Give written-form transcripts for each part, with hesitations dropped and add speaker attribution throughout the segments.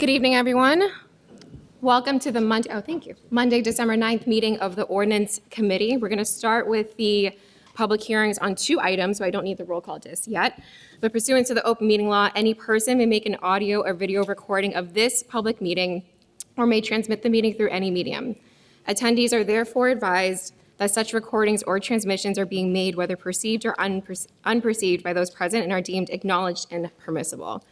Speaker 1: Good evening, everyone. Welcome to the Monday, December 9th meeting of the Ordinance Committee. We're going to start with the public hearings on two items, so I don't need the roll call just yet. But pursuant to the open meeting law, any person may make an audio or video recording of this public meeting or may transmit the meeting through any medium. Attendees are therefore advised that such recordings or transmissions are being made whether perceived or unperceived by those present and are deemed acknowledged and permissible.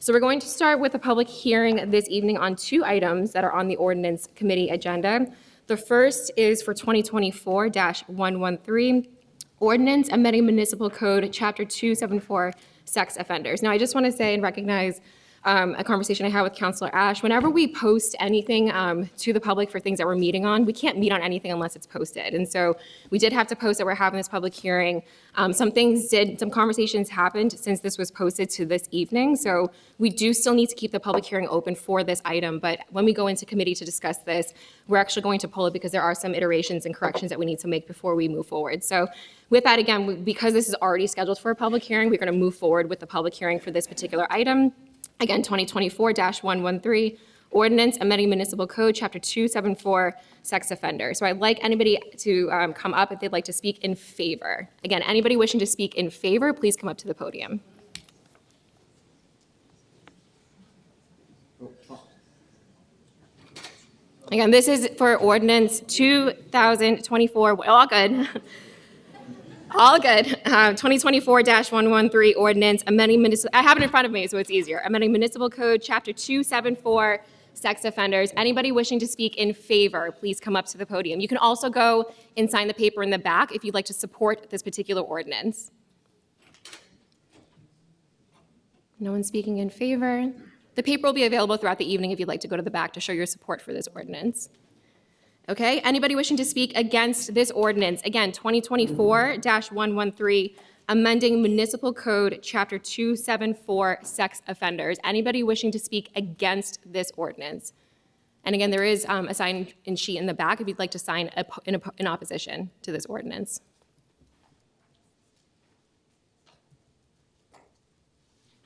Speaker 1: So we're going to start with a public hearing this evening on two items that are on the Ordinance Committee agenda. The first is for 2024-113, Ordinance Amending Municipal Code, Chapter 274, Sex Offenders. Now, I just want to say and recognize a conversation I had with Councilor Ash. Whenever we post anything to the public for things that we're meeting on, we can't meet on anything unless it's posted. And so we did have to post that we're having this public hearing. Some conversations happened since this was posted to this evening. So we do still need to keep the public hearing open for this item. But when we go into committee to discuss this, we're actually going to pull it because there are some iterations and corrections that we need to make before we move forward. So with that, again, because this is already scheduled for a public hearing, we're going to move forward with the public hearing for this particular item. Again, 2024-113, Ordinance Amending Municipal Code, Chapter 274, Sex Offender. So I'd like anybody to come up if they'd like to speak in favor. Again, anybody wishing to speak in favor, please come up to the podium. Again, this is for Ordinance 2024, all good. All good. 2024-113 Ordinance Amending Municipal. I have it in front of me, so it's easier. Amending Municipal Code, Chapter 274, Sex Offenders. Anybody wishing to speak in favor, please come up to the podium. You can also go and sign the paper in the back if you'd like to support this particular ordinance. No one speaking in favor. The paper will be available throughout the evening if you'd like to go to the back to show your support for this ordinance. Okay, anybody wishing to speak against this ordinance? Again, 2024-113, amending Municipal Code, Chapter 274, Sex Offenders. Anybody wishing to speak against this ordinance? And again, there is a sign-in sheet in the back if you'd like to sign in opposition to this ordinance.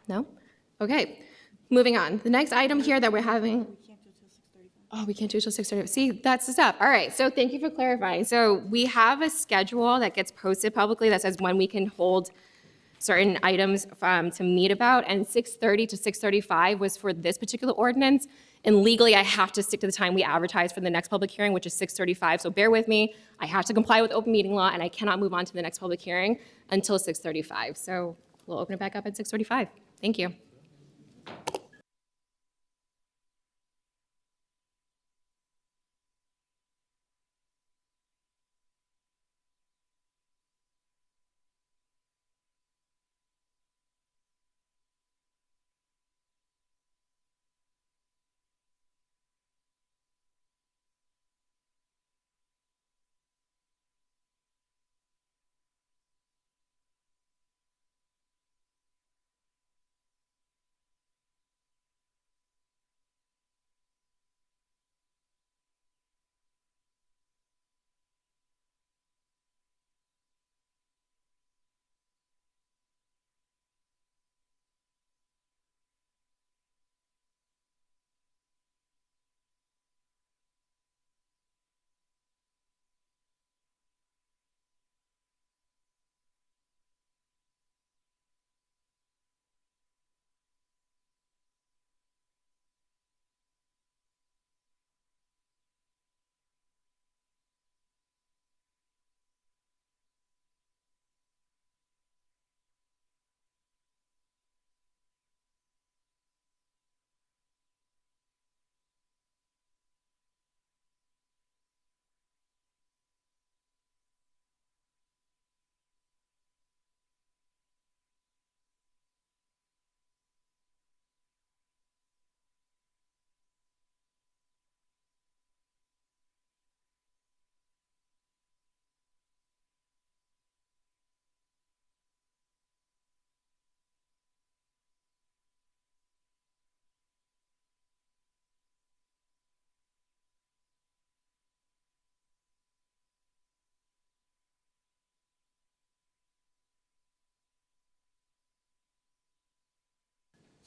Speaker 1: No? Okay, moving on. The next item here that we're having... Oh, we can't do it till 6:30. See, that's the stuff. All right, so thank you for clarifying. So we have a schedule that gets posted publicly that says when we can hold certain items to meet about, and 6:30 to 6:35 was for this particular ordinance. And legally, I have to stick to the time we advertise for the next public hearing, which is 6:35. So bear with me. I have to comply with open meeting law, and I cannot move on to the next public hearing until 6:35. So we'll open it back up at 6:35. Thank you.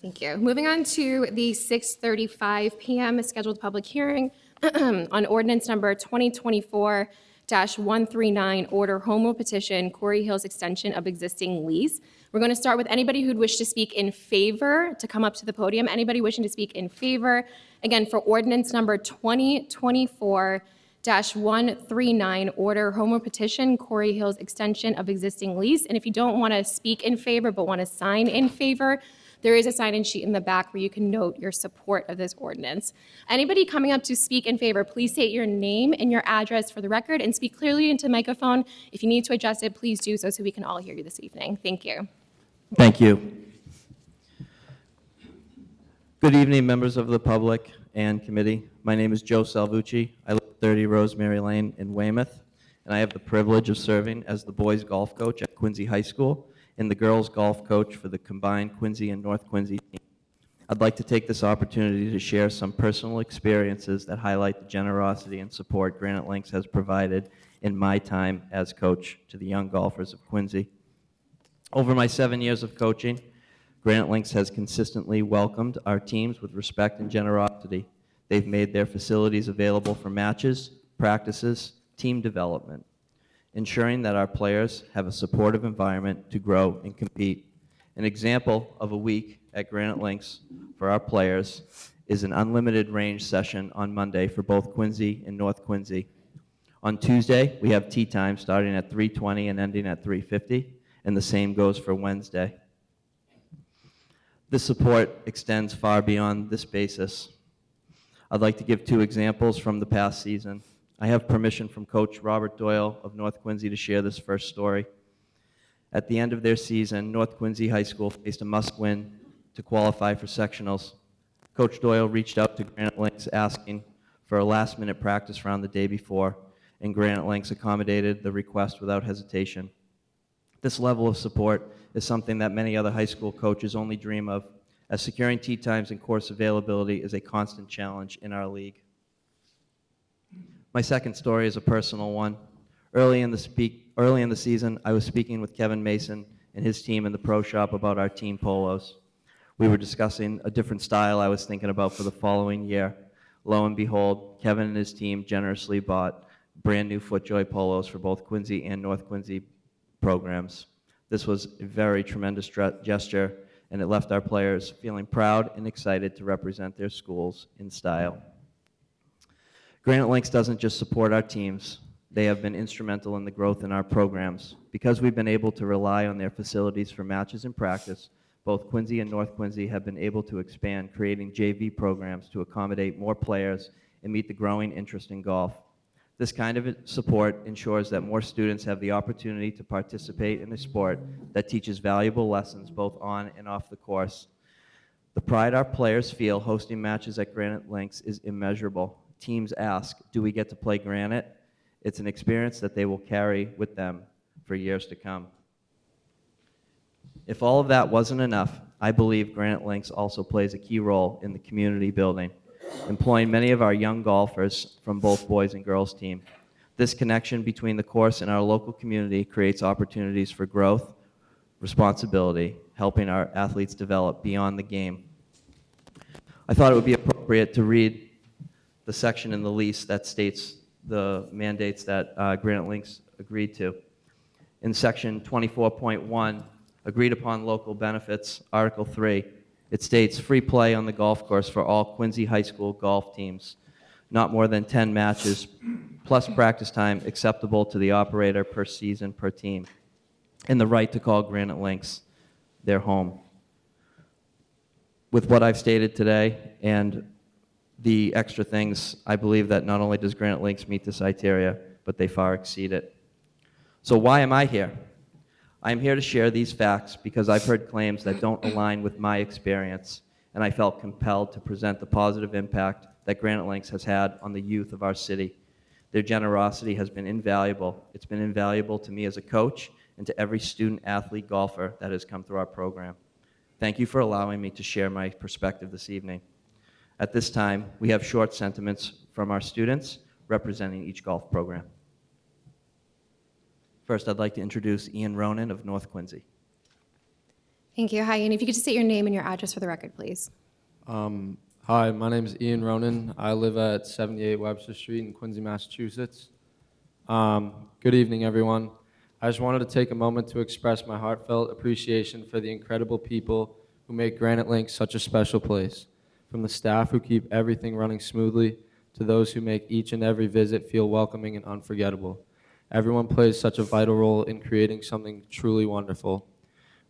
Speaker 1: Thank you. Moving on to the 6:35 p.m. scheduled public hearing on ordinance number 2024-139, order home rule petition, Corey Hills extension of existing lease. We're going to start with anybody who'd wish to speak in favor to come up to the podium. Anybody wishing to speak in favor? Again, for ordinance number 2024-139, order home rule petition, Corey Hills extension of existing lease. And if you don't want to speak in favor but want to sign in favor, there is a sign-in sheet in the back where you can note your support of this ordinance. Anybody coming up to speak in favor, please state your name and your address for the record and speak clearly into the microphone. If you need to adjust it, please do so we can all hear you this evening. Thank you.
Speaker 2: Thank you. Good evening, members of the public and committee. My name is Joe Salvucci. I live at 30 Rosemary Lane in Weymouth, and I have the privilege of serving as the boys golf coach at Quincy High School and the girls golf coach for the combined Quincy and North Quincy team. I'd like to take this opportunity to share some personal experiences that highlight the generosity and support Granite Links has provided in my time as coach to the young golfers of Quincy. Over my 7 years of coaching, Granite Links has consistently welcomed our teams with respect and generosity. They've made their facilities available for matches, practices, team development, ensuring that our players have a supportive environment to grow and compete. An example of a week at Granite Links for our players is an unlimited range session on Monday for both Quincy and North Quincy. On Tuesday, we have tee time starting at 3:20 and ending at 3:50, and the same goes for Wednesday. This support extends far beyond this basis. I'd like to give 2 examples from the past season. I have permission from Coach Robert Doyle of North Quincy to share this first story. At the end of their season, North Quincy High School faced a must-win to qualify for sectionals. Coach Doyle reached out to Granite Links asking for a last-minute practice round the day before, and Granite Links accommodated the request without hesitation. This level of support is something that many other high school coaches only dream of, as securing tee times and course availability is a constant challenge in our league. My second story is a personal one. Early in the season, I was speaking with Kevin Mason and his team in the pro shop about our team polos. We were discussing a different style I was thinking about for the following year. Lo and behold, Kevin and his team generously bought brand new FootJoy polos for both Quincy and North Quincy programs. This was a very tremendous gesture, and it left our players feeling proud and excited to represent their schools in style. Granite Links doesn't just support our teams. They have been instrumental in the growth in our programs. Because we've been able to rely on their facilities for matches and practice, both Quincy and North Quincy have been able to expand, creating JV programs to accommodate more players and meet the growing interest in golf. This kind of support ensures that more students have the opportunity to participate in a sport that teaches valuable lessons both on and off the course. The pride our players feel hosting matches at Granite Links is immeasurable. Teams ask, do we get to play Granite? It's an experience that they will carry with them for years to come. If all of that wasn't enough, I believe Granite Links also plays a key role in the community building, employing many of our young golfers from both boys and girls team. This connection between the course and our local community creates opportunities for growth, responsibility, helping our athletes develop beyond the game. I thought it would be appropriate to read the section in the lease that states the mandates that Granite Links agreed to. In section 24.1, agreed upon local benefits, Article 3, it states free play on the golf course for all Quincy High School golf teams, not more than 10 matches, plus practice time acceptable to the operator per season per team, and the right to call Granite Links their home. With what I've stated today and the extra things, I believe that not only does Granite Links meet this criteria, but they far exceed it. So why am I here? I'm here to share these facts because I've heard claims that don't align with my experience, and I felt compelled to present the positive impact that Granite Links has had on the youth of our city. Their generosity has been invaluable. It's been invaluable to me as a coach and to every student, athlete, golfer that has come through our program. Thank you for allowing me to share my perspective this evening. At this time, we have short sentiments from our students representing each golf program. First, I'd like to introduce Ian Ronan of North Quincy.
Speaker 1: Thank you. Hi, and if you could just state your name and your address for the record, please.
Speaker 3: Hi, my name is Ian Ronan. I live at 78 Webster Street in Quincy, Massachusetts. Good evening, everyone. I just wanted to take a moment to express my heartfelt appreciation for the incredible people who make Granite Link such a special place. From the staff who keep everything running smoothly to those who make each and every visit feel welcoming and unforgettable. Everyone plays such a vital role in creating something truly wonderful.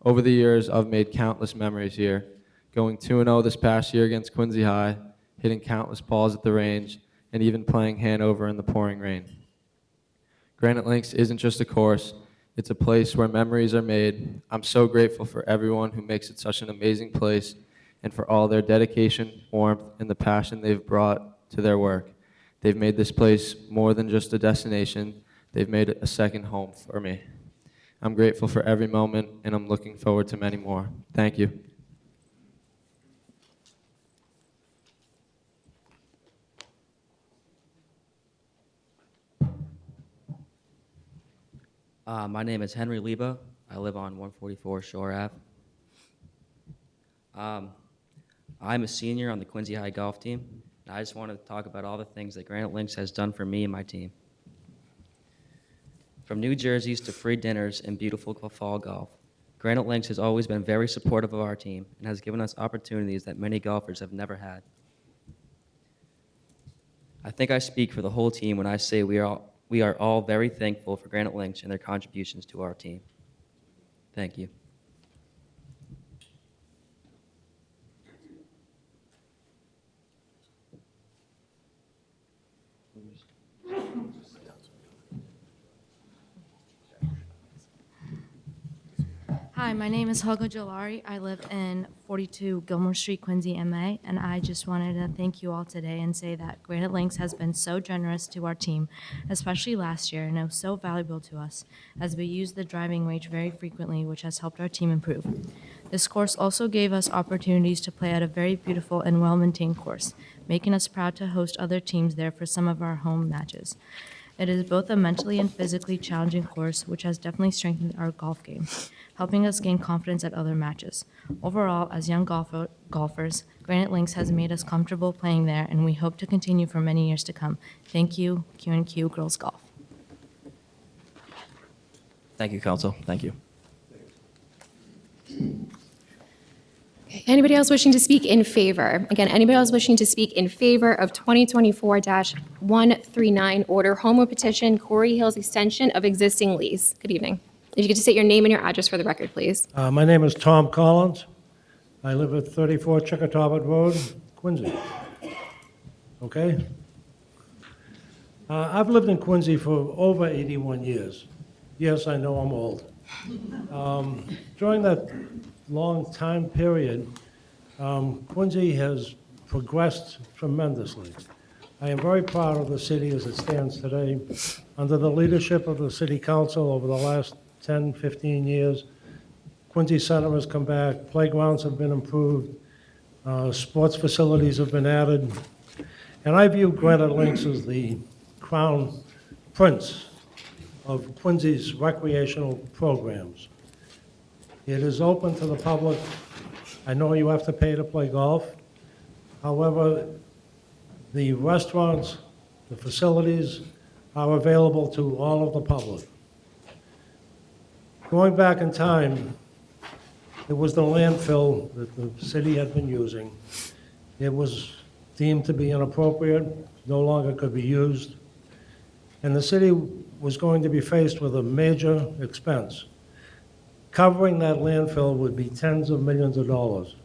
Speaker 3: Over the years, I've made countless memories here, going 2-0 this past year against Quincy High, hitting countless balls at the range, and even playing Hanover in the pouring rain. Granite Links isn't just a course, it's a place where memories are made. I'm so grateful for everyone who makes it such an amazing place and for all their dedication, warmth, and the passion they've brought to their work. They've made this place more than just a destination, they've made it a second home for me. I'm grateful for every moment, and I'm looking forward to many more. Thank you.
Speaker 4: My name is Henry Leba. I live on 144 Shore Ave. I'm a senior on the Quincy High golf team, and I just wanted to talk about all the things that Granite Links has done for me and my team. From new jerseys to free dinners and beautiful fall golf, Granite Links has always been very supportive of our team and has given us opportunities that many golfers have never had. I think I speak for the whole team when I say we are all very thankful for Granite Links and their contributions to our team. Thank you.
Speaker 5: Hi, my name is Helga Jalari. I live in 42 Gilmore Street, Quincy, MA, and I just wanted to thank you all today and say that Granite Links has been so generous to our team, especially last year, and it was so valuable to us as we use the driving range very frequently, which has helped our team improve. This course also gave us opportunities to play at a very beautiful and well-maintained course, making us proud to host other teams there for some of our home matches. It is both a mentally and physically challenging course, which has definitely strengthened our golf game, helping us gain confidence at other matches. Overall, as young golfers, Granite Links has made us comfortable playing there, and we hope to continue for many years to come. Thank you, Q&Q Girls Golf.
Speaker 2: Thank you, Council. Thank you.
Speaker 1: Anybody else wishing to speak in favor? Again, anybody else wishing to speak in favor of 2024-139 order home rule petition, Corey Hills extension of existing lease? Good evening. If you could just state your name and your address for the record, please.
Speaker 6: My name is Tom Collins. I live at 34 Chickatawbut Road, Quincy. Okay? I've lived in Quincy for over 81 years. Yes, I know I'm old. During that long time period, Quincy has progressed tremendously. I am very proud of the city as it stands today. Under the leadership of the city council over the last 10, 15 years, Quincy Center has come back, playgrounds have been improved, sports facilities have been added, and I view Granite Links as the crown prince of Quincy's recreational programs. It is open to the public. I know you have to pay to play golf. However, the restaurants, the facilities are available to all of the public. Going back in time, it was the landfill that the city had been using. It was deemed to be inappropriate, no longer could be used, and the city was going to be faced with a major expense. Covering that landfill would be tens of millions of dollars.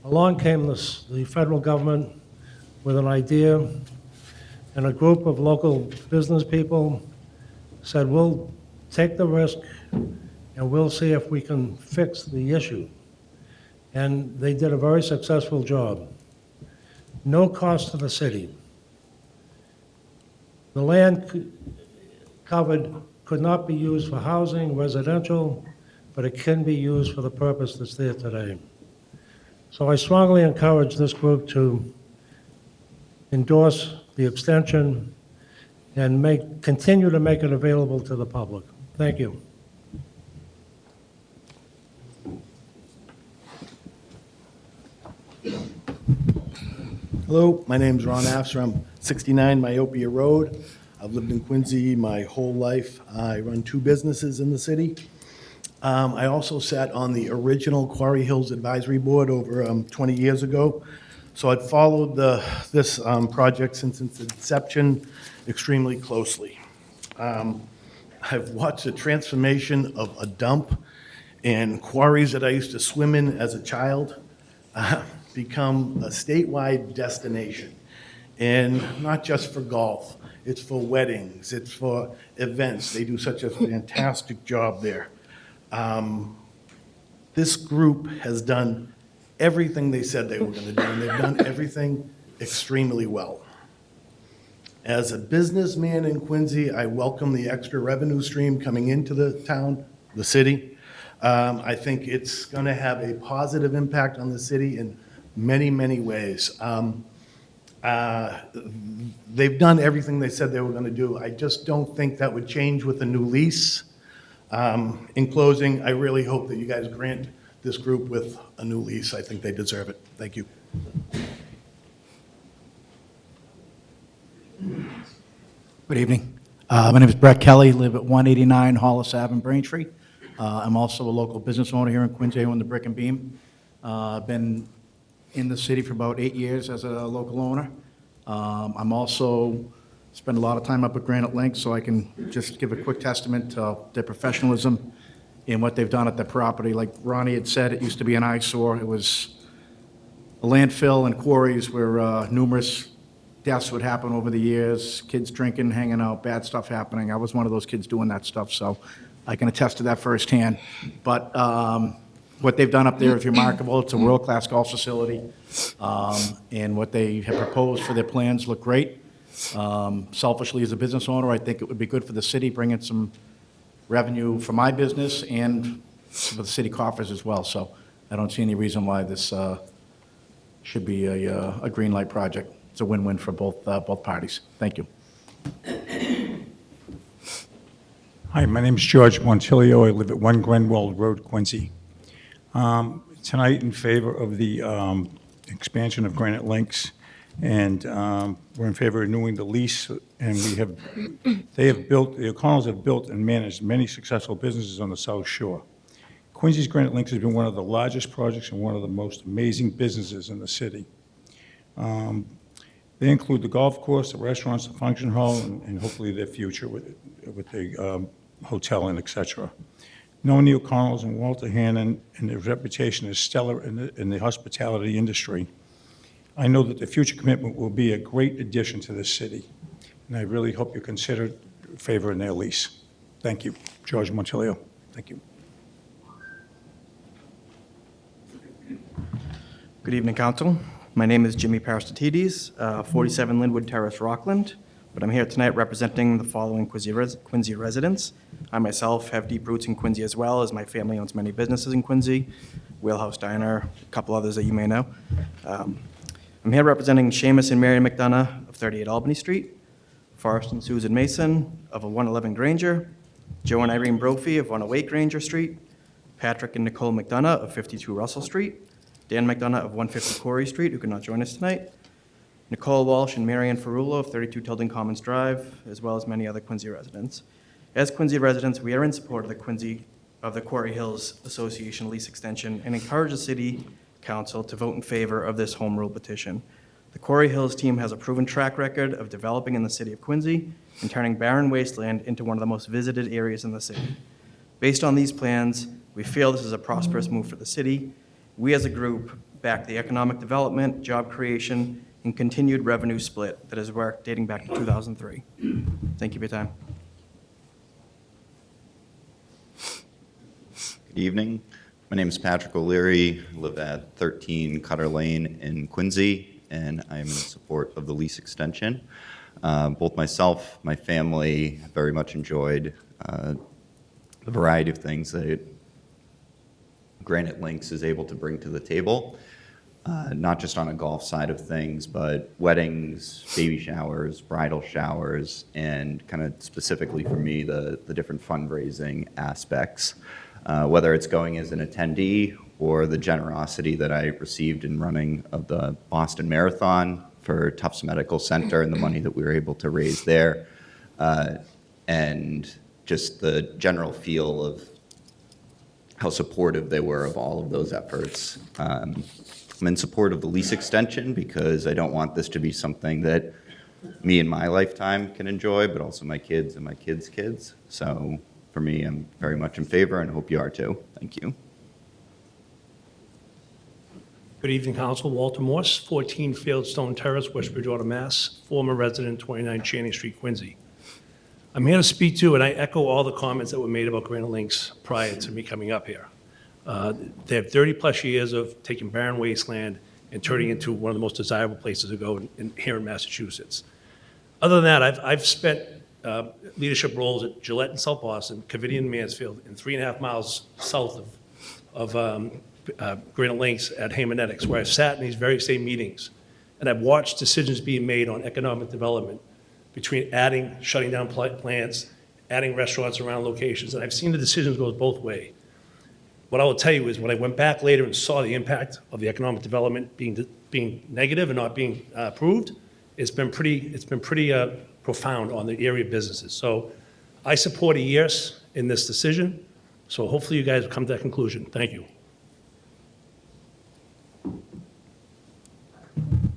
Speaker 6: Along came the federal government with an idea, and a group of local business people said, we'll take the risk and we'll see if we can fix the issue. And they did a very successful job. No cost to the city. The land covered could not be used for housing, residential, but it can be used for the purpose that's there today. So I strongly encourage this group to endorse the extension and continue to make it available to the public. Thank you.
Speaker 7: Hello, my name's Ron Afser. I'm 69 Myopia Road. I've lived in Quincy my whole life. I run 2 businesses in the city. I also sat on the original Quarry Hills Advisory Board over 20 years ago. So I'd followed this project since its inception extremely closely. I've watched the transformation of a dump and quarries that I used to swim in as a child become a statewide destination. And not just for golf, it's for weddings, it's for events. They do such a fantastic job there. This group has done everything they said they were going to do, and they've done everything extremely well. As a businessman in Quincy, I welcome the extra revenue stream coming into the town, the city. I think it's going to have a positive impact on the city in many, many ways. They've done everything they said they were going to do. I just don't think that would change with a new lease. In closing, I really hope that you guys grant this group with a new lease. I think they deserve it. Thank you.
Speaker 8: Good evening. My name is Brett Kelly, live at 189 Hollis Ave in Braintree. I'm also a local business owner here in Quincy. I own the Brick and Beam. I've been in the city for about 8 years as a local owner. I'm also spend a lot of time up at Granite Link, so I can just give a quick testament to their professionalism in what they've done at the property. Like Ronnie had said, it used to be an eyesore. It was a landfill and quarries where numerous deaths would happen over the years, kids drinking, hanging out, bad stuff happening. I was one of those kids doing that stuff, so I can attest to that firsthand. But what they've done up there is remarkable. It's a world-class golf facility, and what they have proposed for their plans look great. Selfishly, as a business owner, I think it would be good for the city, bringing some revenue for my business and for the city coffers as well. So I don't see any reason why this should be a green light project. It's a win-win for both parties. Thank you.
Speaker 9: Hi, my name is George Montilio. I live at 1 Glenwell Road, Quincy. Tonight in favor of the expansion of Granite Links, and we're in favor of renewing the lease, and the O'Connells have built and managed many successful businesses on the South Shore. Quincy's Granite Links has been one of the largest projects and one of the most amazing businesses in the city. They include the golf course, the restaurants, the function hall, and hopefully their future with the hotel and et cetera. Knowing the O'Connells and Walter Hannon and their reputation is stellar in the hospitality industry, I know that the future commitment will be a great addition to the city, and I really hope you consider favoring their lease. Thank you. George Montilio. Thank you.
Speaker 10: Good evening, Council. My name is Jimmy Parastatides, 47 Linwood Terrace, Rockland, but I'm here tonight representing the following Quincy residents. I myself have deep roots in Quincy as well, as my family owns many businesses in Quincy, Wheelhouse Diner, a couple others that you may know. I'm here representing Seamus and Marion McDonough of 38 Albany Street, Forrest and Susan Mason of 111 Granger, Joe and Irene Brophy of 108 Granger Street, Patrick and Nicole McDonough of 52 Russell Street, Dan McDonough of 150 Corey Street, who could not join us tonight, Nicole Walsh and Marianne Ferrulo of 32 Tilden Commons Drive, as well as many other Quincy residents. As Quincy residents, we are in support of the Quarry Hills Association lease extension and encourage the City Council to vote in favor of this home rule petition. The Quarry Hills team has a proven track record of developing in the city of Quincy and turning barren wasteland into one of the most visited areas in the city. Based on these plans, we feel this is a prosperous move for the city. We as a group back the economic development, job creation, and continued revenue split that has worked dating back to 2003. Thank you for your time.
Speaker 11: Good evening. My name is Patrick O'Leary. I live at 13 Cutter Lane in Quincy, and I am in support of the lease extension. Both myself, my family very much enjoyed the variety of things that Granite Links is able to bring to the table, not just on a golf side of things, but weddings, baby showers, bridal showers, and kind of specifically for me, the different fundraising aspects. Whether it's going as an attendee or the generosity that I received in running of the Boston Marathon for Tufts Medical Center and the money that we were able to raise there, and just the general feel of how supportive they were of all of those efforts. I'm in support of the lease extension because I don't want this to be something that me in my lifetime can enjoy, but also my kids and my kids' kids. So for me, I'm very much in favor, and I hope you are too. Thank you.
Speaker 12: Good evening, Council. Walter Morse, 14 Fieldstone Terrace, West Bridgewater, Mass. Former resident, 29 Channing Street, Quincy. I'm here to speak to, and I echo all the comments that were made about Granite Links prior to me coming up here. They have 30-plus years of taking barren wasteland and turning it into one of the most desirable places to go here in Massachusetts. Other than that, I've spent leadership roles at Gillette in South Boston, Covidien in Mansfield, and 3.5 miles south of Granite Links at Haemonetics, where I've sat in these very same meetings, and I've watched decisions being made on economic development between shutting down plants, adding restaurants around locations, and I've seen the decisions go both ways. What I will tell you is when I went back later and saw the impact of the economic development being negative and not being approved, it's been pretty profound on the area of businesses. So I support a yes in this decision. So hopefully you guys will come to that conclusion. Thank you.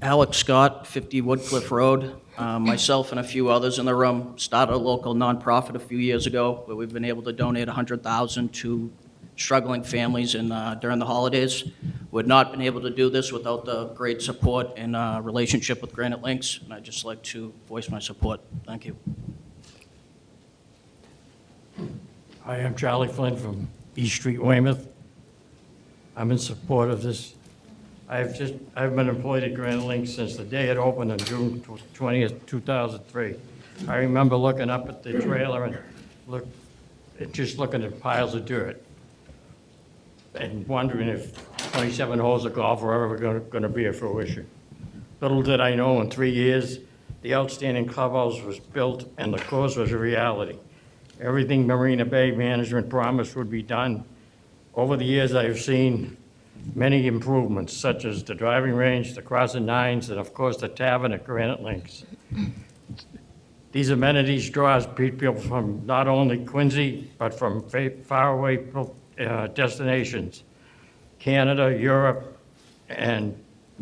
Speaker 13: Alex Scott, 50 Woodcliff Road. Myself and a few others in the room started a local nonprofit a few years ago where we've been able to donate $100,000 to struggling families during the holidays. We'd not been able to do this without the great support and relationship with Granite Links, and I'd just like to voice my support. Thank you.
Speaker 14: Hi, I'm Charlie Flynn from East Street, Weymouth. I'm in support of this. I've been employed at Granite Links since the day it opened on June 20th, 2003. I remember looking up at the trailer and just looking at piles of dirt and wondering if 27 holes of golf were ever going to be a fruition. Little did I know, in 3 years, the outstanding clubhouse was built and the course was a reality. Everything Marina Bay Management promised would be done. Over the years, I've seen many improvements, such as the driving range, the crossing nines, and of course, the tavern at Granite Links. These amenities draw people from not only Quincy, but from faraway destinations, Canada, Europe, and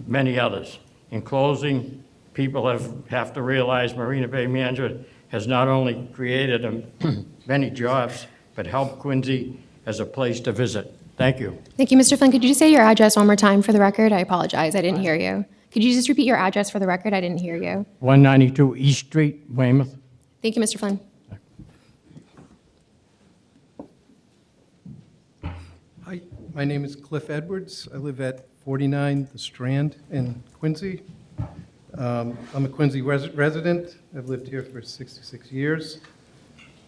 Speaker 14: many others. In closing, people have to realize Marina Bay Management has not only created many jobs, but helped Quincy as a place to visit. Thank you.
Speaker 1: Thank you, Mr. Flynn. Could you just say your address one more time for the record? I apologize, I didn't hear you. Could you just repeat your address for the record? I didn't hear you.
Speaker 14: 192 East Street, Weymouth.
Speaker 1: Thank you, Mr. Flynn.
Speaker 15: Hi, my name is Cliff Edwards. I live at 49 The Strand in Quincy. I'm a Quincy resident. I've lived here for 66 years.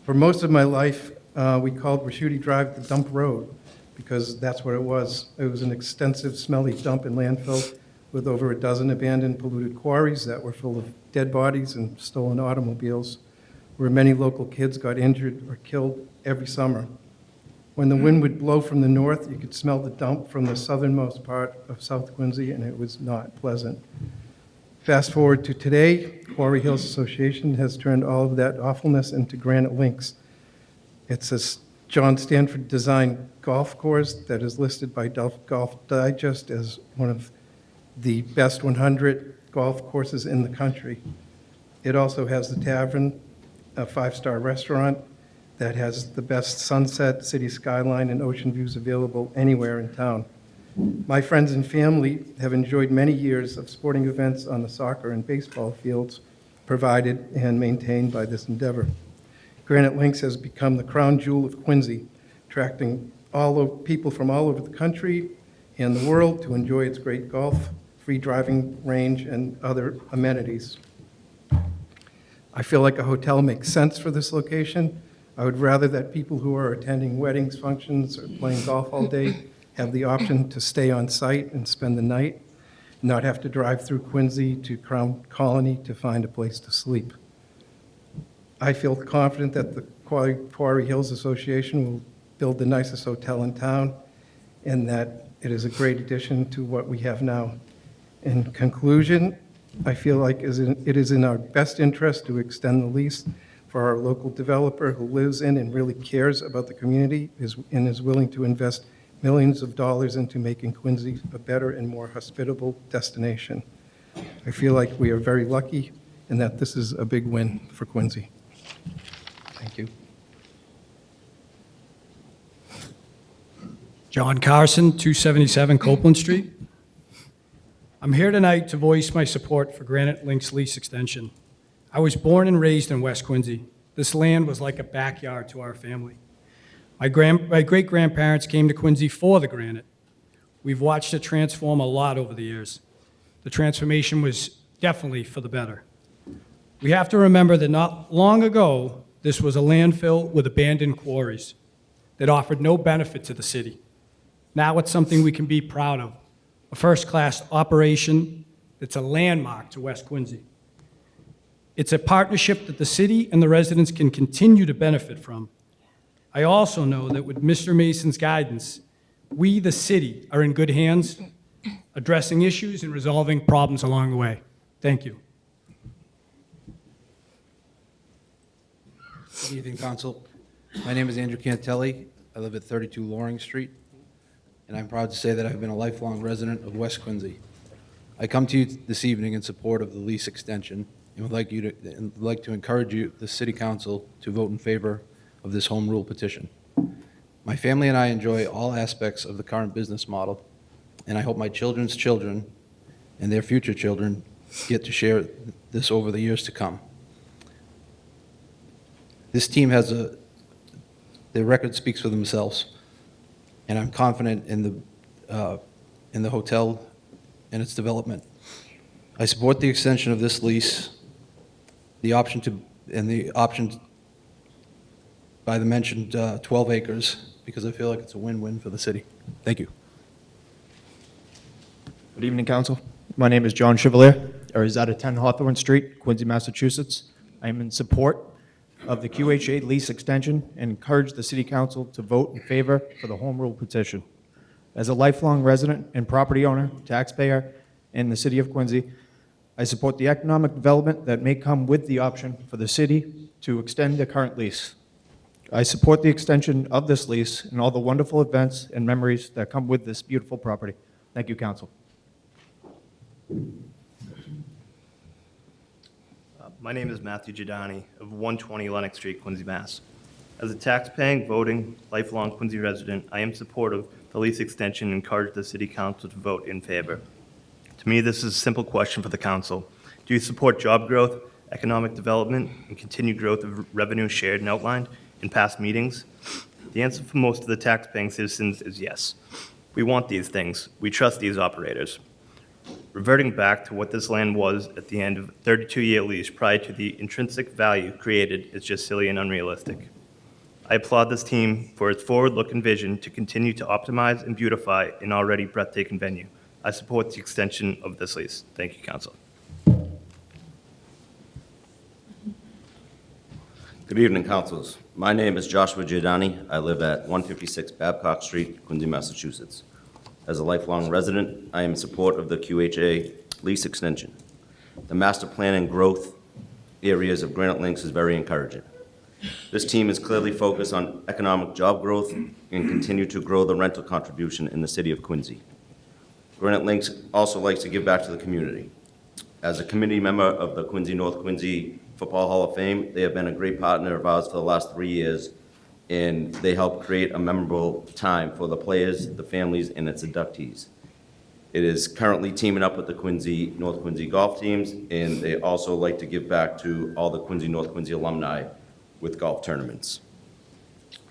Speaker 15: For most of my life, we called Raschuti Drive the dump road because that's what it was. It was an extensive, smelly dump and landfill with over a dozen abandoned, polluted quarries that were full of dead bodies and stolen automobiles, where many local kids got injured or killed every summer. When the wind would blow from the north, you could smell the dump from the southernmost part of South Quincy, and it was not pleasant. Fast forward to today, Quarry Hills Association has turned all of that awfulness into Granite Links. It's a John Stanford designed golf course that is listed by Golf Digest as one of the best 100 golf courses in the country. It also has the tavern, a 5-star restaurant that has the best sunset, city skyline, and ocean views available anywhere in town. My friends and family have enjoyed many years of sporting events on the soccer and baseball fields provided and maintained by this endeavor. Granite Links has become the crown jewel of Quincy, attracting people from all over the country and the world to enjoy its great golf, free driving range, and other amenities. I feel like a hotel makes sense for this location. I would rather that people who are attending weddings, functions, or playing golf all day have the option to stay on site and spend the night, not have to drive through Quincy to Crown Colony to find a place to sleep. I feel confident that the Quarry Hills Association will build the nicest hotel in town and that it is a great addition to what we have now. In conclusion, I feel like it is in our best interest to extend the lease for our local developer who lives in and really cares about the community and is willing to invest millions of dollars into making Quincy a better and more hospitable destination. I feel like we are very lucky and that this is a big win for Quincy. Thank you.
Speaker 16: John Carson, 277 Copeland Street. I'm here tonight to voice my support for Granite Link's lease extension. I was born and raised in West Quincy. This land was like a backyard to our family. My great-grandparents came to Quincy for the Granite. We've watched it transform a lot over the years. The transformation was definitely for the better. We have to remember that not long ago, this was a landfill with abandoned quarries that offered no benefit to the city. Now it's something we can be proud of, a first-class operation that's a landmark to West Quincy. It's a partnership that the city and the residents can continue to benefit from. I also know that with Mr. Mason's guidance, we, the city, are in good hands, addressing issues and resolving problems along the way. Thank you.
Speaker 17: Good evening, Council. My name is Andrew Cantelli. I live at 32 Loring Street, and I'm proud to say that I've been a lifelong resident of West Quincy. I come to you this evening in support of the lease extension and would like to encourage you, the City Council, to vote in favor of this home rule petition. My family and I enjoy all aspects of the current business model, and I hope my children's children and their future children get to share this over the years to come. This team has their record speaks for themselves, and I'm confident in the hotel and its development. I support the extension of this lease, the option by the mentioned 12 acres, because I feel like it's a win-win for the city. Thank you.
Speaker 10: Good evening, Council. My name is John Chevalier. I reside at 10 Hawthorne Street, Quincy, Massachusetts. I am in support of the QHA lease extension and encourage the City Council to vote in favor for the home rule petition. As a lifelong resident and property owner, taxpayer in the City of Quincy, I support the economic development that may come with the option for the city to extend the current lease. I support the extension of this lease and all the wonderful events and memories that come with this beautiful property. Thank you, Council.
Speaker 18: My name is Matthew Giordani of 120 Lenox Street, Quincy, Mass. As a tax-paying, voting, lifelong Quincy resident, I am supportive of the lease extension and encourage the City Council to vote in favor. To me, this is a simple question for the Council. Do you support job growth, economic development, and continued growth of revenue shared and outlined in past meetings? The answer for most of the tax-paying citizens is yes. We want these things. We trust these operators. Reverting back to what this land was at the end of a 32-year lease prior to the intrinsic value created is just silly and unrealistic. I applaud this team for its forward-looking vision to continue to optimize and beautify an already breathtaking venue. I support the extension of this lease. Thank you, Council.
Speaker 19: Good evening, councils. My name is Joshua Giordani. I live at 156 Babcock Street, Quincy, Massachusetts. As a lifelong resident, I am in support of the QHA lease extension. The master plan and growth areas of Granite Links is very encouraging. This team is clearly focused on economic job growth and continue to grow the rental contribution in the city of Quincy. Granite Links also likes to give back to the community. As a committee member of the Quincy North Quincy Football Hall of Fame, they have been a great partner of ours for the last 3 years, and they help create a memorable time for the players, the families, and its inductees. It is currently teaming up with the Quincy North Quincy golf teams, and they also like to give back to all the Quincy North Quincy alumni with golf tournaments.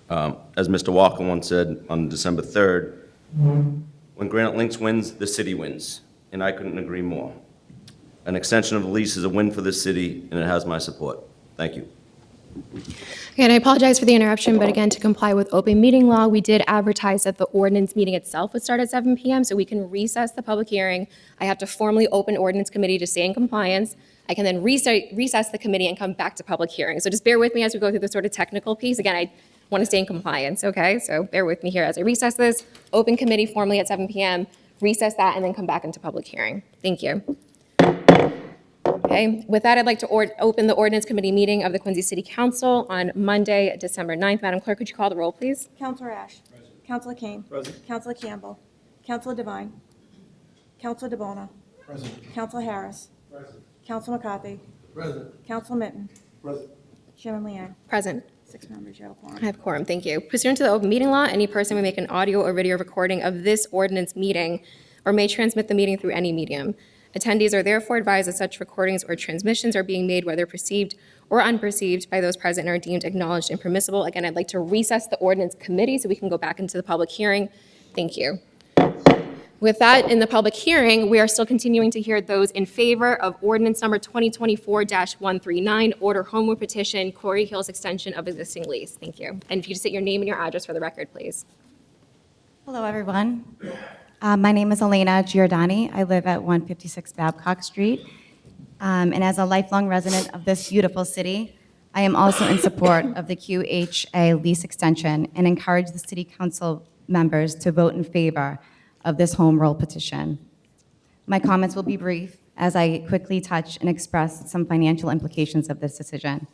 Speaker 19: As Mr. Walker once said on December 3rd, when Granite Links wins, the city wins, and I couldn't agree more. An extension of the lease is a win for this city, and it has my support. Thank you.
Speaker 1: And I apologize for the interruption, but again, to comply with open meeting law, we did advertise that the ordinance meeting itself would start at 7 p.m., so we can recess the public hearing. I have to formally open ordinance committee to stay in compliance. I can then recess the committee and come back to public hearing. So just bear with me as we go through the sort of technical piece. Again, I want to stay in compliance, okay? So bear with me here as I recess this, open committee formally at 7 p.m., recess that, and then come back into public hearing. Thank you. Okay, with that, I'd like to open the ordinance committee meeting of the Quincy City Council on Monday, December 9th. Madam Clerk, would you call the roll, please?
Speaker 20: Counselor Ash. Counselor Kane. Counselor Campbell. Counselor Devine. Counselor DeBona. Counselor Harris. Counselor McCarthy. Counselor Mitten. Chairman Liang.
Speaker 1: Present.
Speaker 20: 6 members, you have a quorum.
Speaker 1: I have quorum, thank you. Pursuant to the open meeting law, any person may make an audio or video recording of this ordinance meeting or may transmit the meeting through any medium. Attendees are therefore advised that such recordings or transmissions are being made whether perceived or unperceived by those present and are deemed acknowledged and permissible. Again, I'd like to recess the ordinance committee so we can go back into the public hearing. Thank you. With that, in the public hearing, we are still continuing to hear those in favor of ordinance number 2024-139, order home rule petition, Quarry Hills extension of existing lease. Thank you. And if you just state your name and your address for the record, please.
Speaker 21: Hello, everyone. My name is Elena Giordani. I live at 156 Babcock Street. And as a lifelong resident of this beautiful city, I am also in support of the QHA lease extension and encourage the city council members to vote in favor of this home rule petition. My comments will be brief as I quickly touch and express some financial implications of this decision.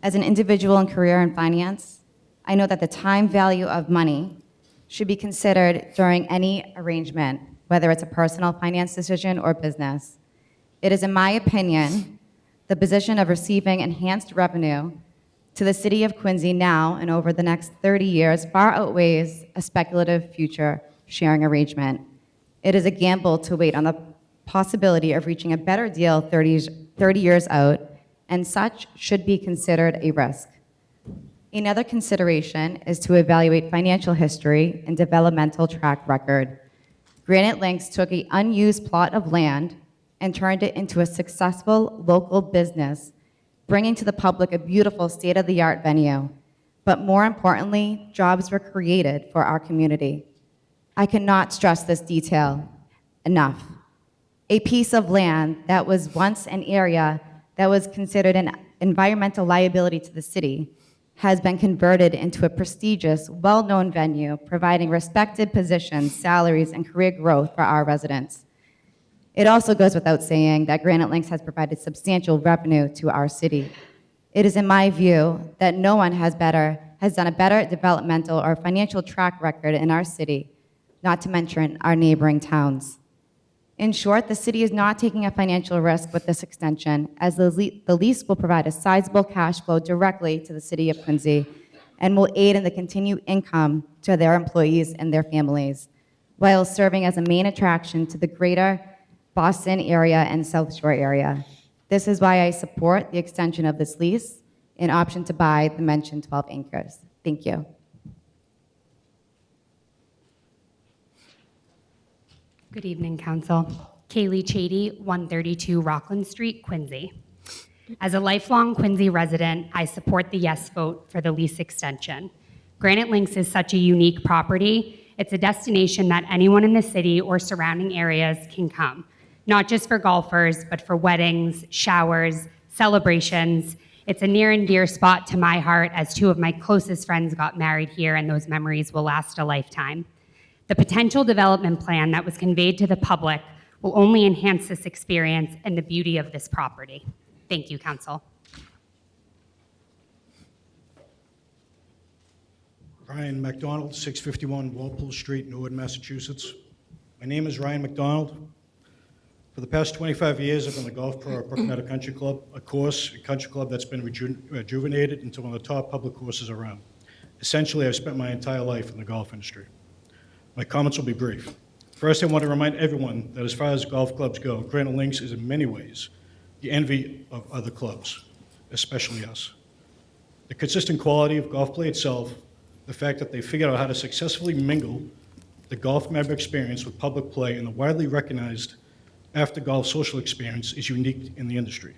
Speaker 21: As an individual and career in finance, I know that the time value of money should be considered during any arrangement, whether it's a personal finance decision or business. It is, in my opinion, the position of receiving enhanced revenue to the city of Quincy now and over the next 30 years far outweighs a speculative future sharing arrangement. It is a gamble to wait on the possibility of reaching a better deal 30 years out, and such should be considered a risk. Another consideration is to evaluate financial history and developmental track record. Granite Links took an unused plot of land and turned it into a successful local business, bringing to the public a beautiful state-of-the-art venue. But more importantly, jobs were created for our community. I cannot stress this detail enough. A piece of land that was once an area that was considered an environmental liability to the city has been converted into a prestigious, well-known venue, providing respected positions, salaries, and career growth for our residents. It also goes without saying that Granite Links has provided substantial revenue to our city. It is in my view that no one has done a better developmental or financial track record in our city, not to mention our neighboring towns. In short, the city is not taking a financial risk with this extension, as the lease will provide a sizable cash flow directly to the city of Quincy and will aid in the continued income to their employees and their families, while serving as a main attraction to the greater Boston area and South Shore area. This is why I support the extension of this lease and option to buy the mentioned 12 acres. Thank you.
Speaker 22: Good evening, Council. Kaylee Chady, 132 Rockland Street, Quincy. As a lifelong Quincy resident, I support the yes vote for the lease extension. Granite Links is such a unique property. It's a destination that anyone in the city or surrounding areas can come, not just for golfers, but for weddings, showers, celebrations. It's a near and dear spot to my heart, as two of my closest friends got married here, and those memories will last a lifetime. The potential development plan that was conveyed to the public will only enhance this experience and the beauty of this property. Thank you, Council.
Speaker 8: Ryan McDonald, 651 Walpole Street, Norwood, Massachusetts. My name is Ryan McDonald. For the past 25 years, I've been the golf pro at Brook Meadow Country Club, a country club that's been rejuvenated into one of the top public courses around. Essentially, I've spent my entire life in the golf industry. My comments will be brief. First, I want to remind everyone that as far as golf clubs go, Granite Links is in many ways the envy of other clubs, especially us. The consistent quality of golf play itself, the fact that they figured out how to successfully mingle the golf member experience with public play, and the widely recognized after-golf social experience is unique in the industry.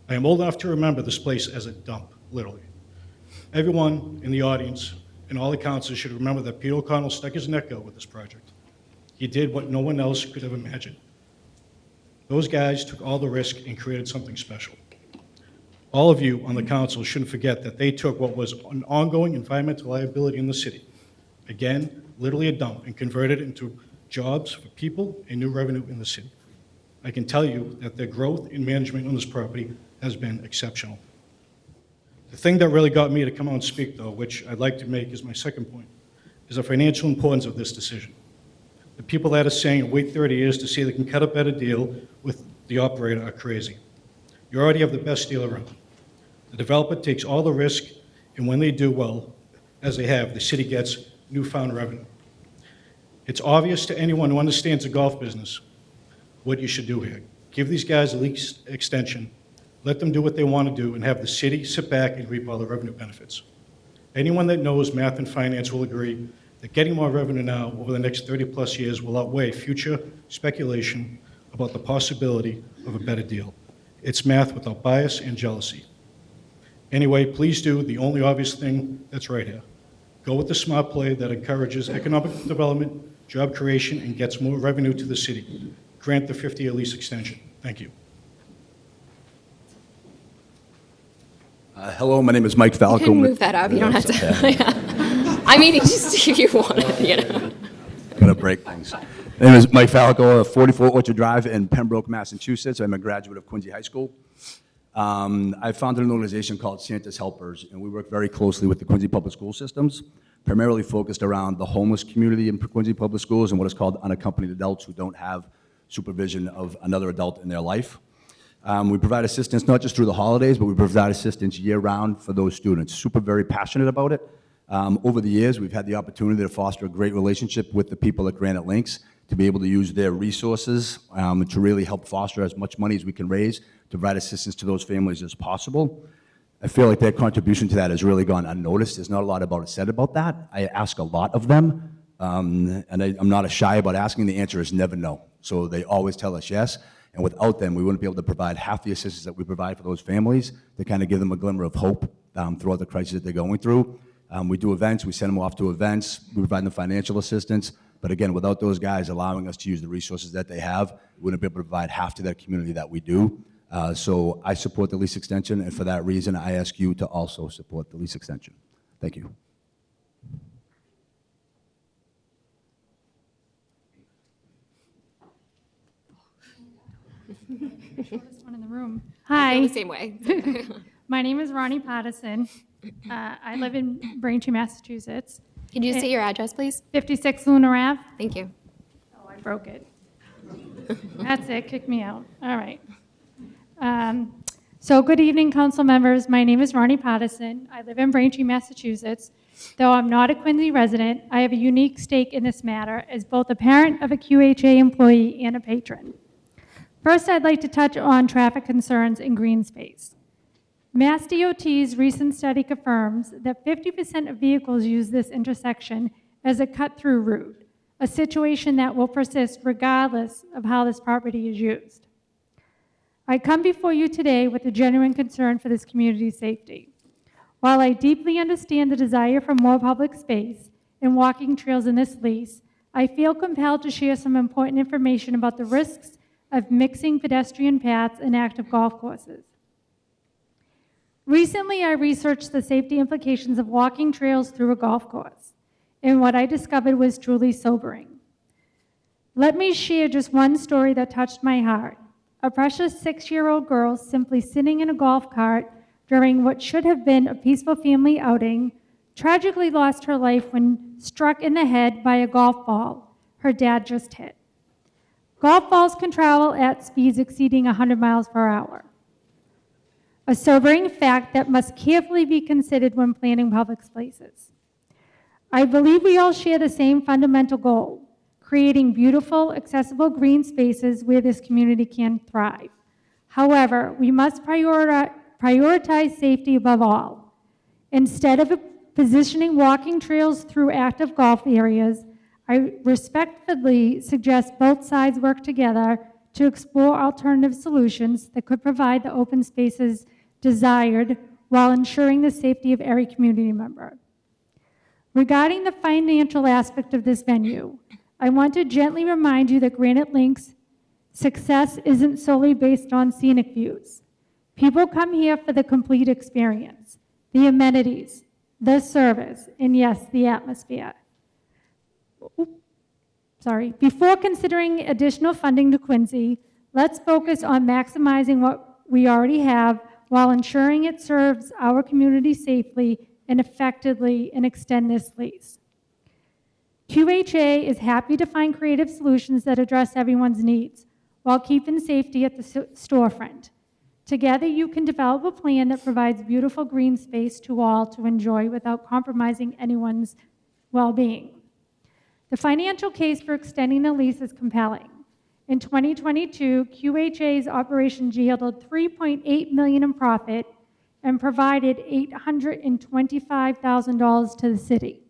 Speaker 8: I am old enough to remember this place as a dump, literally. Everyone in the audience and all the councils should remember that Peter O'Connell stuck his neck out with this project. He did what no one else could have imagined. Those guys took all the risk and created something special. All of you on the council shouldn't forget that they took what was an ongoing environmental liability in the city, again, literally a dump, and converted it into jobs for people and new revenue in the city.
Speaker 3: I can tell you that their growth in management on this property has been exceptional. The thing that really got me to come out and speak, though, which I'd like to make as my second point, is the financial importance of this decision. The people that are saying wait 30 years to see they can cut a better deal with the operator are crazy. You already have the best deal around. The developer takes all the risk, and when they do well, as they have, the city gets newfound revenue. It's obvious to anyone who understands the golf business what you should do here. Give these guys a lease extension, let them do what they want to do, and have the city sit back and reap all the revenue benefits. Anyone that knows math and finance will agree that getting more revenue now over the next 30-plus years will outweigh future speculation about the possibility of a better deal. It's math without bias and jealousy. Anyway, please do the only obvious thing that's right here. Go with the smart play that encourages economic development, job creation, and gets more revenue to the city. Grant the 50-year lease extension. Thank you.
Speaker 4: Hello, my name is Mike Falco.
Speaker 1: You can move that up. You don't have to. I mean, just if you want to, you know.
Speaker 4: I'm going to break things. My name is Mike Falco, 44 Orchard Drive in Pembroke, Massachusetts. I'm a graduate of Quincy High School. I founded an organization called Santa's Helpers, and we work very closely with the Quincy Public School systems, primarily focused around the homeless community in Quincy Public Schools and what is called unaccompanied adults who don't have supervision of another adult in their life. We provide assistance not just through the holidays, but we provide assistance year-round for those students. Super very passionate about it. Over the years, we've had the opportunity to foster a great relationship with the people at Granite Links to be able to use their resources to really help foster as much money as we can raise to provide assistance to those families as possible. I feel like their contribution to that has really gone unnoticed. There's not a lot said about that. I ask a lot of them, and I'm not shy about asking. The answer is never no. So they always tell us yes. And without them, we wouldn't be able to provide half the assistance that we provide for those families to kind of give them a glimmer of hope throughout the crisis that they're going through. We do events, we send them off to events, we provide them financial assistance. But again, without those guys allowing us to use the resources that they have, we wouldn't be able to provide half to that community that we do. So I support the lease extension, and for that reason, I ask you to also support the lease extension. Thank you.
Speaker 23: Shortest one in the room.
Speaker 1: I feel
Speaker 23: Hi.
Speaker 1: the same way.
Speaker 23: My name is Ronnie Patterson. I live in Braintree, Massachusetts.
Speaker 1: Can you just say your address, please?
Speaker 23: 56 Lunar Ave.
Speaker 1: Thank you.
Speaker 23: Oh, I broke it. That's it, kick me out. All right. So good evening, council members. My name is Ronnie Patterson. I live in Braintree, Massachusetts. Though I'm not a Quincy resident, I have a unique stake in this matter as both a parent of a QHA employee and a patron. First, I'd like to touch on traffic concerns in green space. Mass DOT's recent study confirms that 50% of vehicles use this intersection as a cut-through route, a situation that will persist regardless of how this property is used. I come before you today with a genuine concern for this community's safety. While I deeply understand the desire for more public space and walking trails in this lease, I feel compelled to share some important information about the risks of mixing pedestrian paths and active golf courses. Recently, I researched the safety implications of walking trails through a golf course, and what I discovered was truly sobering. Let me share just one story that touched my heart. A precious 6-year-old girl simply sitting in a golf cart during what should have been a peaceful family outing tragically lost her life when struck in the head by a golf ball her dad just hit. Golf balls can travel at speeds exceeding 100 miles per hour. A sobering fact that must carefully be considered when planning public places. I believe we all share the same fundamental goal, creating beautiful, accessible green spaces where this community can thrive. However, we must prioritize safety above all. Instead of positioning walking trails through active golf areas, I respectfully suggest both sides work together to explore alternative solutions that could provide the open spaces desired while ensuring the safety of every community member. Regarding the financial aspect of this venue, I want to gently remind you that Granite Link's success isn't solely based on scenic views. People come here for the complete experience, the amenities, the service, and yes, the atmosphere. Before considering additional funding to Quincy, Let's focus on maximizing what we already have while ensuring it serves our community safely and effectively and extend this lease. QHA is happy to find creative solutions that address everyone's needs while keeping safety at the storefront. Together, you can develop a plan that provides beautiful green space to all to enjoy without compromising anyone's well-being. The financial case for extending the lease is compelling. In 2022, QHA's operations yielded $3.8 million in profit and provided $825,000 to the city.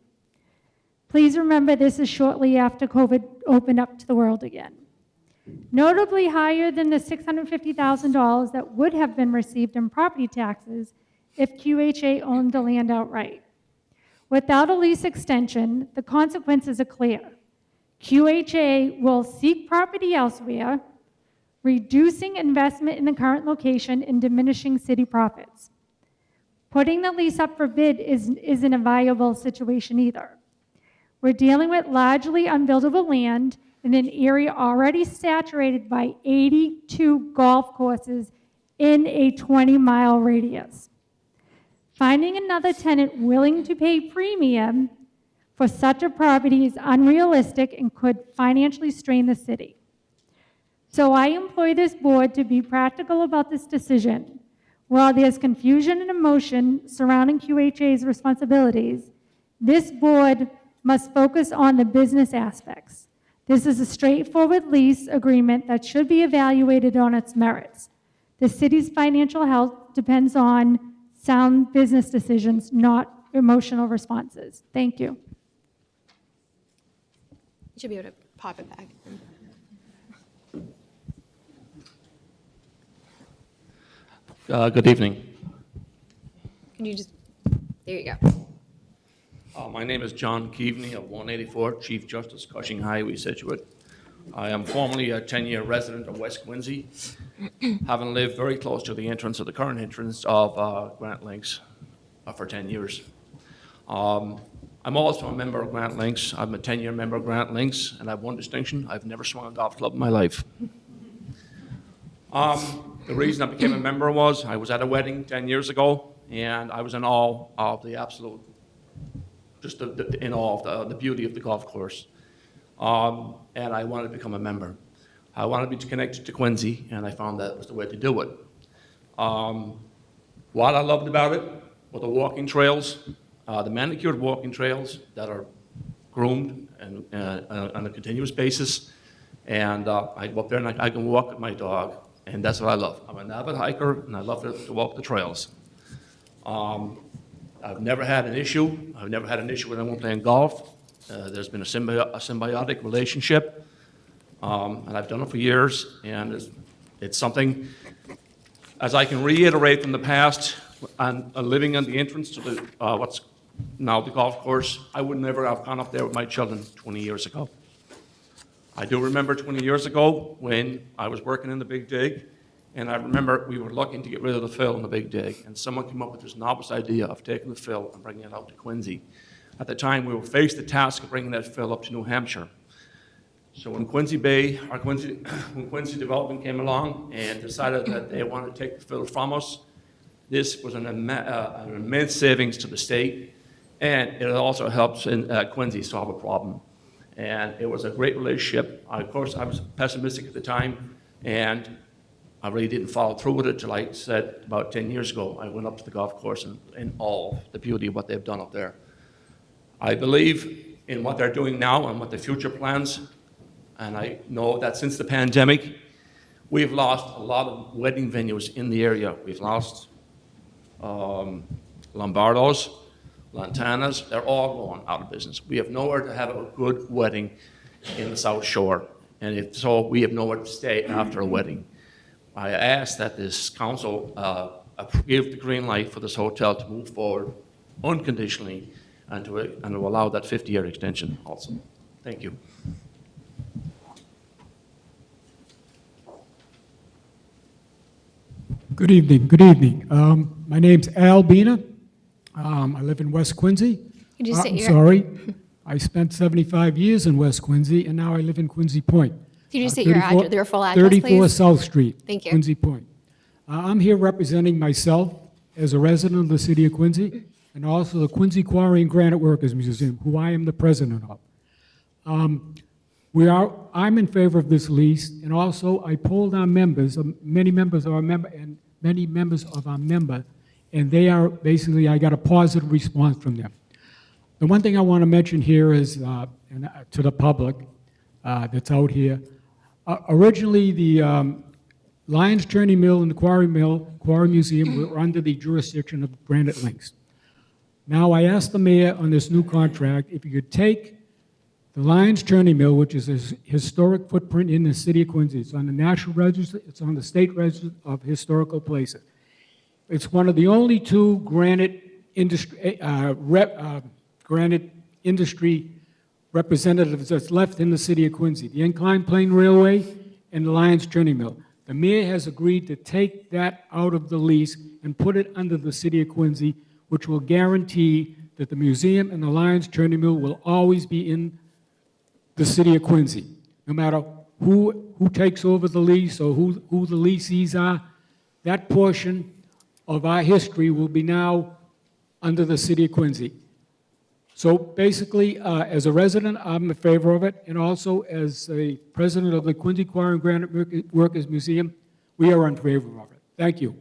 Speaker 23: Please remember this is shortly after COVID opened up to the world again. Notably higher than the $650,000 that would have been received in property taxes if QHA owned the land outright. Without a lease extension, the consequences are clear. QHA will seek property elsewhere, reducing investment in the current location and diminishing city profits. Putting the lease up for bid isn't a viable situation either. We're dealing with largely unbuildable land in an area already saturated by 82 golf courses in a 20-mile radius. Finding another tenant willing to pay premium for such a property is unrealistic and could financially strain the city. So I implore this board to be practical about this decision. While there's confusion and emotion surrounding QHA's responsibilities, this board must focus on the business aspects. This is a straightforward lease agreement that should be evaluated on its merits. The city's financial health depends on sound business decisions, not emotional responses. Thank you.
Speaker 1: You should be able to pop it back.
Speaker 2: Good evening.
Speaker 1: Can you just, there you go.
Speaker 2: My name is John Keaveney of 184 Chief Justice Cushing Highway, Situate. I am formerly a 10-year resident of West Quincy, having lived very close to the entrance of the current entrance of Granite Links for 10 years. I'm also a member of Granite Links. I'm a 10-year member of Granite Links, and I have one distinction: I've never swung a golf club in my life. The reason I became a member was I was at a wedding 10 years ago, and I was in awe of the absolute, in awe of the beauty of the golf course. And I wanted to become a member. I wanted to be connected to Quincy, and I found that was the way to do it. What I loved about it were the walking trails, the manicured walking trails that are groomed and on a continuous basis. And I go up there and I can walk with my dog, and that's what I love. I'm an avid hiker, and I love to walk the trails. I've never had an issue. I've never had an issue when I'm playing golf. There's been a symbiotic relationship, and I've done it for years, and it's something, as I can reiterate from the past, and living on the entrance to the what's now the golf course, I would never have gone up there with my children 20 years ago. I do remember 20 years ago when I was working in the Big Dig, and I remember we were looking to get rid of the fill in the Big Dig, and someone came up with this novice idea of taking the fill and bringing it out to Quincy. At the time, we were faced the task of bringing that fill up to New Hampshire. So when Quincy Development came along and decided that they wanted to take the fill from us, this was an immense savings to the state, and it also helps in Quincy solve a problem. And it was a great relationship. Of course, I was pessimistic at the time, and I really didn't follow through with it till I said about 10 years ago, I went up to the golf course in awe of the beauty of what they've done up there. I believe in what they're doing now and what the future plans, and I know that since the pandemic, we've lost a lot of wedding venues in the area. We've lost Lombardo's, Lantana's, they're all going out of business. We have nowhere to have a good wedding in the South Shore, and if so, we have nowhere to stay after a wedding. I ask that this council give the green light for this hotel to move forward unconditionally and to allow that 50-year extension also. Thank you.
Speaker 5: Good evening. Good evening. My name's Al Bina. I live in West Quincy.
Speaker 1: Could you
Speaker 5: I'm sorry. I spent 75 years in West Quincy, and now I live in Quincy Point.
Speaker 1: Could you state your address, your full address,
Speaker 5: 34
Speaker 1: please?
Speaker 5: South Street.
Speaker 1: Thank you.
Speaker 5: Quincy Point. I'm here representing myself as a resident of the city of Quincy, and also the Quincy Quarry and Granite Workers Museum, who I am the president of. I'm in favor of this lease, and also I polled our members, many members of our member, and they are basically, I got a positive response from them. The one thing I want to mention here is, to the public that's out here, originally the Lions Churning Mill and the Quarry Museum were under the jurisdiction of Granite Links. Now, I asked the mayor on this new contract if you could take the Lions Churning Mill, which is a historic footprint in the city of Quincy. It's on the National Register, it's on the State Register of Historical Places. It's one of the only two granite industry representatives that's left in the city of Quincy, the Inclined Plane Railway and the Lions Churning Mill. The mayor has agreed to take that out of the lease and put it under the city of Quincy, which will guarantee that the museum and the Lions Churning Mill will always be in the city of Quincy. No matter who takes over the lease or who the lessees are, that portion of our history will be now under the city of Quincy. So basically, as a resident, I'm in favor of it, and also as a president of the Quincy Quarry and Granite Workers Museum, we are in favor of it. Thank you.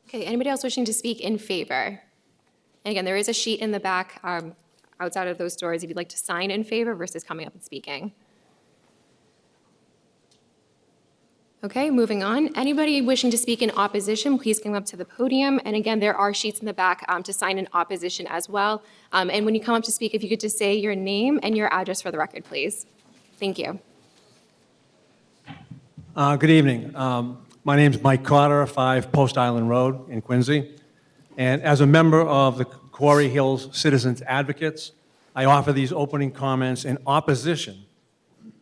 Speaker 1: Okay, anybody else wishing to speak in favor? And again, there is a sheet in the back outside of those doors if you'd like to sign in favor versus coming up and speaking. Okay, moving on. Anybody wishing to speak in opposition, please come up to the podium. And again, there are sheets in the back to sign in opposition as well. And when you come up to speak, if you could just say your name and your address for the record, please. Thank you.
Speaker 6: Good evening. My name is Mike Cotter, 5 Post Island Road in Quincy. And as a member of the Quarry Hills Citizens Advocates, I offer these opening comments in opposition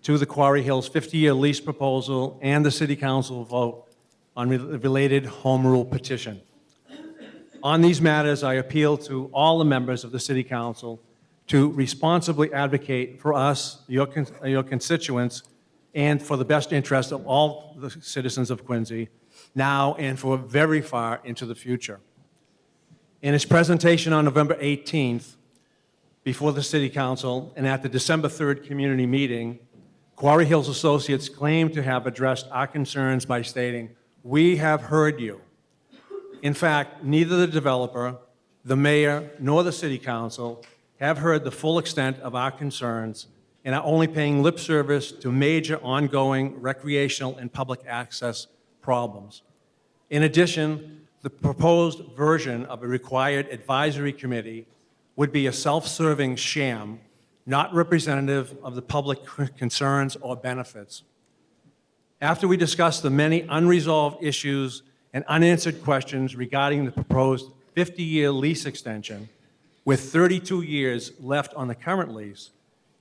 Speaker 6: to the Quarry Hills 50-year lease proposal and the City Council vote on the related home rule petition. On these matters, I appeal to all the members of the City Council to responsibly advocate for us, your constituents, and for the best interest of all the citizens of Quincy, now and for very far into the future. In its presentation on November 18th, before the City Council, and at the December 3rd community meeting, Quarry Hills Associates claimed to have addressed our concerns by stating, "We have heard you." In fact, neither the developer, the mayor, nor the City Council have heard the full extent of our concerns and are only paying lip service to major ongoing recreational and public access problems. In addition, the proposed version of a required advisory committee would be a self-serving sham, not representative of the public concerns or benefits. After we discussed the many unresolved issues and unanswered questions regarding the proposed 50-year lease extension, with 32 years left on the current lease,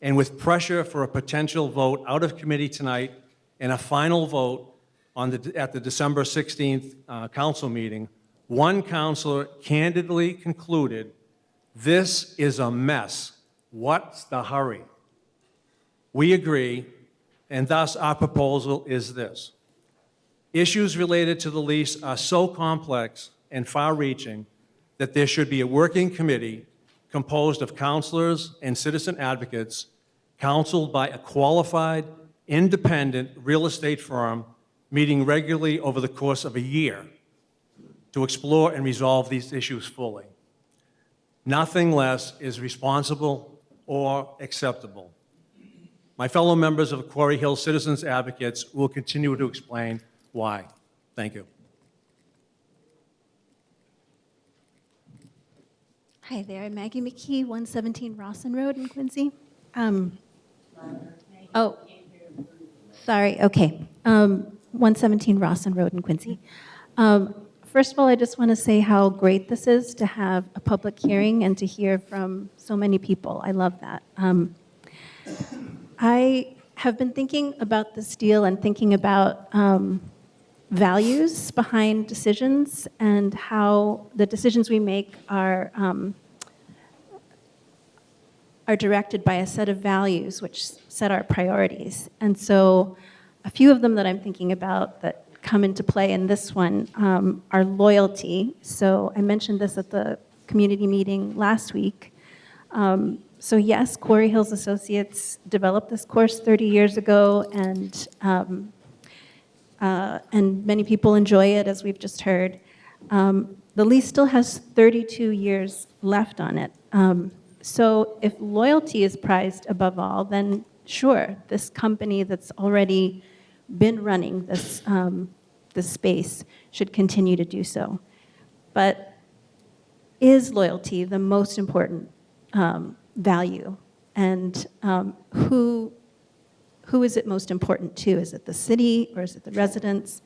Speaker 6: and with pressure for a potential vote out of committee tonight and a final vote at the December 16th council meeting, one councilor candidly concluded, "This is a mess. What's the hurry?" We agree, and thus our proposal is this. Issues related to the lease are so complex and far-reaching that there should be a working committee composed of counselors and citizen advocates, counseled by a qualified, independent real estate firm meeting regularly over the course of a year to explore and resolve these issues fully. Nothing less is responsible or acceptable. My fellow members of Quarry Hill Citizens Advocates will continue to explain why. Thank you.
Speaker 7: Hi there, I'm Maggie McKee, 117 Rawson Road in Quincy. Sorry, okay. 117 Rawson Road in Quincy. First of all, I just want to say how great this is to have a public hearing and to hear from so many people. I love that. I have been thinking about this deal and thinking about values behind decisions and how the decisions we make are are directed by a set of values which set our priorities. And so a few of them that I'm thinking about that come into play in this one are loyalty. So I mentioned this at the community meeting last week. So yes, Quarry Hills Associates developed this course 30 years ago, and many people enjoy it, as we've just heard. The lease still has 32 years left on it. So if loyalty is prized above all, then sure, this company that's already been running this, this space should continue to do so. But is loyalty the most important value? And who is it most important to? Is it the city or is it the residents?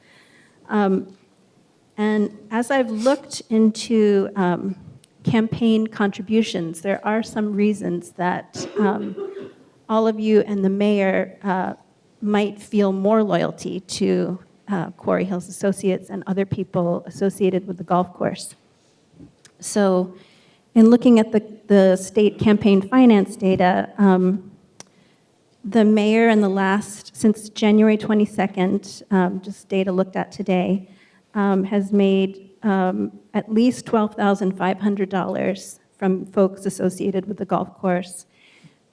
Speaker 7: And as I've looked into campaign contributions, there are some reasons that all of you and the mayor might feel more loyalty to Quarry Hills Associates and other people associated with the golf course. So in looking at the state campaign finance data, the mayor in the last, since January 22nd, just data looked at today, has made at least $12,500 from folks associated with the golf course.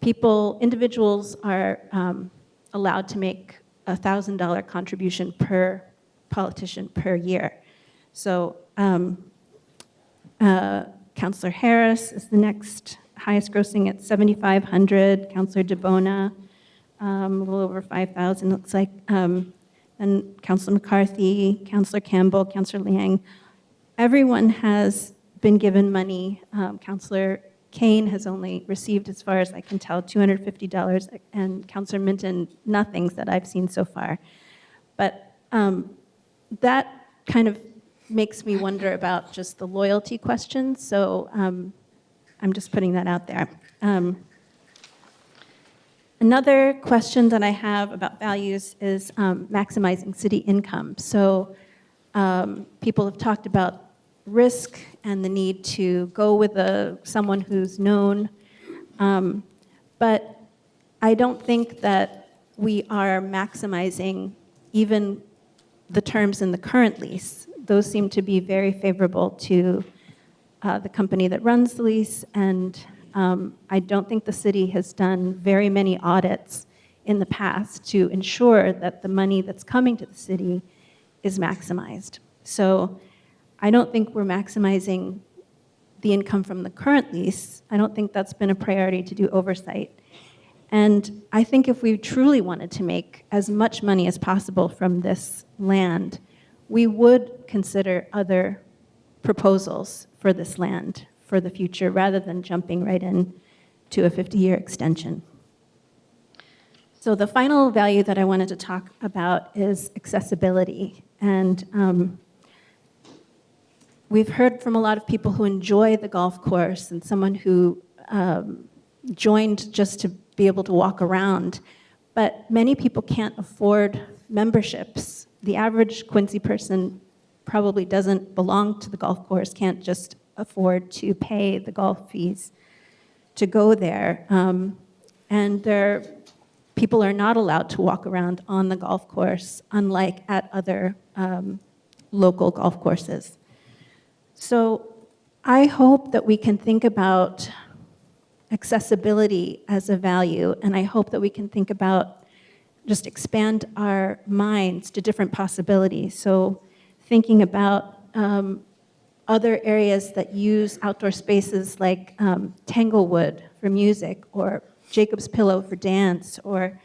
Speaker 7: Individuals are allowed to make a $1,000 contribution per politician per year. So Councillor Harris is the next highest grossing at $7,500. Councillor DeBona, a little over $5,000 looks like. And Councillor McCarthy, Councillor Campbell, Councillor Liang, everyone has been given money. Councillor Kane has only received, as far as I can tell, $250, and Councillor Minton, nothing that I've seen so far. But that kind of makes me wonder about just the loyalty question, so I'm just putting that out there. Another question that I have about values is maximizing city income. So people have talked about risk and the need to go with someone who's known. But I don't think that we are maximizing even the terms in the current lease. Those seem to be very favorable to the company that runs the lease, and I don't think the city has done very many audits in the past to ensure that the money that's coming to the city is maximized. So I don't think we're maximizing the income from the current lease. I don't think that's been a priority to do oversight. And I think if we truly wanted to make as much money as possible from this land, we would consider other proposals for this land for the future rather than jumping right in to a 50-year extension. So the final value that I wanted to talk about is accessibility. And we've heard from a lot of people who enjoy the golf course and someone who joined just to be able to walk around. But many people can't afford memberships. The average Quincy person probably doesn't belong to the golf course, can't just afford to pay the golf fees to go there. And people are not allowed to walk around on the golf course, unlike at other local golf courses. So I hope that we can think about accessibility as a value, and I hope that we can think about just expand our minds to different possibilities. So thinking about other areas that use outdoor spaces like Tanglewood for music, or Jacob's Pillow for dance, or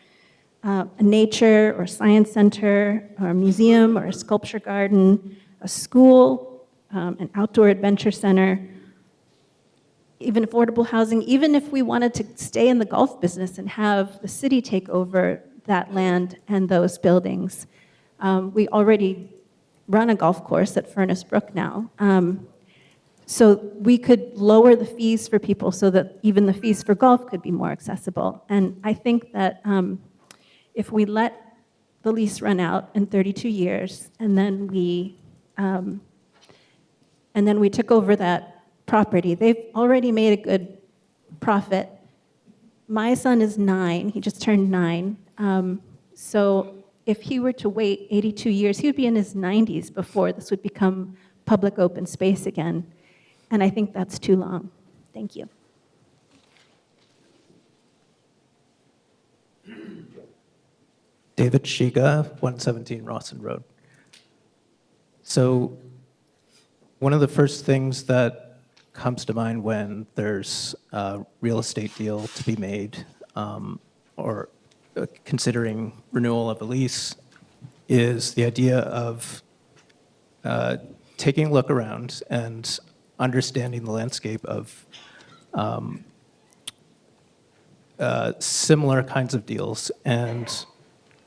Speaker 7: a nature or science center, or a museum, or a sculpture garden, a school, an outdoor adventure center, even affordable housing. Even if we wanted to stay in the golf business and have the city take over that land and those buildings. We already run a golf course at Furnace Brook now. So we could lower the fees for people so that even the fees for golf could be more accessible. And I think that if we let the lease run out in 32 years and then we took over that property, they've already made a good profit. My son is 9, he just turned 9. So if he were to wait 82 years, he would be in his 90s before this would become public open space again. And I think that's too long. Thank you.
Speaker 9: David Shiga, 117 Rawson Road. So one of the first things that comes to mind when there's a real estate deal to be made or considering renewal of a lease is the idea of taking a look around and understanding the landscape of similar kinds of deals and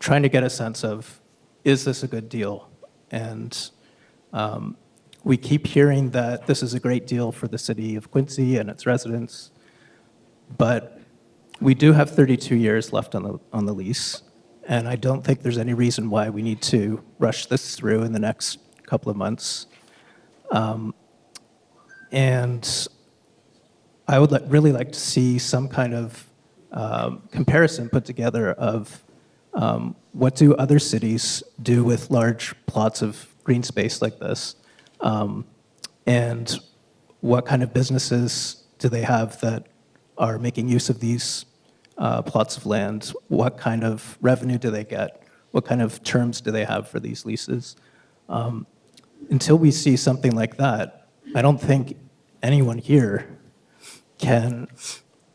Speaker 9: trying to get a sense of, is this a good deal? And we keep hearing that this is a great deal for the city of Quincy and its residents, but we do have 32 years left on the lease, and I don't think there's any reason why we need to rush this through in the next couple of months. And I would really like to see some kind of comparison put together of what do other cities do with large plots of green space like this, and what kind of businesses do they have that are making use of these plots of land? What kind of revenue do they get? What kind of terms do they have for these leases? Until we see something like that, I don't think anyone here can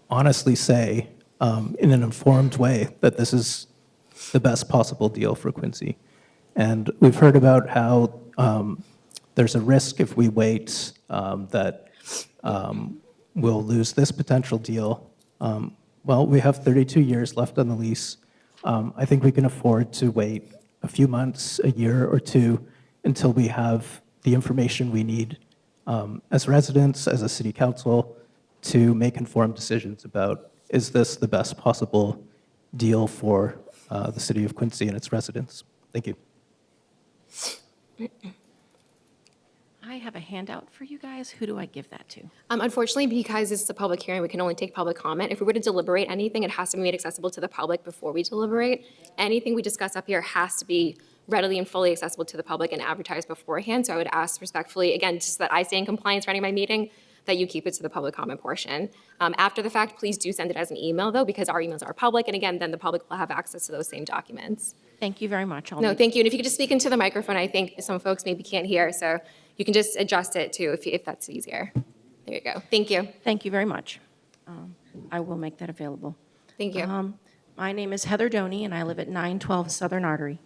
Speaker 9: honestly say in an informed way that this is the best possible deal for Quincy. And we've heard about how there's a risk if we wait that we'll lose this potential deal. Well, we have 32 years left on the lease. I think we can afford to wait a few months, a year or two, until we have the information we need as residents, as a city council, to make informed decisions about, is this the best possible deal for the city of Quincy and its residents? Thank you.
Speaker 11: I have a handout for you guys. Who do I give that to?
Speaker 1: Unfortunately, because this is a public hearing, we can only take public comment. If we were to deliberate anything, it has to be made accessible to the public before we deliberate. Anything we discuss up here has to be readily and fully accessible to the public and advertised beforehand. So I would ask respectfully, again, just that I stay in compliance running my meeting, that you keep it to the public comment portion. After the fact, please do send it as an email, though, because our emails are public, and again, then the public will have access to those same documents.
Speaker 11: Thank you very much.
Speaker 1: No, thank you. And if you could just speak into the microphone, I think some folks maybe can't hear, so you can just adjust it too if that's easier. There you go. Thank you.
Speaker 11: Thank you very much. I will make that available.
Speaker 1: Thank you.
Speaker 11: My name is Heather Doney, and I live at 912 Southern Artery.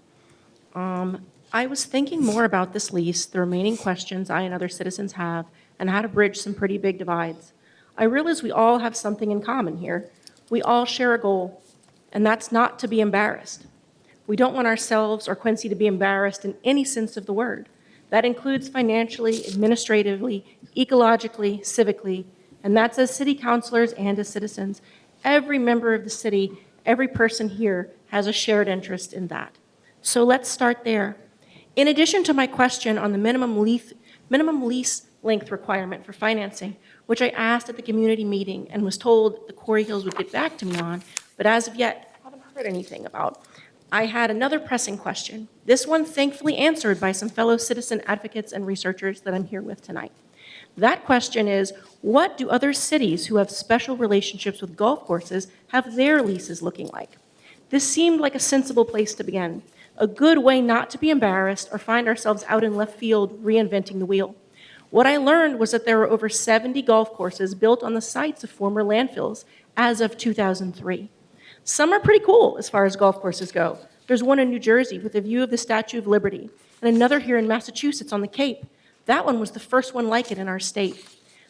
Speaker 11: I was thinking more about this lease, the remaining questions I and other citizens have, and how to bridge some pretty big divides. I realize we all have something in common here. We all share a goal, and that's not to be embarrassed. We don't want ourselves or Quincy to be embarrassed in any sense of the word. That includes financially, administratively, ecologically, civically, and that's as city councilors and as citizens. Every member of the city, every person here has a shared interest in that. So let's start there. In addition to my question on the minimum lease length requirement for financing, which I asked at the community meeting and was told the Quarry Hills would get back to me on, but as of yet, I haven't heard anything about. I had another pressing question. This one thankfully answered by some fellow citizen advocates and researchers that I'm here with tonight. That question is, what do other cities who have special relationships with golf courses have their leases looking like? This seemed like a sensible place to begin, a good way not to be embarrassed or find ourselves out in left field reinventing the wheel. What I learned was that there were over 70 golf courses built on the sites of former landfills as of 2003. Some are pretty cool as far as golf courses go. There's one in New Jersey with a view of the Statue of Liberty, and another here in Massachusetts on the Cape. That one was the first one like it in our state.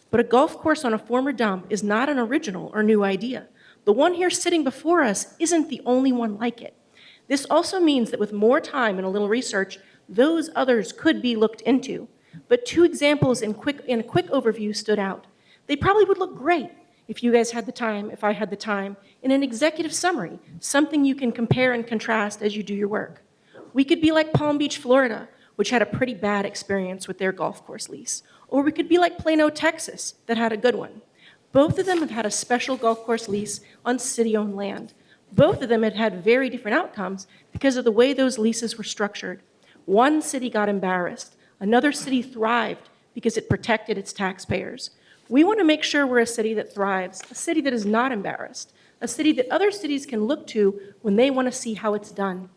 Speaker 11: But a golf course on a former dump is not an original or new idea. The one here sitting before us isn't the only one like it. This also means that with more time and a little research, those others could be looked into. But two examples in a quick overview stood out. They probably would look great if you guys had the time, if I had the time, in an executive summary, something you can compare and contrast as you do your work. We could be like Palm Beach, Florida, which had a pretty bad experience with their golf course lease. Or we could be like Plano, Texas, that had a good one. Both of them have had a special golf course lease on city-owned land. Both of them had had very different outcomes because of the way those leases were structured. One city got embarrassed. Another city thrived because it protected its taxpayers. We want to make sure we're a city that thrives, a city that is not embarrassed, a city that other cities can look to when they want to see how it's done.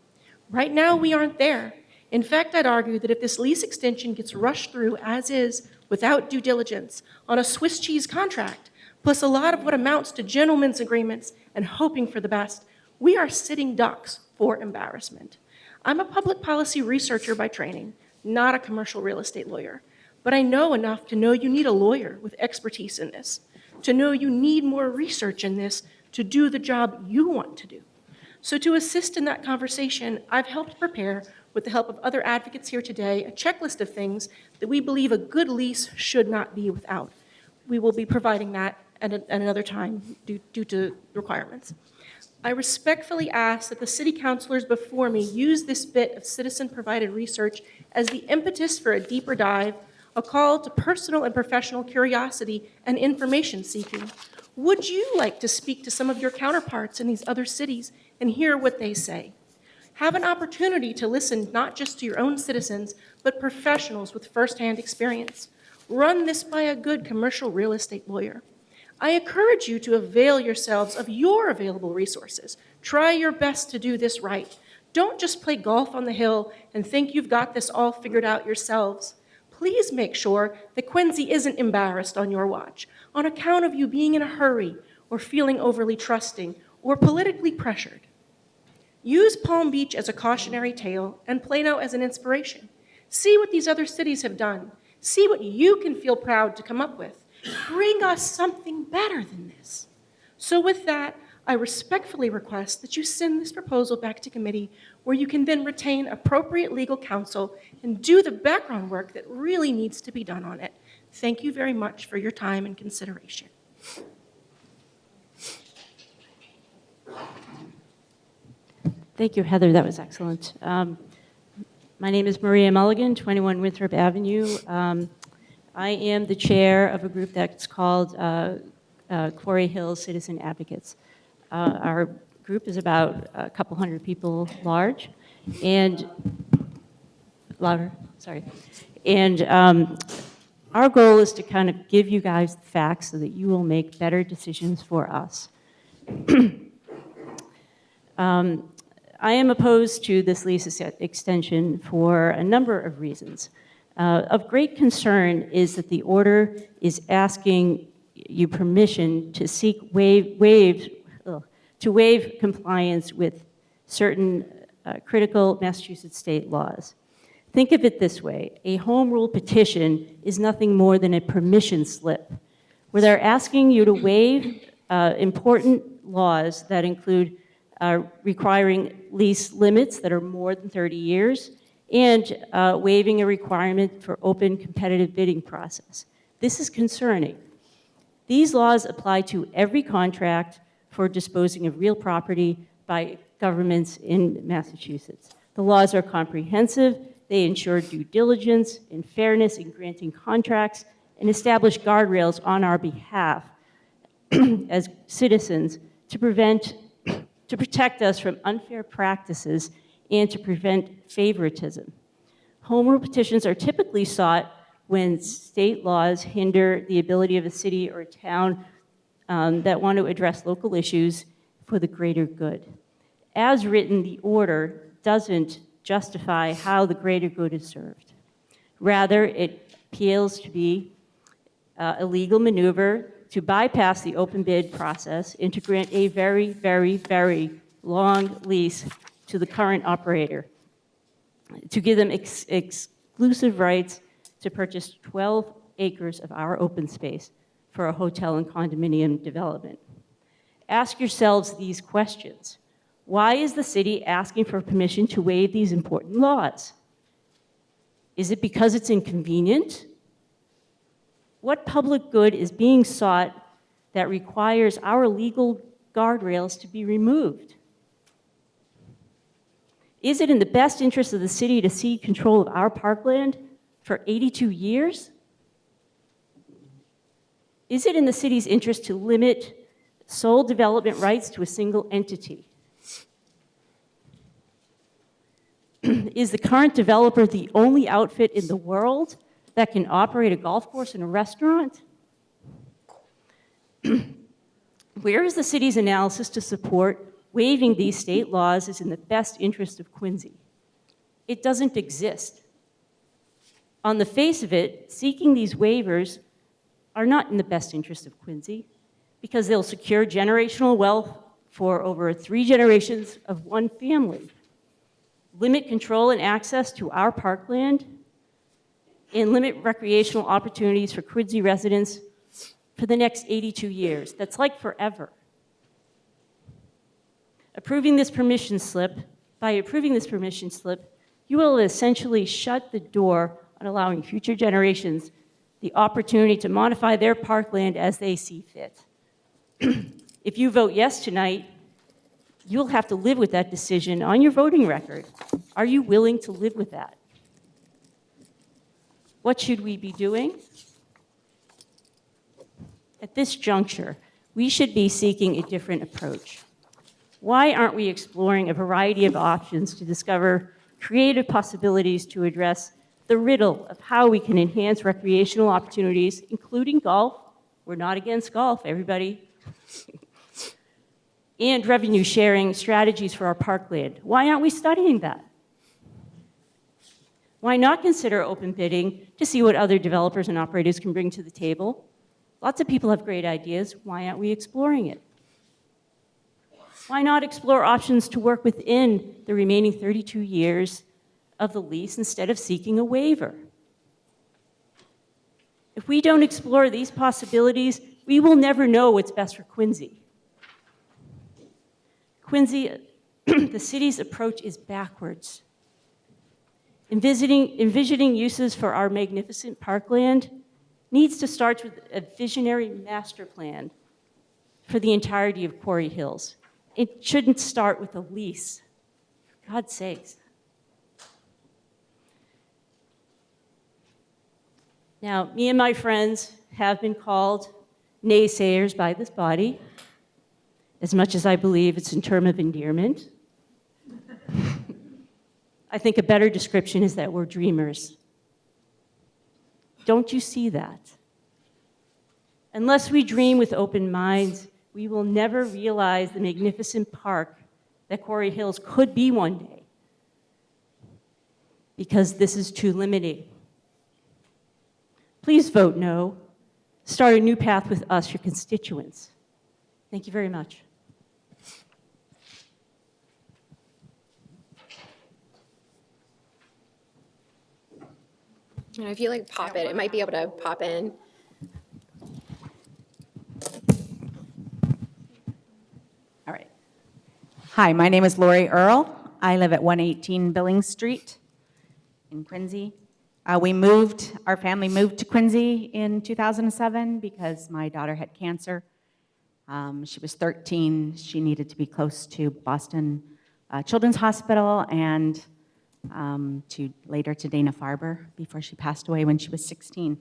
Speaker 11: Right now, we aren't there. In fact, I'd argue that if this lease extension gets rushed through as is, without due diligence, on a Swiss cheese contract, plus a lot of what amounts to gentlemen's agreements and hoping for the best, we are sitting ducks for embarrassment. I'm a public policy researcher by training, not a commercial real estate lawyer, but I know enough to know you need a lawyer with expertise in this, to know you need more research in this to do the job you want to do. So to assist in that conversation, I've helped prepare, with the help of other advocates here today, a checklist of things that we believe a good lease should not be without. We will be providing that at another time due to requirements. I respectfully ask that the city councilors before me use this bit of citizen-provided research as the impetus for a deeper dive, a call to personal and professional curiosity and information seeking. Would you like to speak to some of your counterparts in these other cities and hear what they say? Have an opportunity to listen not just to your own citizens, but professionals with firsthand experience. Run this by a good commercial real estate lawyer. I encourage you to avail yourselves of your available resources. Try your best to do this right. Don't just play golf on the hill and think you've got this all figured out yourselves. Please make sure that Quincy isn't embarrassed on your watch on account of you being in a hurry or feeling overly trusting or politically pressured. Use Palm Beach as a cautionary tale and Plano as an inspiration. See what these other cities have done. See what you can feel proud to come up with. Bring us something better than this. So with that, I respectfully request that you send this proposal back to committee where you can then retain appropriate legal counsel and do the background work that really needs to be done on it. Thank you very much for your time and consideration.
Speaker 12: Thank you, Heather. That was excellent. My name is Maria Mulligan, 21 Winthrop Avenue. I am the chair of a group that's called Quarry Hill Citizen Advocates. Our group is about a couple hundred people large, and louder, sorry. And our goal is to kind of give you guys the facts so that you will make better decisions for us. I am opposed to this lease extension for a number of reasons. Of great concern is that the order is asking you permission to seek waive compliance with certain critical Massachusetts state laws. Think of it this way: a home rule petition is nothing more than a permission slip, where they're asking you to waive important laws that include requiring lease limits that are more than 30 years, and waiving a requirement for open competitive bidding process. This is concerning. These laws apply to every contract for disposing of real property by governments in Massachusetts. The laws are comprehensive, they ensure due diligence and fairness in granting contracts, and establish guardrails on our behalf as citizens to protect us from unfair practices and to prevent favoritism. Home rule petitions are typically sought when state laws hinder the ability of a city or a town that want to address local issues for the greater good. As written, the order doesn't justify how the greater good is served. Rather, it appeals to be a legal maneuver to bypass the open bid process and to grant a very, very, very long lease to the current operator, to give them exclusive rights to purchase 12 acres of our open space for a hotel and condominium development. Ask yourselves these questions. Why is the city asking for permission to waive these important laws? Is it because it's inconvenient? What public good is being sought that requires our legal guardrails to be removed? Is it in the best interest of the city to cede control of our parkland for 82 years? Is it in the city's interest to limit sole development rights to a single entity? Is the current developer the only outfit in the world that can operate a golf course and a restaurant? Where is the city's analysis to support waiving these state laws is in the best interest of Quincy? It doesn't exist. On the face of it, seeking these waivers are not in the best interest of Quincy because they'll secure generational wealth for over 3 generations of one family, limit control and access to our parkland, and limit recreational opportunities for Quincy residents for the next 82 years. That's like forever. By approving this permission slip, you will essentially shut the door on allowing future generations the opportunity to modify their parkland as they see fit. If you vote yes tonight, you'll have to live with that decision on your voting record. Are you willing to live with that? What should we be doing? At this juncture, we should be seeking a different approach. Why aren't we exploring a variety of options to discover creative possibilities to address the riddle of how we can enhance recreational opportunities, including golf? We're not against golf, everybody. And revenue sharing strategies for our parkland. Why aren't we studying that? Why not consider open bidding to see what other developers and operators can bring to the table? Lots of people have great ideas. Why aren't we exploring it? Why not explore options to work within the remaining 32 years of the lease instead of seeking a waiver? If we don't explore these possibilities, we will never know what's best for Quincy. Quincy, the city's approach is backwards. Envisioning uses for our magnificent parkland needs to start with a visionary master plan for the entirety of Quarry Hills. It shouldn't start with a lease, for God's sakes. Now, me and my friends have been called naysayers by this body, as much as I believe it's in term of endearment. I think a better description is that we're dreamers. Don't you see that? Unless we dream with open minds, we will never realize the magnificent park that Quarry Hills could be one day, because this is too limiting. Please vote no. Start a new path with us, your constituents. Thank you very much.
Speaker 1: And if you like pop it, it might be able to pop in.
Speaker 13: All right. Hi, my name is Lori Earl. I live at 118 Billings Street in Quincy. Our family moved to Quincy in 2007 because my daughter had cancer. She was 13. She needed to be close to Boston Children's Hospital and later to Dana-Farber before she passed away when she was 16.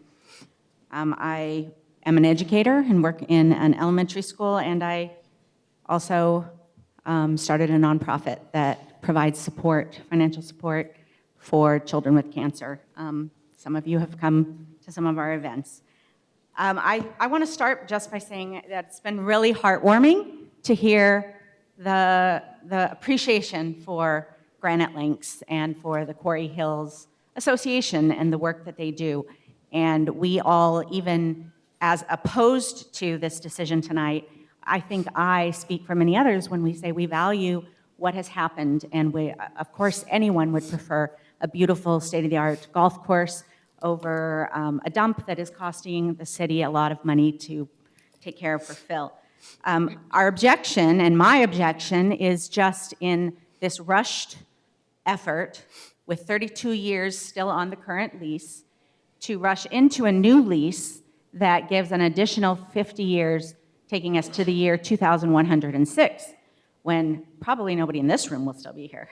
Speaker 13: I am an educator and work in an elementary school, and I also started a nonprofit that provides support, financial support for children with cancer. Some of you have come to some of our events. I want to start just by saying that it's been really heartwarming to hear the appreciation for Granite Links and for the Quarry Hills Association and the work that they do. And we all, even as opposed to this decision tonight, I think I speak for many others when we say we value what has happened. And we, of course, anyone would prefer a beautiful state-of-the-art golf course over a dump that is costing the city a lot of money to take care of for Phil. Our objection, and my objection, is just in this rushed effort with 32 years still on the current lease to rush into a new lease that gives an additional 50 years, taking us to the year 2106, when probably nobody in this room will still be here.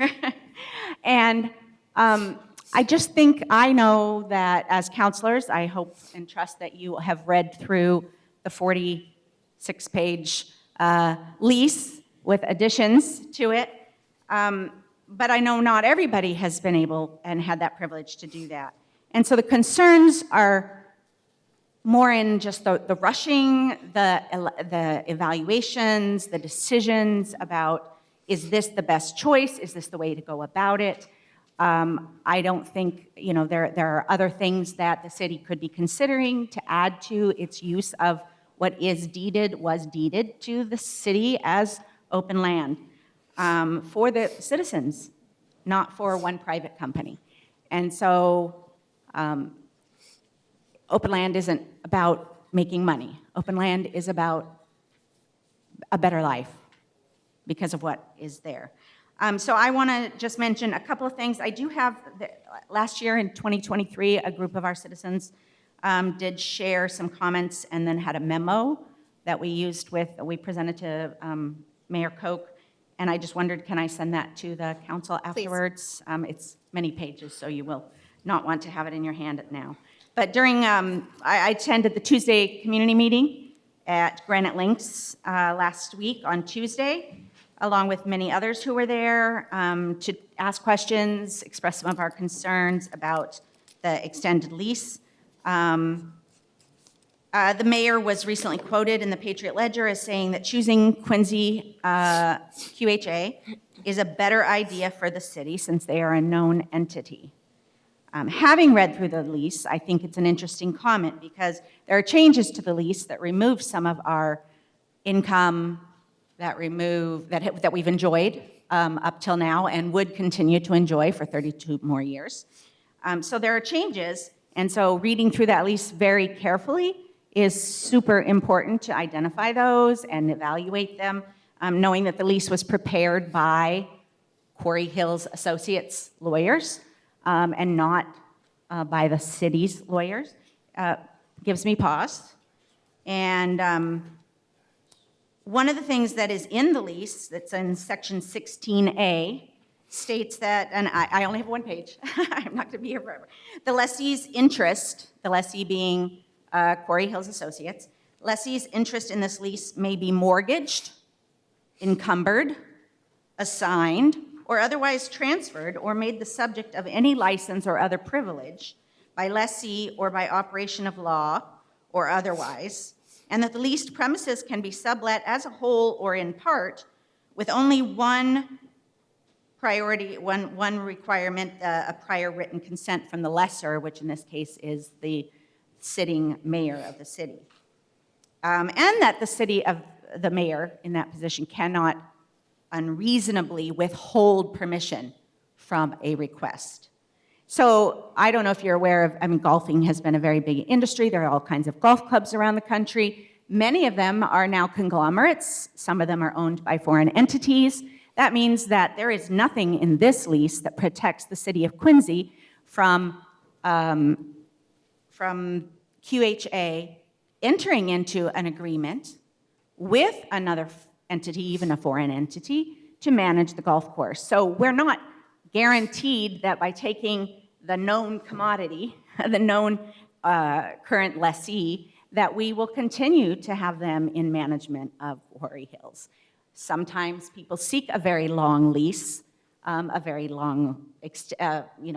Speaker 13: And I just think, I know that as counselors, I hope and trust that you have read through the 46-page lease with additions to it. But I know not everybody has been able and had that privilege to do that. And so the concerns are more in just the rushing, the evaluations, the decisions about, is this the best choice? Is this the way to go about it? I don't think, there are other things that the city could be considering to add to its use of what was deeded to the city as open land for the citizens, not for one private company. And so open land isn't about making money. Open land is about a better life because of what is there. So I want to just mention a couple of things. I do have, last year in 2023, a group of our citizens did share some comments and then had a memo that we presented to Mayor Koch. And I just wondered, can I send that to the council afterwards? It's many pages, so you will not want to have it in your hand now. But during, I attended the Tuesday community meeting at Granite Links last week on Tuesday, along with many others who were there to ask questions, express some of our concerns about the extended lease. The mayor was recently quoted in the Patriot Ledger as saying that choosing Quincy QHA is a better idea for the city since they are a known entity. Having read through the lease, I think it's an interesting comment because there are changes to the lease that remove some of our income that we've enjoyed up till now and would continue to enjoy for 32 more years. So there are changes, and so reading through that lease very carefully is super important to identify those and evaluate them, knowing that the lease was prepared by Quarry Hills Associates lawyers and not by the city's lawyers. Gives me pause. And one of the things that is in the lease, that's in section 16A, states that, and I only have one page, I'm not gonna be here forever. The lessee's interest, the lessee being Quarry Hills Associates, lessee's interest in this lease may be mortgaged, encumbered, assigned, or otherwise transferred or made the subject of any license or other privilege by lessee or by operation of law or otherwise, and that the leased premises can be sublet as a whole or in part with only one requirement, a prior written consent from the lessor, which in this case is the sitting mayor of the city. And that the mayor in that position cannot unreasonably withhold permission from a request. So I don't know if you're aware of, golfing has been a very big industry. There are all kinds of golf clubs around the country. Many of them are now conglomerates. Some of them are owned by foreign entities. That means that there is nothing in this lease that protects the city of Quincy from QHA entering into an agreement with another entity, even a foreign entity, to manage the golf course. So we're not guaranteed that by taking the known commodity, the known current lessee, that we will continue to have them in management of Quarry Hills. Sometimes people seek a very long lease, a very long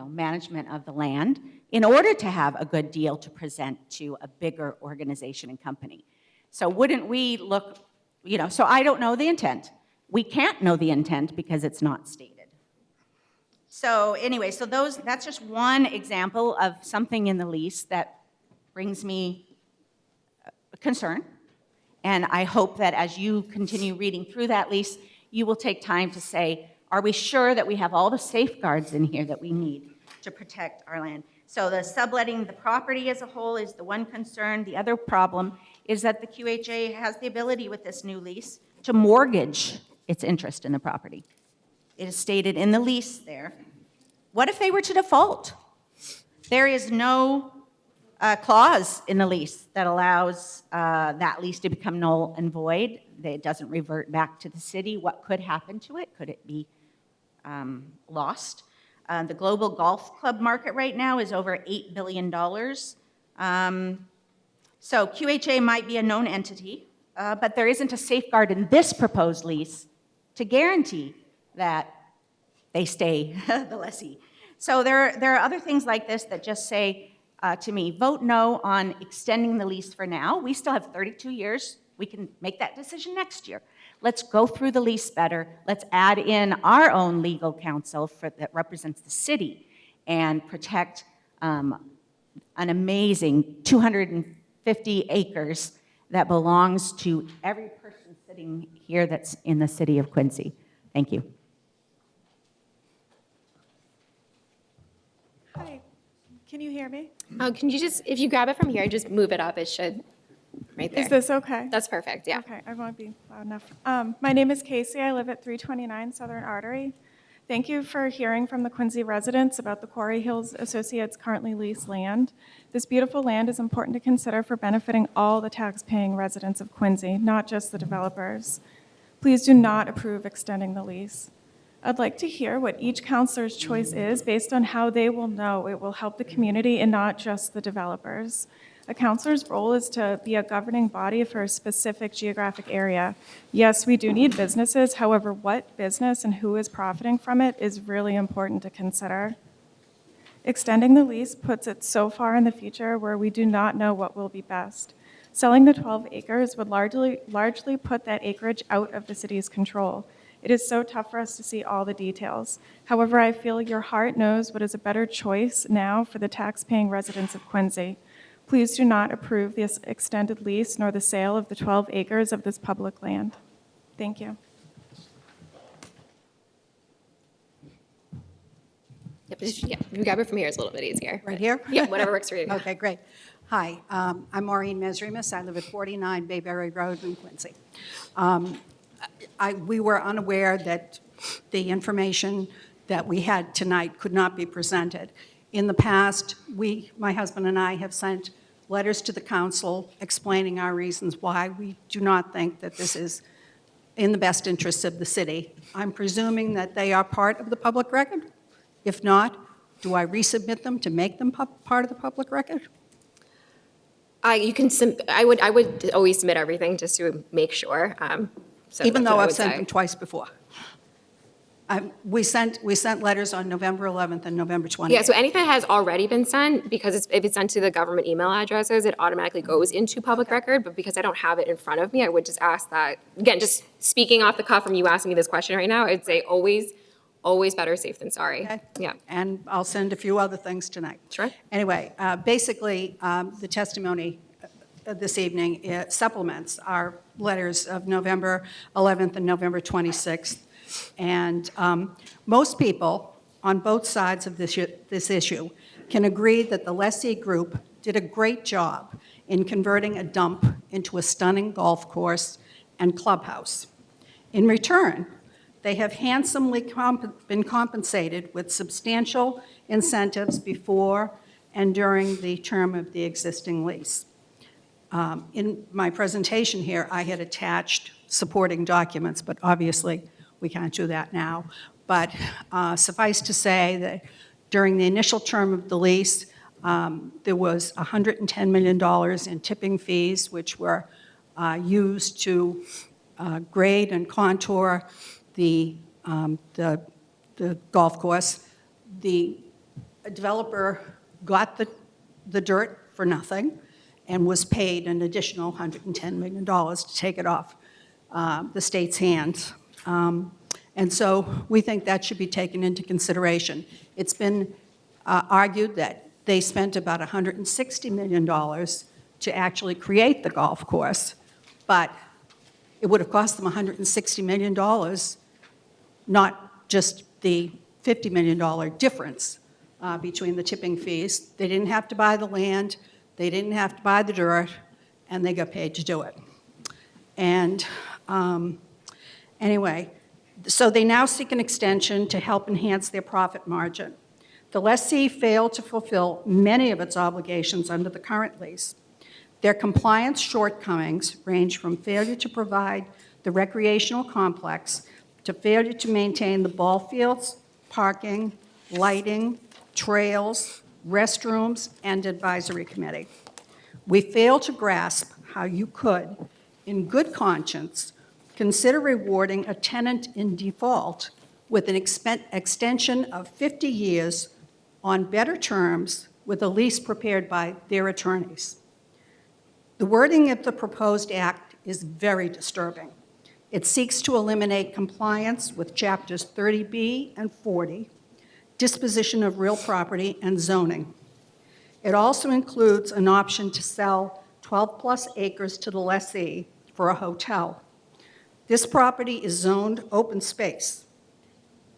Speaker 13: management of the land in order to have a good deal to present to a bigger organization and company. So wouldn't we look, so I don't know the intent. We can't know the intent because it's not stated. So anyway, that's just one example of something in the lease that brings me concern. And I hope that as you continue reading through that lease, you will take time to say, are we sure that we have all the safeguards in here that we need to protect our land? So the subletting the property as a whole is the one concern. The other problem is that the QHA has the ability with this new lease to mortgage its interest in the property. It is stated in the lease there. What if they were to default? There is no clause in the lease that allows that lease to become null and void. It doesn't revert back to the city. What could happen to it? Could it be lost? The global golf club market right now is over $8 billion. So QHA might be a known entity, but there isn't a safeguard in this proposed lease to guarantee that they stay the lessee. So there are other things like this that just say to me, vote no on extending the lease for now. We still have 32 years. We can make that decision next year. Let's go through the lease better. Let's add in our own legal counsel that represents the city and protect an amazing 250 acres that belongs to every person sitting here that's in the city of Quincy. Thank you.
Speaker 20: Hi, can you hear me?
Speaker 1: Can you just, if you grab it from here, just move it up, it should, right there.
Speaker 20: Is this okay?
Speaker 1: That's perfect, yeah.
Speaker 20: Okay, I won't be loud enough. My name is Casey. I live at 329 Southern Artery. Thank you for hearing from the Quincy residents about the Quarry Hills Associates currently leased land. This beautiful land is important to consider for benefiting all the tax-paying residents of Quincy, not just the developers. Please do not approve extending the lease. I'd like to hear what each counselor's choice is based on how they will know it will help the community and not just the developers. A counselor's role is to be a governing body for a specific geographic area. Yes, we do need businesses, however, what business and who is profiting from it is really important to consider. Extending the lease puts it so far in the future where we do not know what will be best. Selling the 12 acres would largely put that acreage out of the city's control. It is so tough for us to see all the details. However, I feel your heart knows what is a better choice now for the tax-paying residents of Quincy. Please do not approve this extended lease nor the sale of the 12 acres of this public land. Thank you.
Speaker 1: Yep, if you grab it from here, it's a little bit easier.
Speaker 14: Right here?
Speaker 1: Yeah, whatever works for you.
Speaker 14: Okay, great. Hi, I'm Maureen Mesrimus. I live at 49 Bayberry Road in Quincy. We were unaware that the information that we had tonight could not be presented. In the past, my husband and I have sent letters to the council explaining our reasons why we do not think that this is in the best interests of the city. I'm presuming that they are part of the public record? If not, do I resubmit them to make them part of the public record?
Speaker 1: You can, I would always submit everything just to make sure. So
Speaker 14: Even
Speaker 1: that's
Speaker 14: though
Speaker 1: what I
Speaker 14: I've
Speaker 1: would
Speaker 14: sent
Speaker 1: say.
Speaker 14: them twice before. We sent letters on November 11th and November 28th.
Speaker 1: Yeah, so anything that has already been sent, because if it's sent to the government email addresses, it automatically goes into public record, but because I don't have it in front of me, I would just ask that, again, just speaking off the cuff from you asking me this question right now, I'd say always better safe than sorry.
Speaker 14: Okay.
Speaker 1: Yeah.
Speaker 14: And I'll send a few other things tonight.
Speaker 1: Sure.
Speaker 14: Anyway, basically, the testimony this evening supplements our letters of November 11th and November 26th. And most people on both sides of this issue can agree that the lessee group did a great job in converting a dump into a stunning golf course and clubhouse. In return, they have handsomely been compensated with substantial incentives before and during the term of the existing lease. In my presentation here, I had attached supporting documents, but obviously we can't do that now. But suffice to say that during the initial term of the lease, there was $110 million in tipping fees, which were used to grade and contour the golf course. The developer got the dirt for nothing and was paid an additional $110 million to take it off the state's hands. And so we think that should be taken into consideration. It's been argued that they spent about $160 million to actually create the golf course, but it would have cost them $160 million, not just the $50 million difference between the tipping fees. They didn't have to buy the land, they didn't have to buy the dirt, and they got paid to do it. And anyway, so they now seek an extension to help enhance their profit margin. The lessee failed to fulfill many of its obligations under the current lease. Their compliance shortcomings range from failure to provide the recreational complex to failure to maintain the ball fields, parking, lighting, trails, restrooms, and advisory committee. We fail to grasp how you could, in good conscience, consider rewarding a tenant in default with an extension of 50 years on better terms with a lease prepared by their attorneys. The wording of the proposed act is very disturbing. It seeks to eliminate compliance with Chapters 30B and 40, disposition of real property, and zoning. It also includes an option to sell 12-plus acres to the lessee for a hotel. This property is zoned open space.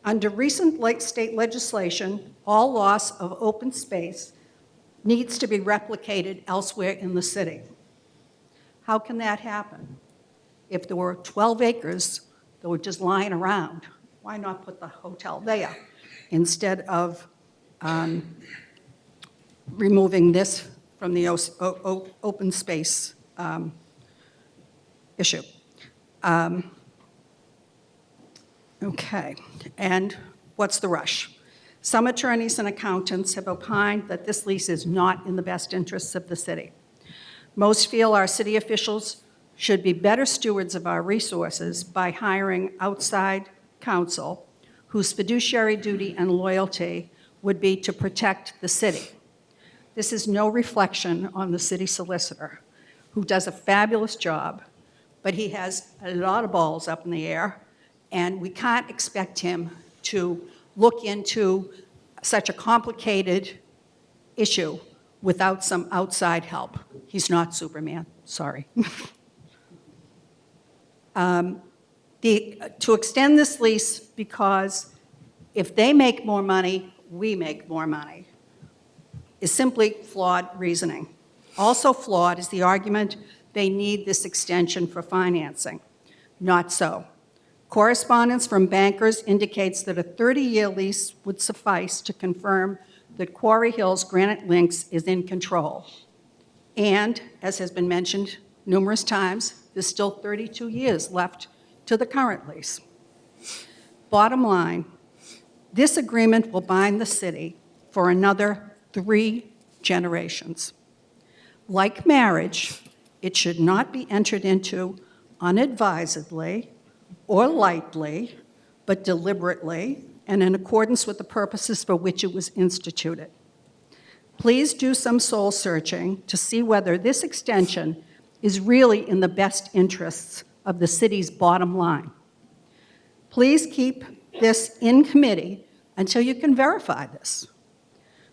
Speaker 14: Under recent state legislation, all loss of open space needs to be replicated elsewhere in the city. How can that happen? If there were 12 acres that were just lying around, why not put the hotel there instead of removing this from the open space issue? Okay, and what's the rush? Some attorneys and accountants have opined that this lease is not in the best interests of the city. Most feel our city officials should be better stewards of our resources by hiring outside counsel whose fiduciary duty and loyalty would be to protect the city. This is no reflection on the city solicitor, who does a fabulous job, but he has a lot of balls up in the air, and we can't expect him to look into such a complicated issue without some outside help. He's not Superman, sorry. To extend this lease because if they make more money, we make more money, is simply flawed reasoning. Also flawed is the argument they need this extension for financing. Not so. Correspondence from bankers indicates that a 30-year lease would suffice to confirm that Quarry Hills Granite Links is in control. And, as has been mentioned numerous times, there's still 32 years left to the current lease. Bottom line, this agreement will bind the city for another 3 generations. Like marriage, it should not be entered into unadvisedly or lightly, but deliberately and in accordance with the purposes for which it was instituted. Please do some soul searching to see whether this extension is really in the best interests of the city's bottom line. Please keep this in committee until you can verify this.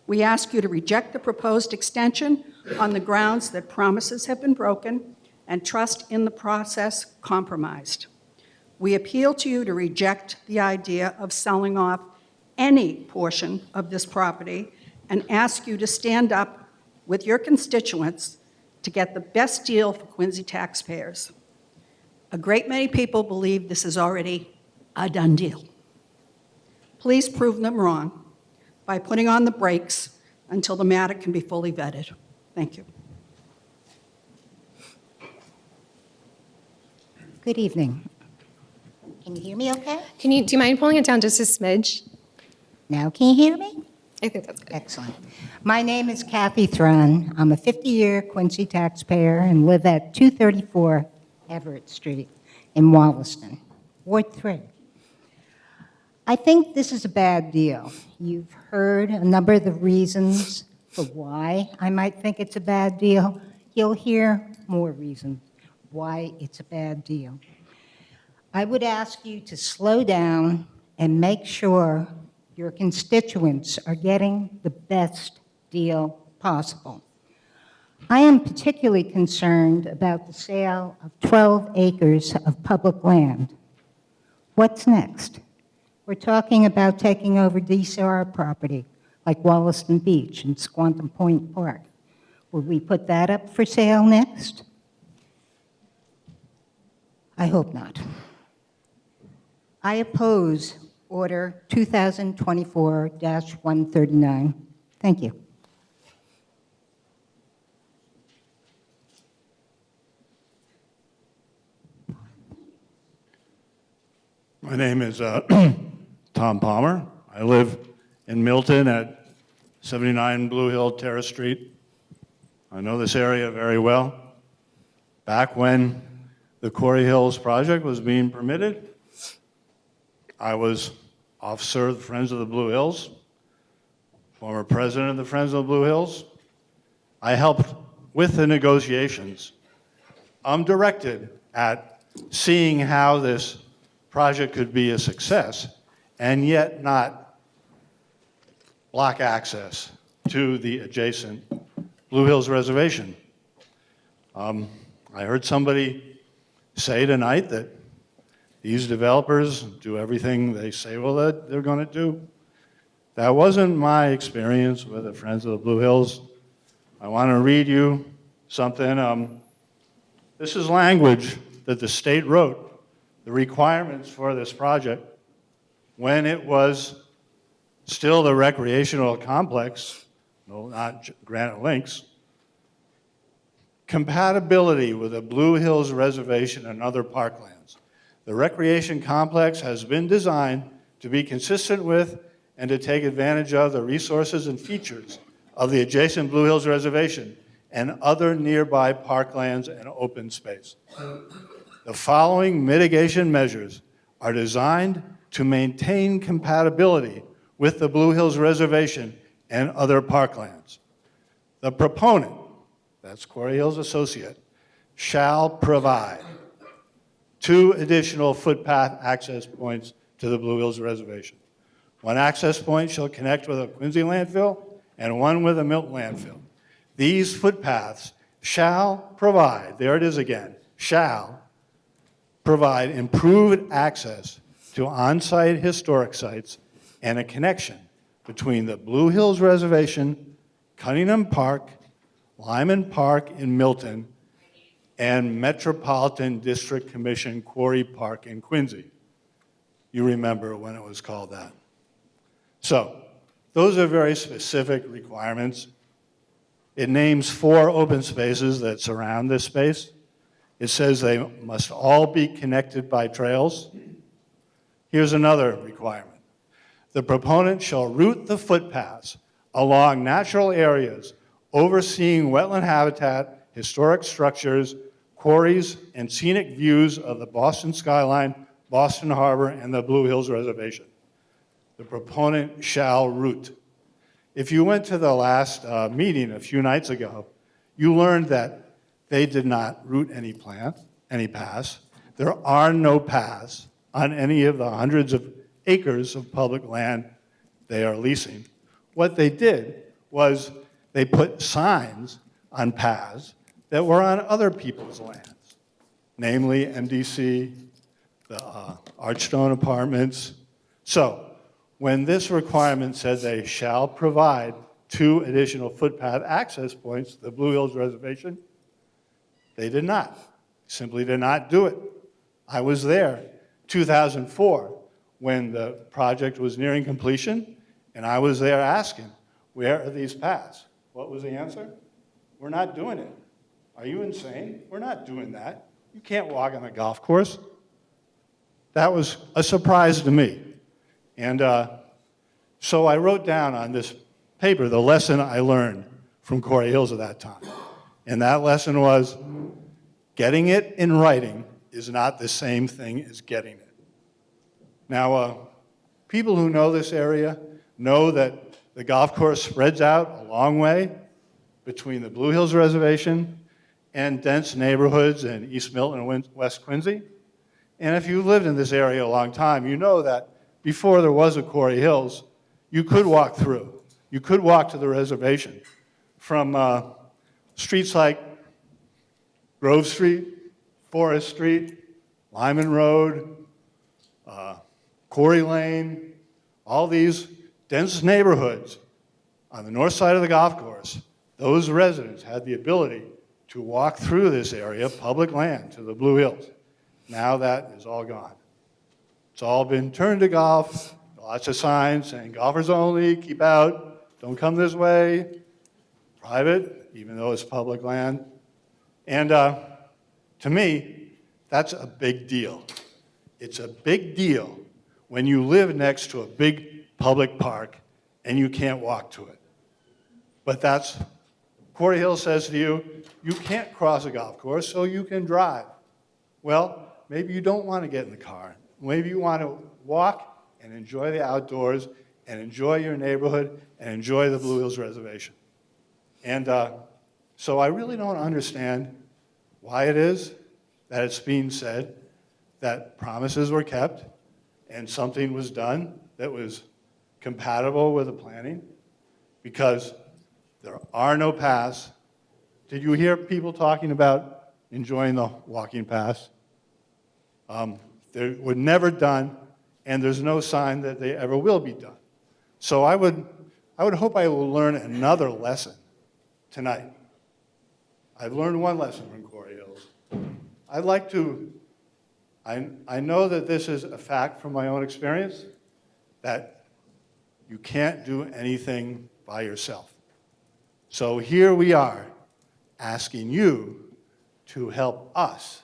Speaker 14: We ask you to reject the proposed extension on the grounds that promises have been broken and trust in the process compromised. We appeal to you to reject the idea of selling off any portion of this property and ask you to stand up with your constituents to get the best deal for Quincy taxpayers. A great many people believe this is already a done deal. Please prove them wrong by putting on the brakes until the matter can be fully vetted. Thank you.
Speaker 15: Good evening. Can you hear me okay?
Speaker 1: Do you mind pulling it down just a smidge?
Speaker 15: Now can you hear me?
Speaker 1: I think that's good.
Speaker 15: Excellent. My name is Kathy Thrun. I'm a 50-year Quincy taxpayer and live at 234 Everett Street in Wollaston, Ward 3. I think this is a bad deal. You've heard a number of the reasons for why I might think it's a bad deal. You'll hear more reasons why it's a bad deal. I would ask you to slow down and make sure your constituents are getting the best deal possible. I am particularly concerned about the sale of 12 acres of public land. What's next? We're talking about taking over DCR property, like Wollaston Beach and Squantum Point Park. Will we put that up for sale next? I hope not. I oppose Order 2024-139. Thank you.
Speaker 16: My name is Tom Palmer. I live in Milton at 79 Blue Hill Terrace Street. I know this area very well. Back when the Quarry Hills project was being permitted, I was officer of the Friends of the Blue Hills, former president of the Friends of the Blue Hills. I helped with the negotiations. I'm directed at seeing how this project could be a success and yet not block access to the adjacent Blue Hills Reservation. I heard somebody say tonight that these developers do everything they say that they're going to do. That wasn't my experience with the Friends of the Blue Hills. I want to read you something. This is language that the state wrote, the requirements for this project, when it was still the recreational complex, no, not Granite Links. Compatibility with the Blue Hills Reservation and other parklands. The recreation complex has been designed to be consistent with and to take advantage of the resources and features of the adjacent Blue Hills Reservation and other nearby parklands and open space. The following mitigation measures are designed to maintain compatibility with the Blue Hills Reservation and other parklands. The proponent, that's Quarry Hills Associate, shall provide 2 additional footpath access points to the Blue Hills Reservation. 1 access point shall connect with a Quincy landfill and 1 with a Milton landfill. These footpaths shall provide, there it is again, shall provide improved access to on-site historic sites and a connection between the Blue Hills Reservation, Cunningham Park, Lyman Park in Milton, and Metropolitan District Commission Quarry Park in Quincy. You remember when it was called that. So, those are very specific requirements. It names 4 open spaces that surround this space. It says they must all be connected by trails. Here's another requirement. The proponent shall route the footpaths along natural areas overseeing wetland habitat, historic structures, quarries, and scenic views of the Boston skyline, Boston Harbor, and the Blue Hills Reservation. The proponent shall route. If you went to the last meeting a few nights ago, you learned that they did not route any paths. There are no paths on any of the hundreds of acres of public land they are leasing. What they did was they put signs on paths that were on other people's lands, namely MDC, the Archstone Apartments. So when this requirement said they shall provide 2 additional footpath access points to the Blue Hills Reservation, they did not, simply did not do it. I was there 2004 when the project was nearing completion, and I was there asking, where are these paths? What was the answer? We're not doing it. Are you insane? We're not doing that. You can't walk on a golf course. That was a surprise to me. And so I wrote down on this paper the lesson I learned from Quarry Hills at that time. And that lesson was, getting it in writing is not the same thing as getting it. Now, people who know this area know that the golf course spreads out a long way between the Blue Hills Reservation and dense neighborhoods in East Milton and West Quincy. And if you've lived in this area a long time, you know that before there was a Quarry Hills, you could walk through. You could walk to the reservation from streets like Grove Street, Forest Street, Lyman Road, Quarry Lane, all these dense neighborhoods on the north side of the golf course. Those residents had the ability to walk through this area, public land, to the Blue Hills. Now that is all gone. It's all been turned to golf, lots of signs saying golfers only, keep out, don't come this way, private, even though it's public land. And to me, that's a big deal. It's a big deal when you live next to a big public park and you can't walk to it. But that's Quarry Hill says to you, you can't cross a golf course, so you can drive. Well, maybe you don't want to get in the car. Maybe you want to walk and enjoy the outdoors and enjoy your neighborhood and enjoy the Blue Hills Reservation. And so I really don't understand why it is that it's being said that promises were kept and something was done that was compatible with the planning, because there are no paths. Did you hear people talking about enjoying the walking paths? They were never done, and there's no sign that they ever will be done. So I would hope I will learn another lesson tonight. I've learned one lesson from Quarry Hills. I'd like to, I know that this is a fact from my own experience, that you can't do anything by yourself. So here we are, asking you to help us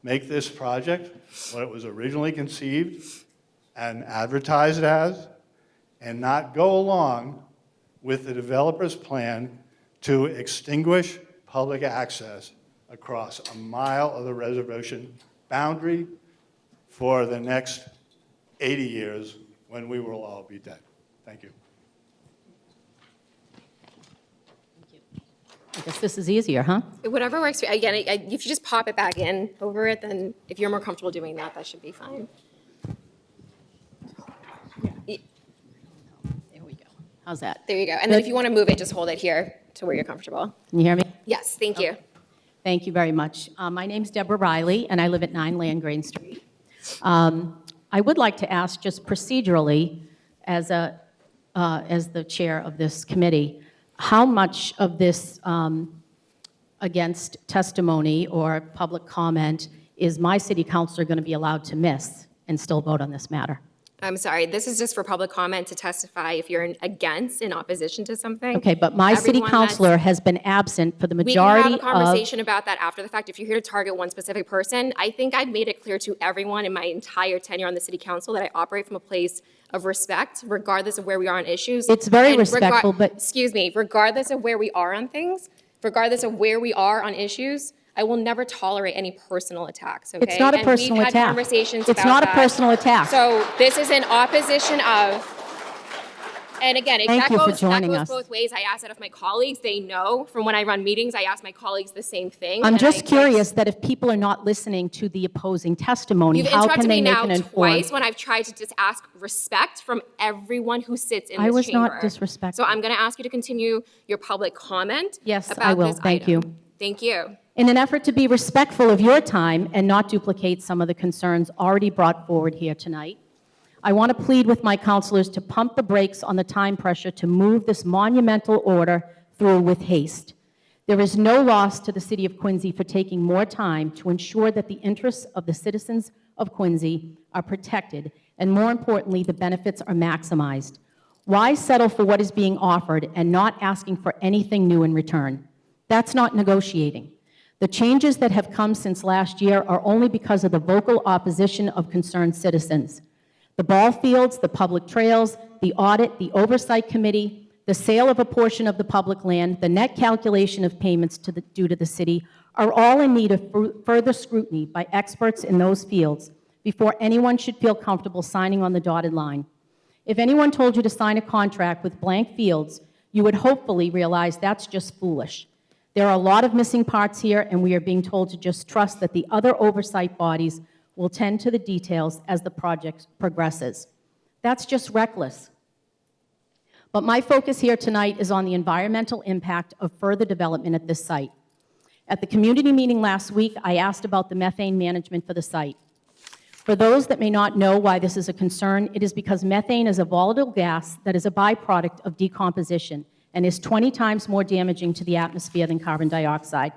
Speaker 16: make this project what it was originally conceived and advertised as, and not go along with the developer's plan to extinguish public access across a mile of the reservation boundary for the next 80 years when we will all be dead. Thank you.
Speaker 10: I guess this is easier, huh?
Speaker 1: Whatever works for you. Again, if you just pop it back in over it, then if you're more comfortable doing that, that should be fine.
Speaker 10: There we go. How's that?
Speaker 1: There you go. And then if you want to move it, just hold it here to where you're comfortable.
Speaker 10: Can you hear me?
Speaker 1: Yes, thank you.
Speaker 10: Thank you very much. My name's Deborah Riley, and I live at 9 Landgrain Street. I would like to ask, just procedurally, as the chair of this committee, how much of this against testimony or public comment is my city councilor going to be allowed to miss and still vote on this matter?
Speaker 1: I'm sorry, this is just for public comment to testify if you're in opposition to something.
Speaker 10: Okay, but my city
Speaker 1: Everyone that's-
Speaker 10: councilor has been absent for the
Speaker 1: We
Speaker 10: majority
Speaker 1: can
Speaker 10: of...
Speaker 1: have a conversation about that after the fact. If you're here to target one specific person, I think I've made it clear to everyone in my entire tenure on the city council that I operate from a place of respect, regardless of where we are on issues.
Speaker 10: It's very
Speaker 1: And
Speaker 10: respectful, but-
Speaker 1: Excuse me, regardless of where we are on things, regardless of where we are on issues, I will never tolerate any personal attacks, okay?
Speaker 10: It's not a
Speaker 1: And
Speaker 10: personal
Speaker 1: we've
Speaker 10: attack.
Speaker 1: had conversations
Speaker 10: It's
Speaker 1: about
Speaker 10: not a
Speaker 1: that.
Speaker 10: personal attack.
Speaker 1: So this is in opposition of, and again,
Speaker 10: Thank you for
Speaker 1: that
Speaker 10: joining
Speaker 1: goes
Speaker 10: us.
Speaker 1: both ways. I ask that of my colleagues. They know from when I run meetings, I ask my colleagues the same thing.
Speaker 10: I'm
Speaker 1: and
Speaker 10: just
Speaker 1: I-
Speaker 10: curious that if people are not listening to the opposing testimony,
Speaker 1: You've
Speaker 10: how
Speaker 1: interrupted
Speaker 10: can
Speaker 1: me
Speaker 10: they make
Speaker 1: now
Speaker 10: an informed...
Speaker 1: twice when I've tried to just ask respect from everyone who sits in this
Speaker 10: I
Speaker 1: chamber.
Speaker 10: was not disrespectful.
Speaker 1: So I'm going to ask you to continue your public comment.
Speaker 10: Yes,
Speaker 1: about
Speaker 10: I will.
Speaker 1: this
Speaker 10: Thank
Speaker 1: item.
Speaker 10: you.
Speaker 1: Thank you.
Speaker 10: In an effort to be respectful of your time and not duplicate some of the concerns already brought forward here tonight, I want to plead with my counselors to pump the brakes on the time pressure to move this monumental order through with haste. There is no loss to the city of Quincy for taking more time to ensure that the interests of the citizens of Quincy are protected, and more importantly, the benefits are maximized. Why settle for what is being offered and not asking for anything new in return? That's not negotiating. The changes that have come since last year are only because of the vocal opposition of concerned citizens. The ball fields, the public trails, the audit, the oversight committee, the sale of a portion of the public land, the net calculation of payments due to the city are all in need of further scrutiny by experts in those fields before anyone should feel comfortable signing on the dotted line. If anyone told you to sign a contract with blank fields, you would hopefully realize that's just foolish. There are a lot of missing parts here, and we are being told to just trust that the other oversight bodies will tend to the details as the project progresses. That's just reckless. But my focus here tonight is on the environmental impact of further development at this site. At the community meeting last week, I asked about the methane management for the site. For those that may not know why this is a concern, it is because methane is a volatile gas that is a byproduct of decomposition and is 20 times more damaging to the atmosphere than carbon dioxide.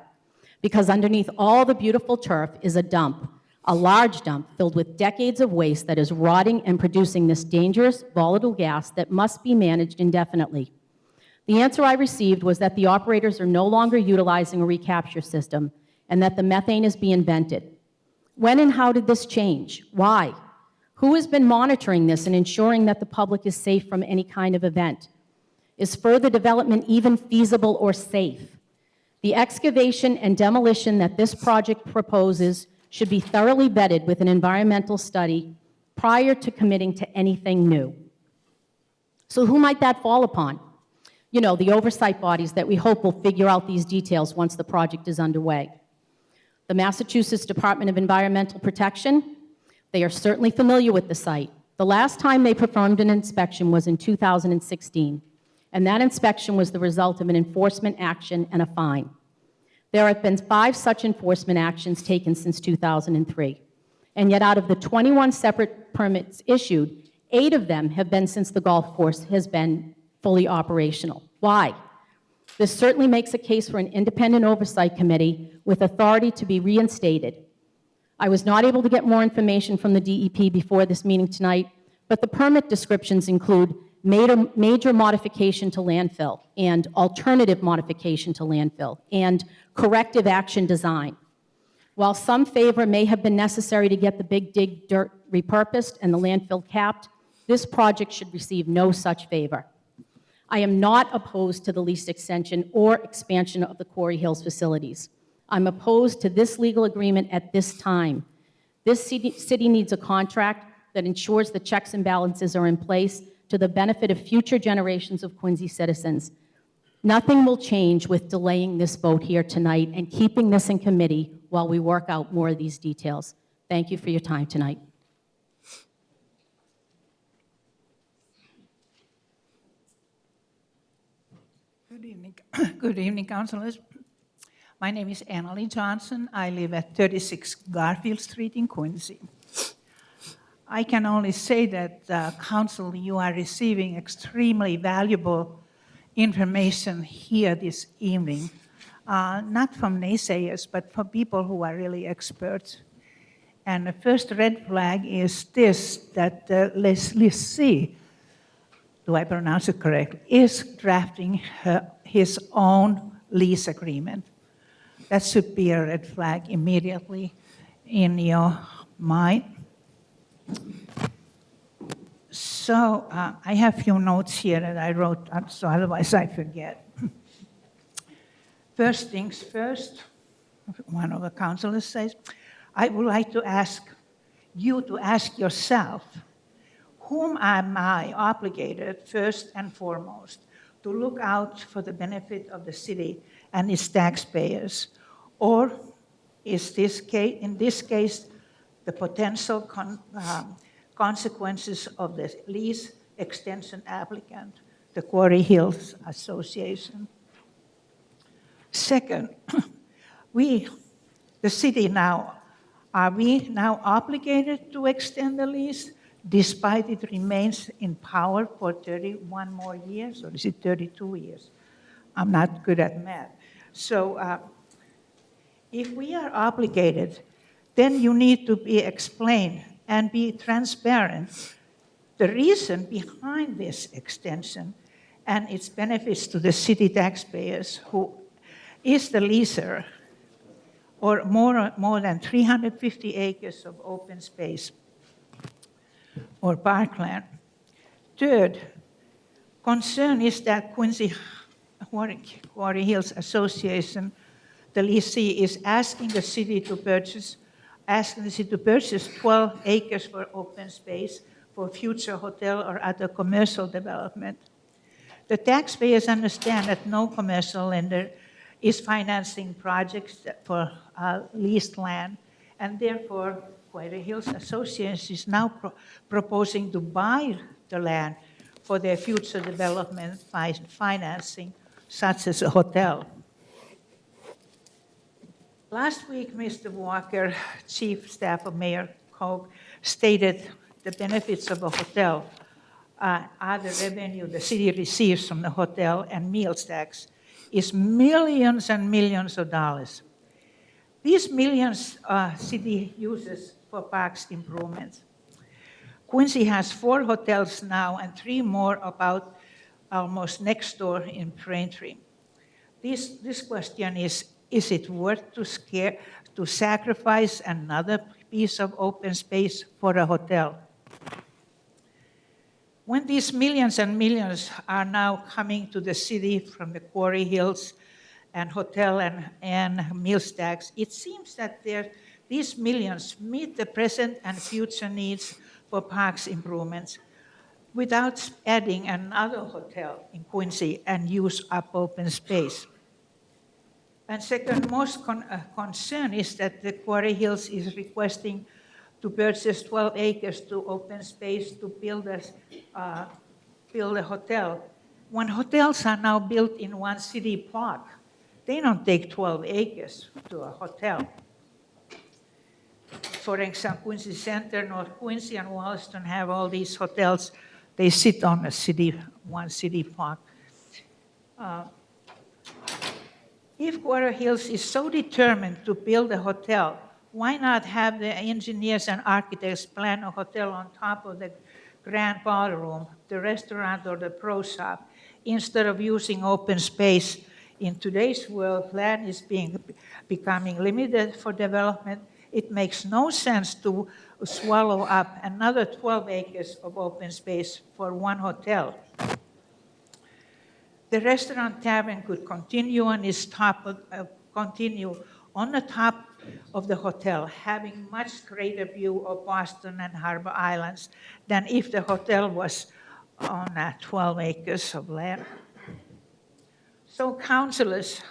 Speaker 10: Because underneath all the beautiful turf is a dump, a large dump filled with decades of waste that is rotting and producing this dangerous, volatile gas that must be managed indefinitely. The answer I received was that the operators are no longer utilizing a recapture system and that the methane is being vented. When and how did this change? Why? Who has been monitoring this and ensuring that the public is safe from any kind of event? Is further development even feasible or safe? The excavation and demolition that this project proposes should be thoroughly vetted with an environmental study prior to committing to anything new. So who might that fall upon? You know, the oversight bodies that we hope will figure out these details once the project is underway. The Massachusetts Department of Environmental Protection, they are certainly familiar with the site. The last time they performed an inspection was in 2016, and that inspection was the result of an enforcement action and a fine. There have been 5 such enforcement actions taken since 2003, and yet out of the 21 separate permits issued, 8 of them have been since the golf course has been fully operational. Why? This certainly makes a case for an independent oversight committee with authority to be reinstated. I was not able to get more information from the DEP before this meeting tonight, but the permit descriptions include major modification to landfill and alternative modification to landfill and corrective action design. While some favor may have been necessary to get the big dig dirt repurposed and the landfill capped, this project should receive no such favor. I am not opposed to the lease extension or expansion of the Quarry Hills facilities. I'm opposed to this legal agreement at this time. This city needs a contract that ensures the checks and balances are in place to the benefit of future generations of Quincy citizens. Nothing will change with delaying this vote here tonight and keeping this in committee while we work out more of these details. Thank you for your time tonight.
Speaker 17: Good evening. Good evening, councilors. My name is Annalie Johnson. I live at 36 Garfield Street in Quincy. I can only say that, council, you are receiving extremely valuable information here this evening, not from naysayers, but from people who are really experts. And the first red flag is this, that Leslie, do I pronounce it correctly, is drafting his own lease agreement. That should be a red flag immediately in your mind. So I have a few notes here that I wrote up, so otherwise I forget. First things first, one of the councilors says, I would like to ask you to ask yourself, whom am I obligated first and foremost to look out for the benefit of the city and its taxpayers? Or is this case, in this case, the potential consequences of the lease extension applicant, the Quarry Hills Association? Second, the city now, are we now obligated to extend the lease despite it remains in power for 31 more years, or is it 32 years? I'm not good at math. So if we are obligated, then you need to be explained and be transparent the reason behind this extension and its benefits to the city taxpayers, who is the leaser, or more than 350 acres of open space or parkland. Third, concern is that Quincy Quarry Hills Association, the lessee, is asking the city to purchase 12 acres for open space for future hotel or other commercial development. The taxpayers understand that no commercial lender is financing projects for leased land, and therefore Quarry Hills Association is now proposing to buy the land for their future development financing, such as a hotel. Last week, Mr. Walker, Chief Staff of Mayor Koch, stated the benefits of a hotel are the revenue the city receives from the hotel and meals tax is millions and millions of dollars. These millions city uses for parks improvements. Quincy has 4 hotels now and 3 more about almost next door in Braintree. This question is it worth to sacrifice another piece of open space for a hotel? When these millions and millions are now coming to the city from the Quarry Hills and hotel and meals tax, it seems that these millions meet the present and future needs for parks improvements without adding another hotel in Quincy and use up open space. And second most concern is that the Quarry Hills is requesting to purchase 12 acres to open space to build a hotel. When hotels are now built in one city park, they don't take 12 acres to a hotel. For example, Quincy Center, North Quincy, and Wollaston have all these hotels. They sit on one city park. If Quarry Hills is so determined to build a hotel, why not have the engineers and architects plan a hotel on top of the grand ballroom, the restaurant, or the pro shop, instead of using open space? In today's world, land is becoming limited for development. It makes no sense to swallow up another 12 acres of open space for one hotel. The restaurant tavern could continue on the top of the hotel, having much greater view of Boston and Harbor Islands than if the hotel was on 12 acres of land. So councilors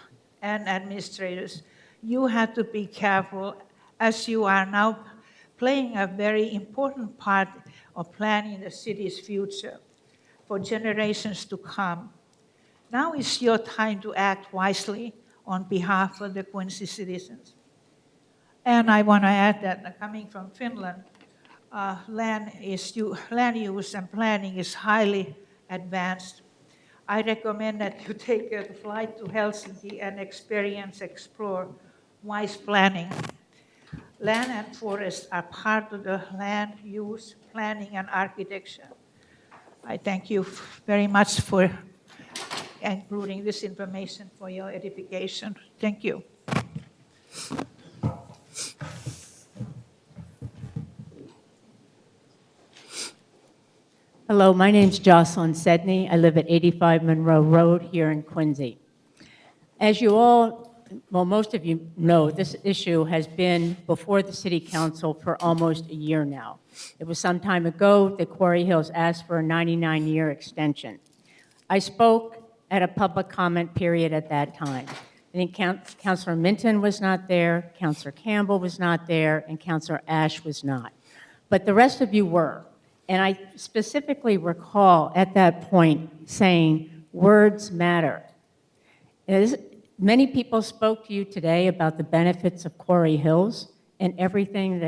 Speaker 17: and administrators, you have to be careful as you are now playing a very important part of planning the city's future for generations to come. Now is your time to act wisely on behalf of the Quincy citizens. And I want to add that coming from Finland, land use and planning is highly advanced. I recommend that you take a flight to Helsinki and explore wise planning. Land and forests are part of the land use, planning, and architecture. I thank you very much for including this information for your edification. Thank you.
Speaker 18: Hello, my name's Jocelyn Sedney. I live at 85 Monroe Road here in Quincy. As you all, well, most of you know, this issue has been before the City Council for almost a year now. It was some time ago that Quarry Hills asked for a 99-year extension. I spoke at a public comment period at that time. I think Councilor Minton was not there, Councilor Campbell was not there, and Councilor Ash was not. But the rest of you were. And I specifically recall at that point saying, words matter. Many people spoke to you today about the benefits of Quarry Hills and everything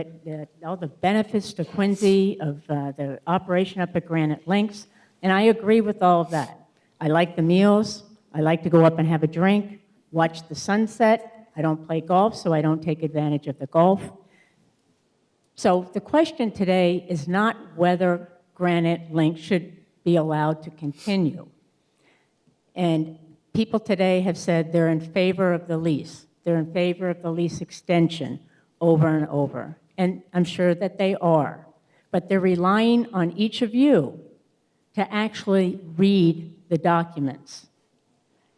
Speaker 18: all the benefits to Quincy of the operation up at Granite Links, and I agree with all of that. I like the meals, I like to go up and have a drink, watch the sunset. I don't play golf, so I don't take advantage of the golf. So the question today is not whether Granite Link should be allowed to continue. And people today have said they're in favor of the lease. They're in favor of the lease extension over and over. And I'm sure that they are. But they're relying on each of you to actually read the documents.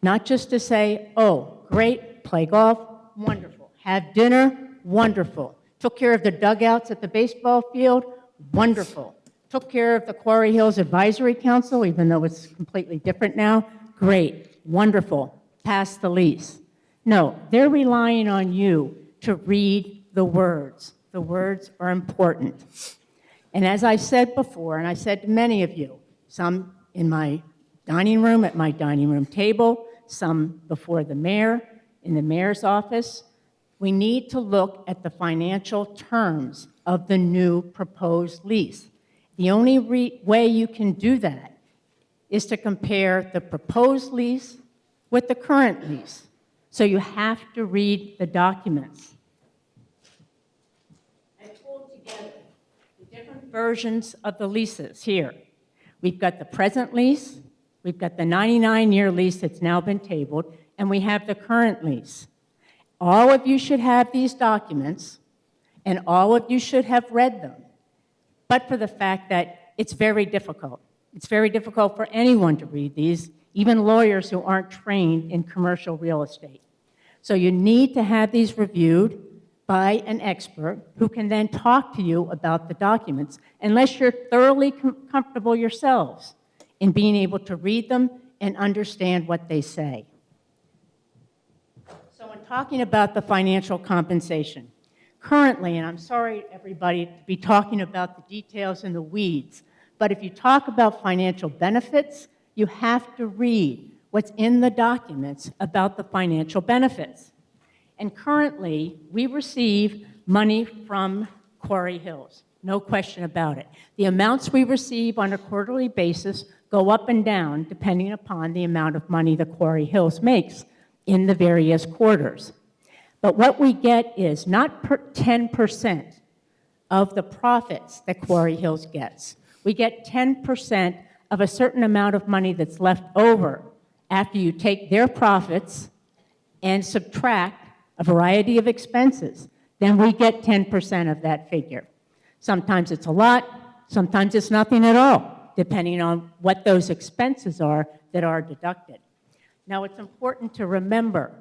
Speaker 18: Not just to say, oh, great, play golf, wonderful. Have dinner, wonderful. Took care of the dugouts at the baseball field, wonderful. Took care of the Quarry Hills Advisory Council, even though it's completely different now, great, wonderful, pass the lease. No, they're relying on you to read the words. The words are important. And as I said before, and I said to many of you, some in my dining room, at my dining room table, some before the mayor, in the mayor's office, we need to look at the financial terms of the new proposed lease. The only way you can do that is to compare the proposed lease with the current lease. So you have to read the documents. I pulled together the different versions of the leases here. We've got the present lease, we've got the 99-year lease that's now been tabled, and we have the current lease. All of you should have these documents, and all of you should have read them, but for the fact that it's very difficult. It's very difficult for anyone to read these, even lawyers who aren't trained in commercial real estate. So you need to have these reviewed by an expert who can then talk to you about the documents, unless you're thoroughly comfortable yourselves in being able to read them and understand what they say. So in talking about the financial compensation, currently, and I'm sorry, everybody, to be talking about the details and the weeds, but if you talk about financial benefits, you have to read what's in the documents about the financial benefits. And currently, we receive money from Quarry Hills, no question about it. The amounts we receive on a quarterly basis go up and down depending upon the amount of money the Quarry Hills makes in the various quarters. But what we get is not 10% of the profits that Quarry Hills gets. We get 10% of a certain amount of money that's left over after you take their profits and subtract a variety of expenses. Then we get 10% of that figure. Sometimes it's a lot, sometimes it's nothing at all, depending on what those expenses are that are deducted. Now, it's important to remember,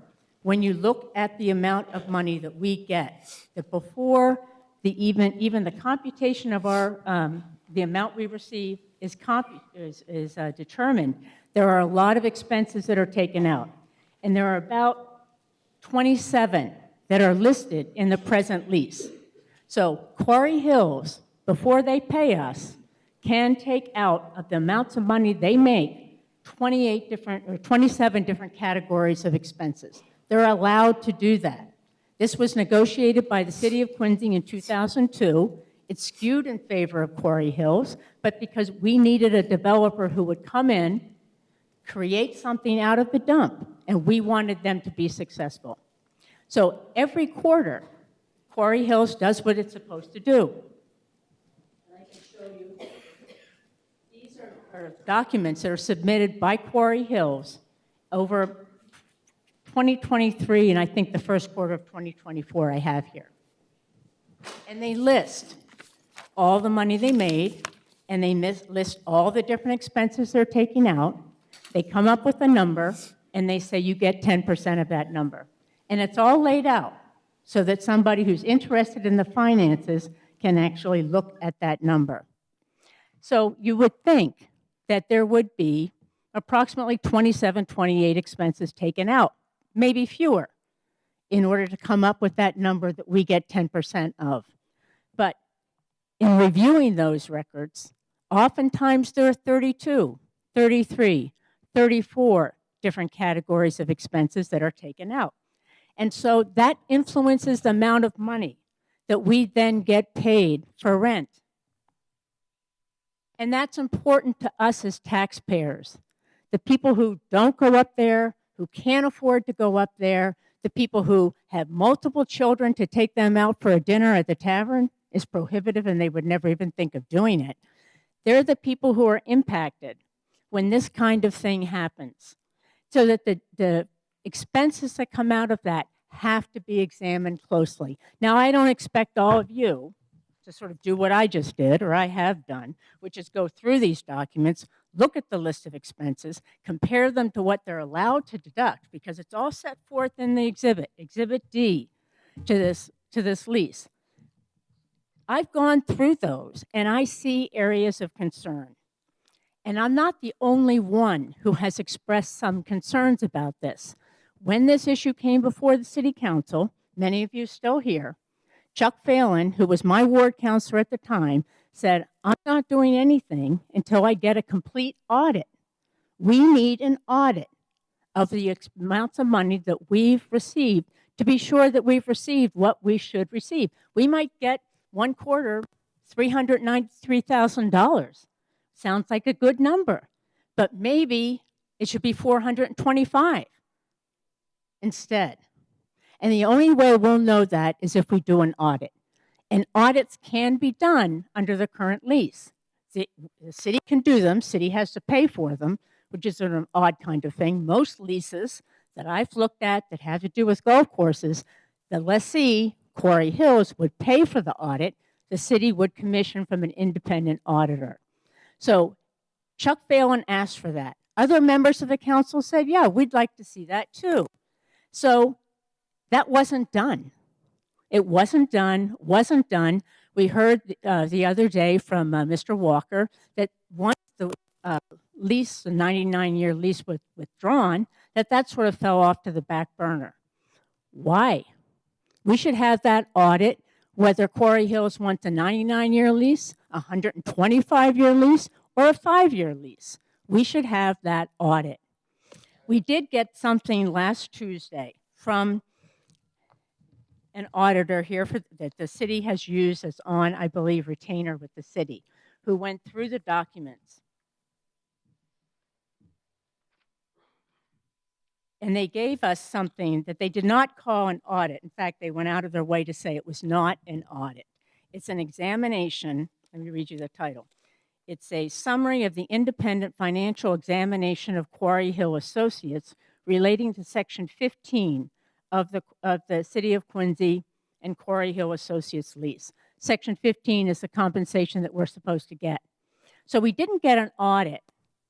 Speaker 18: when you look at the amount of money that we get, that before even the computation of our the amount we receive is determined, there are a lot of expenses that are taken out. And there are about 27 that are listed in the present lease. So Quarry Hills, before they pay us, can take out of the amounts of money they make 27 different categories of expenses. They're allowed to do that. This was negotiated by the City of Quincy in 2002. It skewed in favor of Quarry Hills, but because we needed a developer who would come in, create something out of the dump, and we wanted them to be successful. So every quarter, Quarry Hills does what it's supposed to do. And I can show you, these are documents that are submitted by Quarry Hills over 2023, and I think the first quarter of 2024 I have here. And they list all the money they made, and they list all the different expenses they're taking out. They come up with a number, and they say you get 10% of that number. And it's all laid out so that somebody who's interested in the finances can actually look at that number. So you would think that there would be approximately 27, 28 expenses taken out, maybe fewer, in order to come up with that number that we get 10% of. But in reviewing those records, oftentimes there are 32, 33, 34 different categories of expenses that are taken out. And so that influences the amount of money that we then get paid for rent. And that's important to us as taxpayers. The people who don't go up there, who can't afford to go up there, the people who have multiple children to take them out for a dinner at the tavern is prohibitive and they would never even think of doing it. They're the people who are impacted when this kind of thing happens. So that the expenses that come out of that have to be examined closely. Now, I don't expect all of you to sort of do what I just did, or I have done, which is go through these documents, look at the list of expenses, compare them to what they're allowed to deduct, because it's all set forth in the exhibit, Exhibit D, to this lease. I've gone through those, and I see areas of concern. And I'm not the only one who has expressed some concerns about this. When this issue came before the City Council, many of you still here, Chuck Phelan, who was my ward counselor at the time, said, I'm not doing anything until I get a complete audit. We need an audit of the amounts of money that we've received to be sure that we've received what we should receive. We might get one quarter $393,000. Sounds like a good number, but maybe it should be $425 instead. And the only way we'll know that is if we do an audit. And audits can be done under the current lease. The city can do them, city has to pay for them, which is an odd kind of thing. Most leases that I've looked at that have to do with golf courses, the lessee, Quarry Hills, would pay for the audit, the city would commission from an independent auditor. So Chuck Phelan asked for that. Other members of the council said, yeah, we'd like to see that too. So that wasn't done. It wasn't done. We heard the other day from Mr. Walker that once the lease, the 99-year lease was withdrawn, that sort of fell off to the back burner. Why? We should have that audit, whether Quarry Hills wants a 99-year lease, a 125-year lease, or a 5-year lease. We should have that audit. We did get something last Tuesday from an auditor here that the city has used as on, I believe, retainer with the city, who went through the documents. And they gave us something that they did not call an audit. In fact, they went out of their way to say it was not an audit. It's an examination. Let me read you the title. It's a summary of the independent financial examination of Quarry Hill Associates relating to Section 15 of the City of Quincy and Quarry Hill Associates lease. Section 15 is the compensation that we're supposed to get. So we didn't get an audit.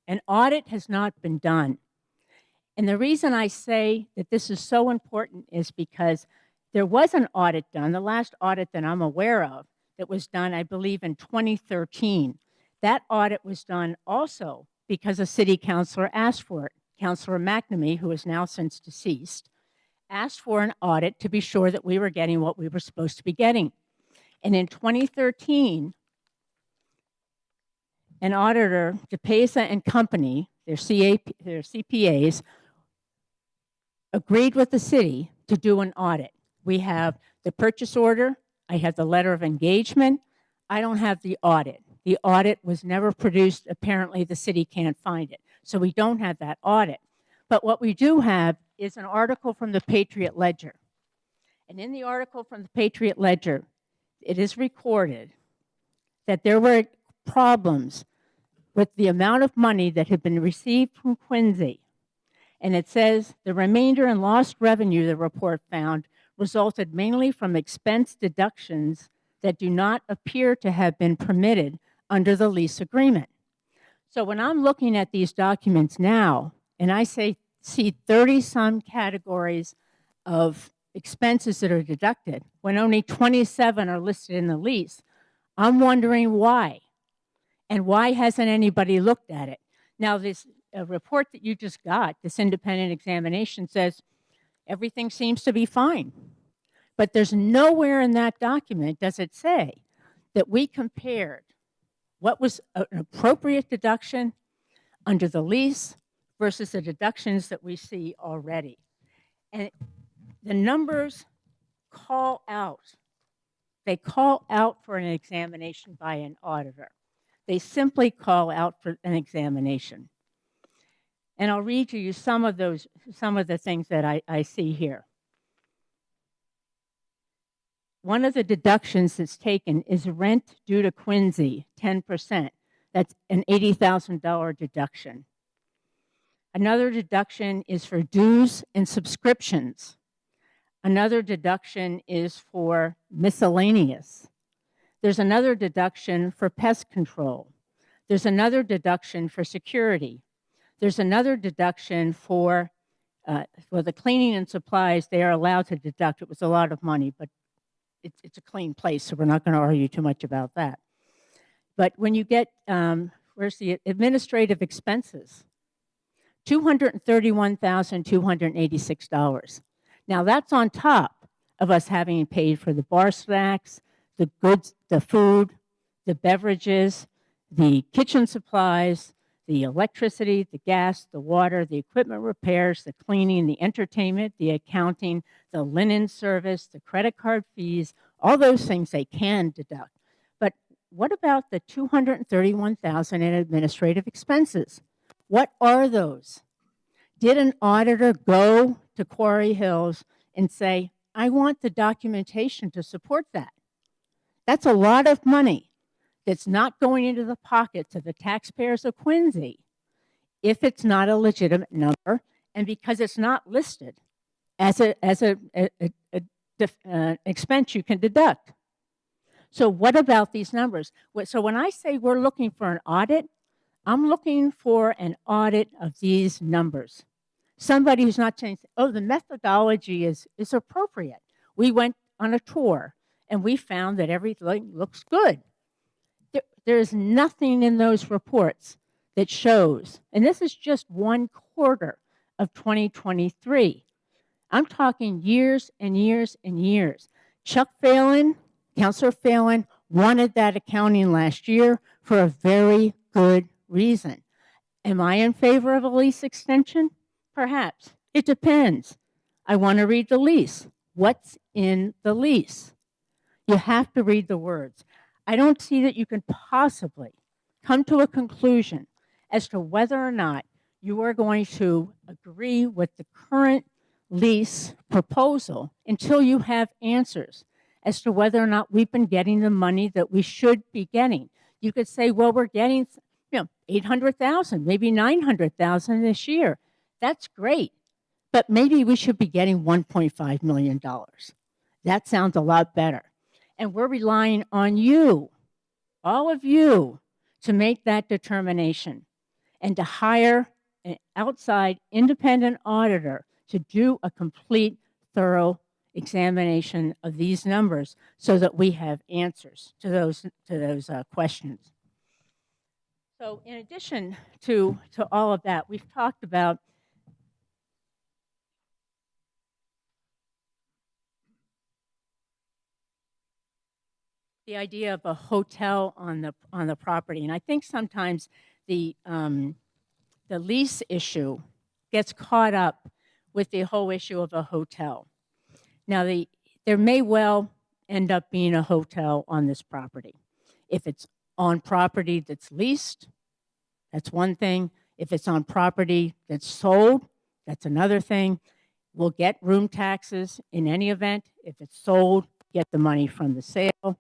Speaker 18: An audit has not been done. And the reason I say that this is so important is because there was an audit done, the last audit that I'm aware of, that was done, I believe, in 2013. That audit was done also because a city councilor asked for it. Councilor McNamee, who is now since deceased, asked for an audit to be sure that we were getting what we were supposed to be getting. And in 2013, an auditor, DePesa and Company, their CPAs, agreed with the city to do an audit. We have the purchase order. I have the letter of engagement. I don't have the audit. The audit was never produced. Apparently, the city can't find it. So we don't have that audit. But what we do have is an article from the Patriot Ledger. And in the article from the Patriot Ledger, it is recorded that there were problems with the amount of money that had been received from Quincy. And it says the remainder and lost revenue, the report found, resulted mainly from expense deductions that do not appear to have been permitted under the lease agreement. So when I'm looking at these documents now, and I see 30-some categories of expenses that are deducted, when only 27 are listed in the lease, I'm wondering why. And why hasn't anybody looked at it? Now, this report that you just got, this independent examination, says everything seems to be fine. But there's nowhere in that document does it say that we compared what was an appropriate deduction under the lease versus the deductions that we see already. And the numbers call out. They call out for an examination by an auditor. They simply call out for an examination. And I'll read to you some of the things that I see here. One of the deductions that's taken is rent due to Quincy, 10%. That's an $80,000 deduction. Another deduction is for dues and subscriptions. Another deduction is for miscellaneous. There's another deduction for pest control. There's another deduction for security. There's another deduction for the cleaning and supplies. They are allowed to deduct. It was a lot of money, but it's a clean place, so we're not going to argue too much about that. But when you get, where's the administrative expenses? $231,286. Now that's on top of us having paid for the bar snacks, the goods, the food, the beverages, the kitchen supplies, the electricity, the gas, the water, the equipment repairs, the cleaning, the entertainment, the accounting, the linen service, the credit card fees, all those things they can deduct. But what about the $231,000 in administrative expenses? What are those? Did an auditor go to Quarry Hills and say, I want the documentation to support that? That's a lot of money that's not going into the pockets of the taxpayers of Quincy if it's not a legitimate number and because it's not listed as an expense you can deduct. So what about these numbers? So when I say we're looking for an audit, I'm looking for an audit of these numbers. Somebody who's not saying, oh, the methodology is appropriate. We went on a tour and we found that everything looks good. There is nothing in those reports that shows, and this is just 1/4 of 2023. I'm talking years and years and years. Chuck Phelan, Councilor Phelan, wanted that accounting last year for a very good reason. Am I in favor of a lease extension? Perhaps. It depends. I want to read the lease. What's in the lease? You have to read the words. I don't see that you can possibly come to a conclusion as to whether or not you are going to agree with the current lease proposal until you have answers as to whether or not we've been getting the money that we should be getting. You could say, well, we're getting, $800,000, maybe $900,000 this year. That's great, but maybe we should be getting $1.5 million. That sounds a lot better. And we're relying on you, all of you, to make that determination and to hire an outside independent auditor to do a complete, thorough examination of these numbers so that we have answers to those questions. So in addition to all of that, we've talked about the idea of a hotel on the property. And I think sometimes the lease issue gets caught up with the whole issue of a hotel. Now, there may well end up being a hotel on this property. If it's on property that's leased, that's one thing. If it's on property that's sold, that's another thing. We'll get room taxes in any event. If it's sold, get the money from the sale.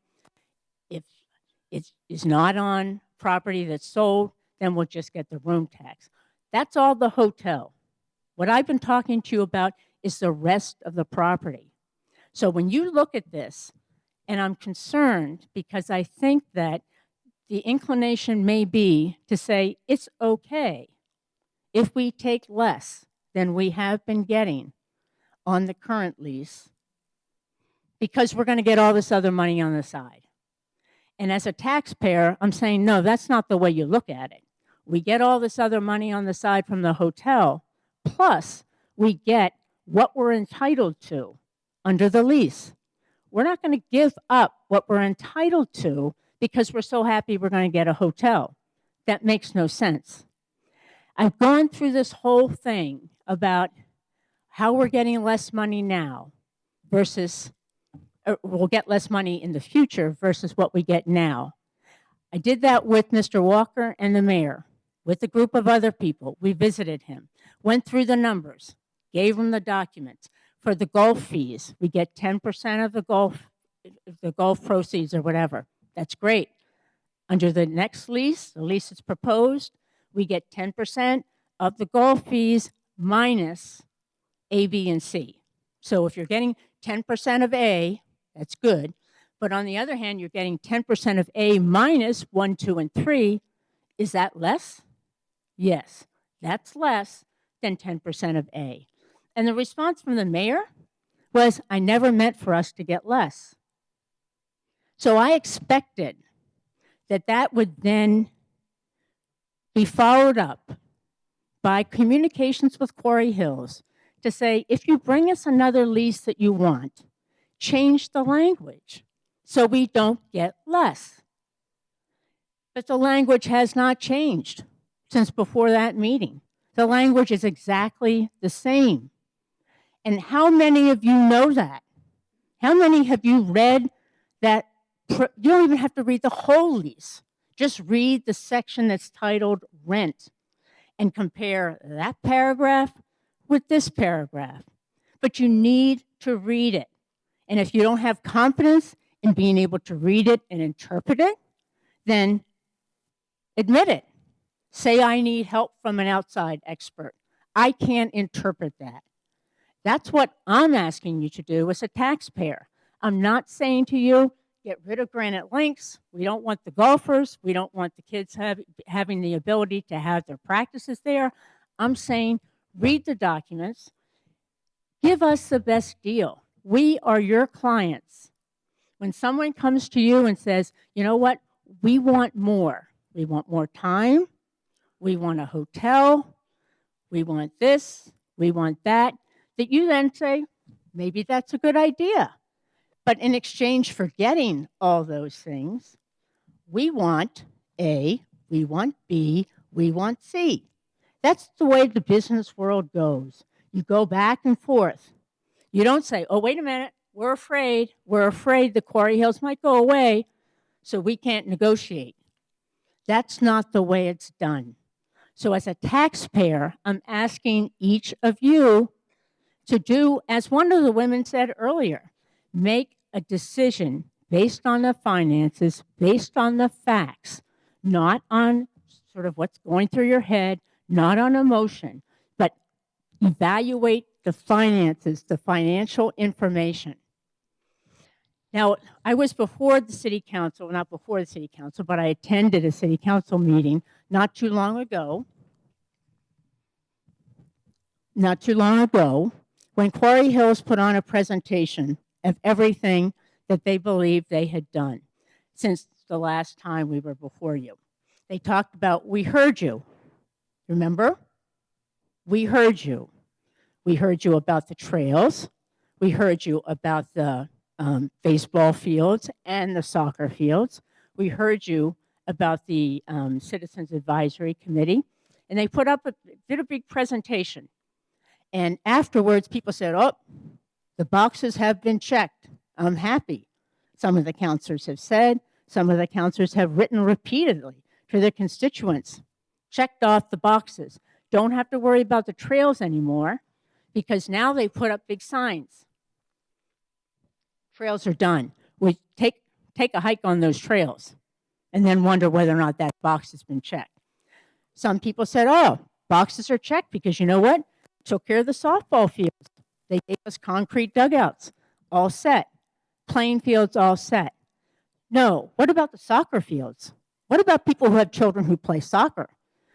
Speaker 18: If it is not on property that's sold, then we'll just get the room tax. That's all the hotel. What I've been talking to you about is the rest of the property. So when you look at this, and I'm concerned because I think that the inclination may be to say it's okay if we take less than we have been getting on the current lease because we're going to get all this other money on the side. And as a taxpayer, I'm saying, no, that's not the way you look at it. We get all this other money on the side from the hotel, plus we get what we're entitled to under the lease. We're not going to give up what we're entitled to because we're so happy we're going to get a hotel. That makes no sense. I've gone through this whole thing about how we're getting less money now versus we'll get less money in the future versus what we get now. I did that with Mr. Walker and the mayor, with a group of other people. We visited him, went through the numbers, gave him the documents. For the golf fees, we get 10% of the golf proceeds or whatever. That's great. Under the next lease, the lease that's proposed, we get 10% of the golf fees minus A, B, and C. So if you're getting 10% of A, that's good. But on the other hand, you're getting 10% of A minus 1, 2, and 3. Is that less? Yes, that's less than 10% of A. And the response from the mayor was, I never meant for us to get less. So I expected that that would then be followed up by communications with Quarry Hills to say, if you bring us another lease that you want, change the language so we don't get less. But the language has not changed since before that meeting. The language is exactly the same. And how many of you know that? How many have you read that? You don't even have to read the whole lease. Just read the section that's titled rent and compare that paragraph with this paragraph. But you need to read it. And if you don't have confidence in being able to read it and interpret it, then admit it. Say, I need help from an outside expert. I can't interpret that. That's what I'm asking you to do as a taxpayer. I'm not saying to you, get rid of Granite Links. We don't want the golfers. We don't want the kids having the ability to have their practices there. I'm saying read the documents. Give us the best deal. We are your clients. When someone comes to you and says, you know what, we want more. We want more time. We want a hotel. We want this. We want that. That you then say, maybe that's a good idea. But in exchange for getting all those things, we want A, we want B, we want C. That's the way the business world goes. You go back and forth. You don't say, oh, wait a minute, we're afraid the Quarry Hills might go away, so we can't negotiate. That's not the way it's done. So as a taxpayer, I'm asking each of you to do, as one of the women said earlier, make a decision based on the finances, based on the facts, not on sort of what's going through your head, not on emotion, but evaluate the finances, the financial information. Now, I was before the city council, not before the city council, but I attended a city council meeting not too long ago, when Quarry Hills put on a presentation of everything that they believed they had done since the last time we were before you. They talked about, we heard you. Remember? We heard you. We heard you about the trails. We heard you about the baseball fields and the soccer fields. We heard you about the Citizens Advisory Committee. And they did a big presentation. And afterwards, people said, oh, the boxes have been checked. I'm happy. Some of the counselors have said, some of the counselors have written repeatedly to their constituents, checked off the boxes. Don't have to worry about the trails anymore because now they put up big signs. Trails are done. We take a hike on those trails and then wonder whether or not that box has been checked. Some people said, oh, boxes are checked because you know what? Took care of the softball fields. They gave us concrete dugouts, all set. Playing fields, all set. No, what about the soccer fields? What about people who have children who play soccer?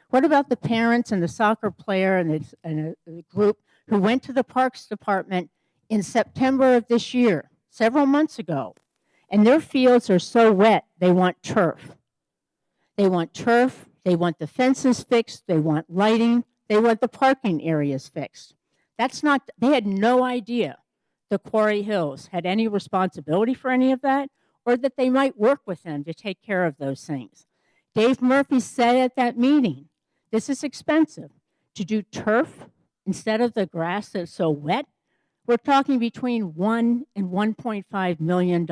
Speaker 18: What about the parents and the soccer player and the group who went to the Parks Department in September of this year, several months ago, and their fields are so wet, they want turf. They want turf, they want the fences fixed, they want lighting, they want the parking areas fixed. They had no idea the Quarry Hills had any responsibility for any of that, or that they might work with them to take care of those things. Dave Murphy said at that meeting, this is expensive. To do turf instead of the grass that's so wet, we're talking between $1 and $1.5 million.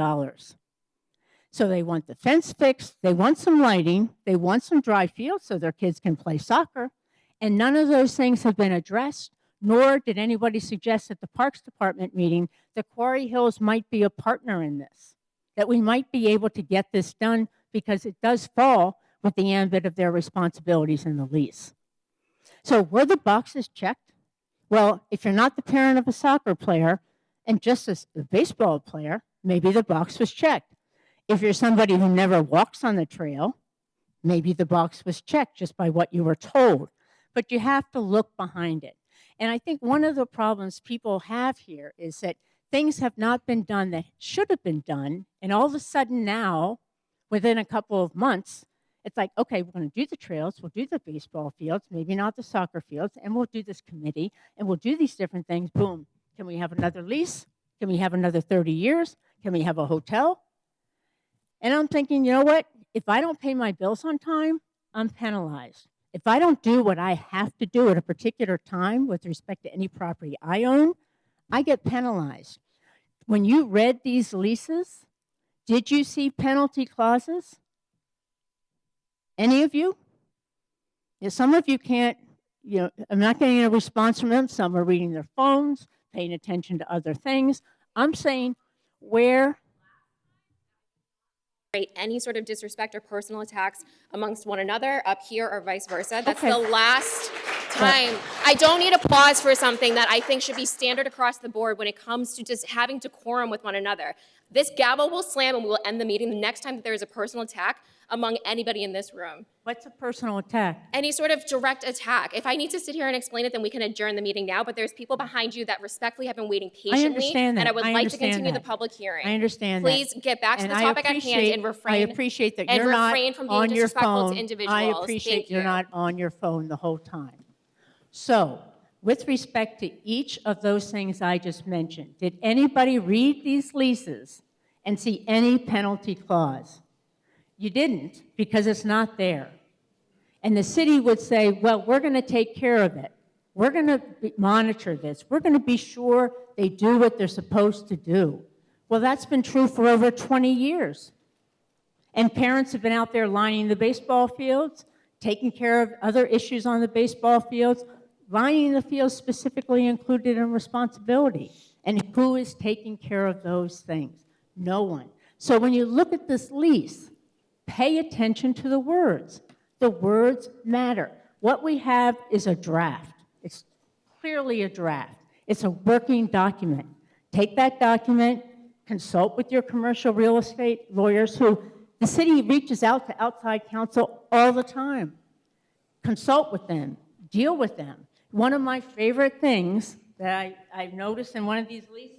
Speaker 18: So they want the fence fixed, they want some lighting, they want some dry fields so their kids can play soccer, and none of those things have been addressed, nor did anybody suggest at the Parks Department meeting that Quarry Hills might be a partner in this, that we might be able to get this done because it does fall with the ambit of their responsibilities in the lease. So were the boxes checked? Well, if you're not the parent of a soccer player and just a baseball player, maybe the box was checked. If you're somebody who never walks on the trail, maybe the box was checked just by what you were told. But you have to look behind it. And I think one of the problems people have here is that things have not been done that should have been done, and all of a sudden now, within a couple of months, it's like, okay, we're going to do the trails, we'll do the baseball fields, maybe not the soccer fields, and we'll do this committee, and we'll do these different things. Boom. Can we have another lease? Can we have another 30 years? Can we have a hotel? And I'm thinking, you know what? If I don't pay my bills on time, I'm penalized. If I don't do what I have to do at a particular time with respect to any property I own, I get penalized. When you read these leases, did you see penalty clauses? Any of you? Yeah, some of you can't, I'm not getting a response from them. Some are reading their phones, paying attention to other things. I'm saying where
Speaker 1: any sort of disrespect or personal attacks amongst one another up here or vice versa. That's the last Time. I don't need applause for something that I think should be standard across the board when it comes to just having decorum with one another. This gavel will slam and we will end the meeting the next time that there is a personal attack among anybody in this room.
Speaker 18: What's a personal attack?
Speaker 1: Any sort of direct attack. If I need to sit here and explain it, then we can adjourn the meeting now, but there's people behind you that respectfully have been waiting patiently.
Speaker 18: understand that.
Speaker 1: And I would
Speaker 18: I
Speaker 1: like to
Speaker 18: understand
Speaker 1: continue
Speaker 18: that.
Speaker 1: the public hearing.
Speaker 18: I understand that.
Speaker 1: Please get back to
Speaker 18: And
Speaker 1: the
Speaker 18: I
Speaker 1: topic at hand
Speaker 18: appreciate-
Speaker 1: and refrain.
Speaker 18: I appreciate that
Speaker 1: and
Speaker 18: you're not
Speaker 1: refrain from being
Speaker 18: on your
Speaker 1: disrespectful
Speaker 18: phone.
Speaker 1: to individuals.
Speaker 18: I appreciate
Speaker 1: Thank
Speaker 18: you're
Speaker 1: you.
Speaker 18: not on your phone the whole time. So, with respect to each of those things I just mentioned, did anybody read these leases and see any penalty clause? You didn't, because it's not there. And the city would say, well, we're going to take care of it. We're going to monitor this. We're going to be sure they do what they're supposed to do. Well, that's been true for over 20 years. And parents have been out there lining the baseball fields, taking care of other issues on the baseball fields. Lining the fields specifically included in responsibility. And who is taking care of those things? No one. So when you look at this lease, pay attention to the words. The words matter. What we have is a draft. It's clearly a draft. It's a working document. Take that document, consult with your commercial real estate lawyers who the city reaches out to outside counsel all the time. Consult with them, deal with them. One of my favorite things that I've noticed in one of these leases,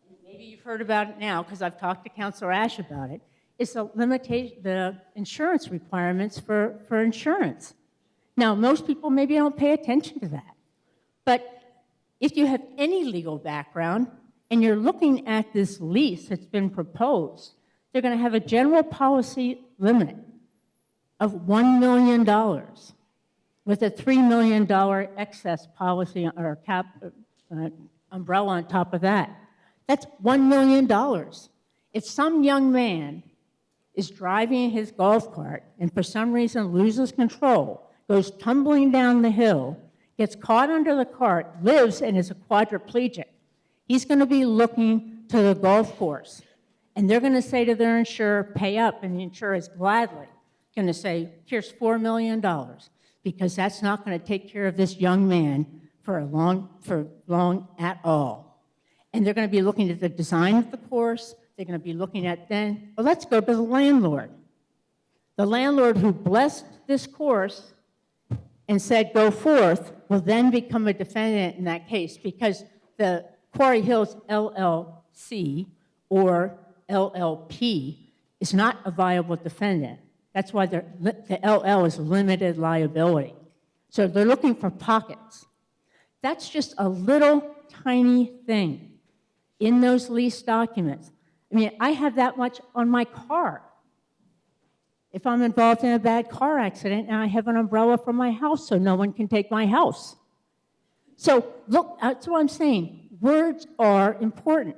Speaker 18: and maybe you've heard about it now because I've talked to Councilor Ash about it, is the insurance requirements for insurance. Now, most people maybe don't pay attention to that. But if you have any legal background and you're looking at this lease that's been proposed, they're going to have a general policy limit of $1 million with a $3 million excess policy or cap umbrella on top of that. That's $1 million. If some young man is driving his golf cart and for some reason loses control, goes tumbling down the hill, gets caught under the cart, lives and is a quadriplegic, he's going to be looking to the golf course. And they're going to say to their insurer, pay up, and the insurer is gladly going to say, here's $4 million, because that's not going to take care of this young man for long at all. And they're going to be looking at the design of the course. They're going to be looking at then, well, let's go to the landlord. The landlord who blessed this course and said, go forth, will then become a defendant in that case because the Quarry Hills LLC or LLP is not a viable defendant. That's why the LL is limited liability. So they're looking for pockets. That's just a little tiny thing in those lease documents. I mean, I have that much on my car. If I'm involved in a bad car accident and I have an umbrella for my house so no one can take my house. So look, that's what I'm saying. Words are important.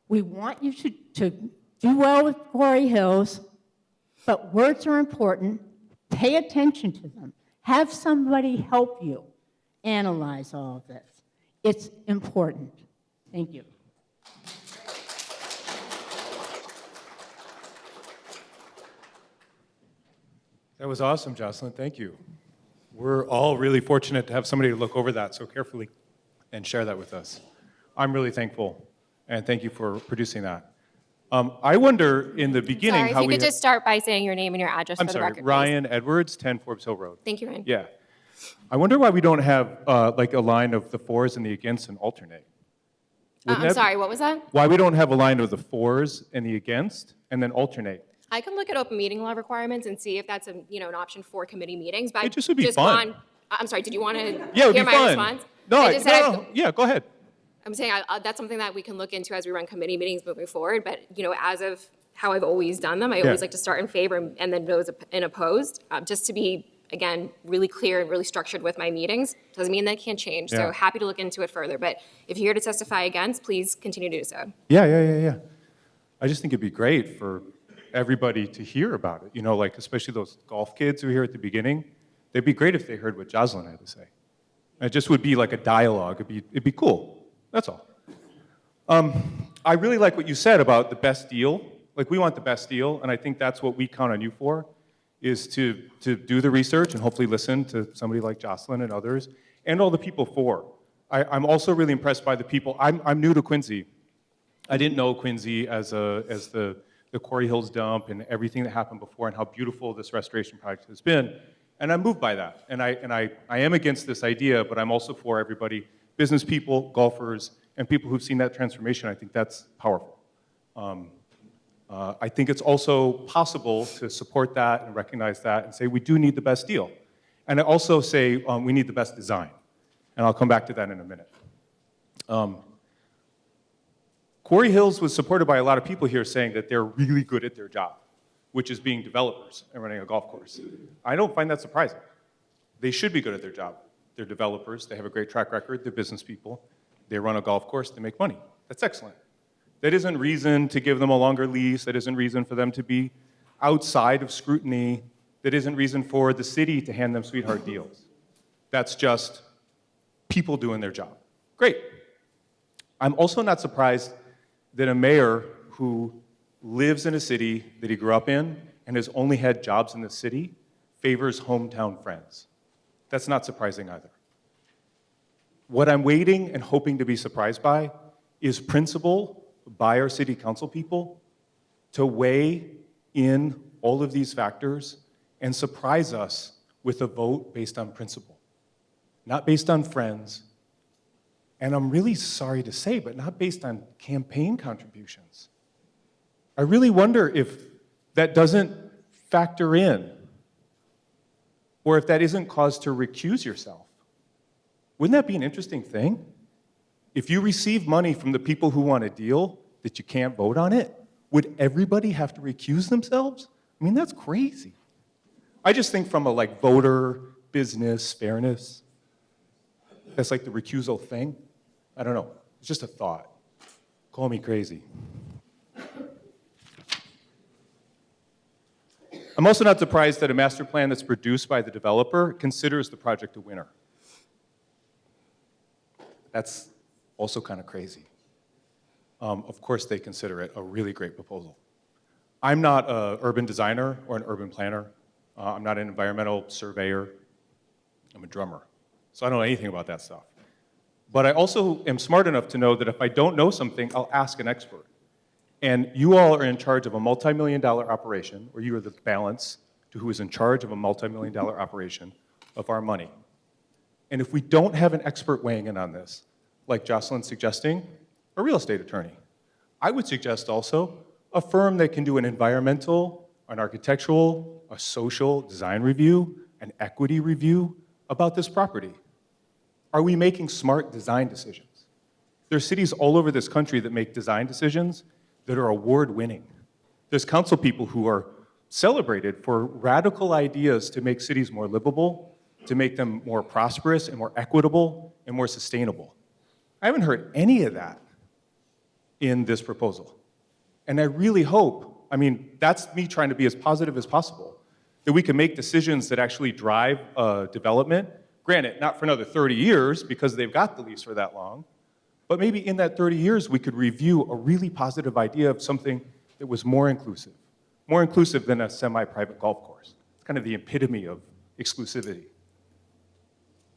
Speaker 18: We want you to do well with Quarry Hills, but words are important. Pay attention to them. Have somebody help you analyze all of this. It's important. Thank you.
Speaker 19: That was awesome, Jocelyn. Thank you. We're all really fortunate to have somebody to look over that so carefully and share that with us. I'm really thankful, and thank you for producing that. I wonder in the beginning
Speaker 1: Sorry, if
Speaker 19: how
Speaker 1: you
Speaker 19: we
Speaker 1: could just start by saying your name and your address
Speaker 19: I'm
Speaker 1: for the
Speaker 19: sorry,
Speaker 1: record, please.
Speaker 19: Ryan Edwards, 10 Forbes Hill Road.
Speaker 1: Thank you, Ryan.
Speaker 19: Yeah. I wonder why we don't have like a line of the fors and the against and alternate. Wouldn't
Speaker 1: I'm
Speaker 19: that-
Speaker 1: sorry, what was that?
Speaker 19: Why we don't have a line of the fors and the against and then alternate?
Speaker 1: I can look at open meeting law requirements and see if that's an option for committee meetings, but
Speaker 19: It just would be fun.
Speaker 1: I'm sorry, did you want to
Speaker 19: Yeah, it would
Speaker 1: hear
Speaker 19: be
Speaker 1: my
Speaker 19: fun.
Speaker 1: response?
Speaker 19: No,
Speaker 1: I just said
Speaker 19: no, yeah, go ahead.
Speaker 1: I'm saying that's something that we can look into as we run committee meetings moving forward, but as of how I've always done them, I always
Speaker 19: Yeah.
Speaker 1: like to start in favor and then those in opposed, just to be, again, really clear and really structured with my meetings. Doesn't mean that it can't change, so
Speaker 19: Yeah.
Speaker 1: happy to look into it further, but if you're here to testify against, please continue to do so.
Speaker 19: Yeah. I just think it'd be great for everybody to hear about it. Like especially those golf kids who are here at the beginning. They'd be great if they heard what Jocelyn had to say. It just would be like a dialogue. It'd be cool. That's all. I really like what you said about the best deal. Like we want the best deal, and I think that's what we count on you for. is to do the research and hopefully listen to somebody like Jocelyn and others, and all the people for. I'm also really impressed by the people. I'm new to Quincy. I didn't know Quincy as the Quarry Hills dump and everything that happened before and how beautiful this restoration project has been. And I'm moved by that. And I am against this idea, but I'm also for everybody, business people, golfers, and people who've seen that transformation. I think that's powerful. I think it's also possible to support that and recognize that and say we do need the best deal. And I also say we need the best design. And I'll come back to that in a minute. Quarry Hills was supported by a lot of people here saying that they're really good at their job, which is being developers and running a golf course. I don't find that surprising. They should be good at their job. They're developers, they have a great track record, they're business people, they run a golf course, they make money. That's excellent. That isn't reason to give them a longer lease, that isn't reason for them to be outside of scrutiny, that isn't reason for the city to hand them sweetheart deals. That's just people doing their job. Great. I'm also not surprised that a mayor who lives in a city that he grew up in and has only had jobs in the city favors hometown friends. That's not surprising either. What I'm waiting and hoping to be surprised by is principle by our city council people to weigh in all of these factors and surprise us with a vote based on principle, not based on friends, and I'm really sorry to say, but not based on campaign contributions. I really wonder if that doesn't factor in, or if that isn't cause to recuse yourself. Wouldn't that be an interesting thing? If you receive money from the people who want a deal that you can't vote on it, would everybody have to recuse themselves? I mean, that's crazy. I just think from a voter, business, fairness, that's like the recusal thing. I don't know. It's just a thought. Call me crazy. I'm also not surprised that a master plan that's produced by the developer considers the project a winner. That's also kind of crazy. Of course they consider it a really great proposal. I'm not an urban designer or an urban planner. I'm not an environmental surveyor. I'm a drummer. So I don't know anything about that stuff. But I also am smart enough to know that if I don't know something, I'll ask an expert. And you all are in charge of a multi-million-dollar operation, or you are the balance to who is in charge of a multi-million-dollar operation of our money. And if we don't have an expert weighing in on this, like Jocelyn's suggesting, a real estate attorney, I would suggest also a firm that can do an environmental, an architectural, a social design review, an equity review about this property. Are we making smart design decisions? There are cities all over this country that make design decisions that are award-winning. There's council people who are celebrated for radical ideas to make cities more livable, to make them more prosperous and more equitable and more sustainable. I haven't heard any of that in this proposal. And I really hope, that's me trying to be as positive as possible, that we can make decisions that actually drive development. Granted, not for another 30 years because they've got the lease for that long, but maybe in that 30 years we could review a really positive idea of something that was more inclusive than a semi-private golf course. It's kind of the epitome of exclusivity.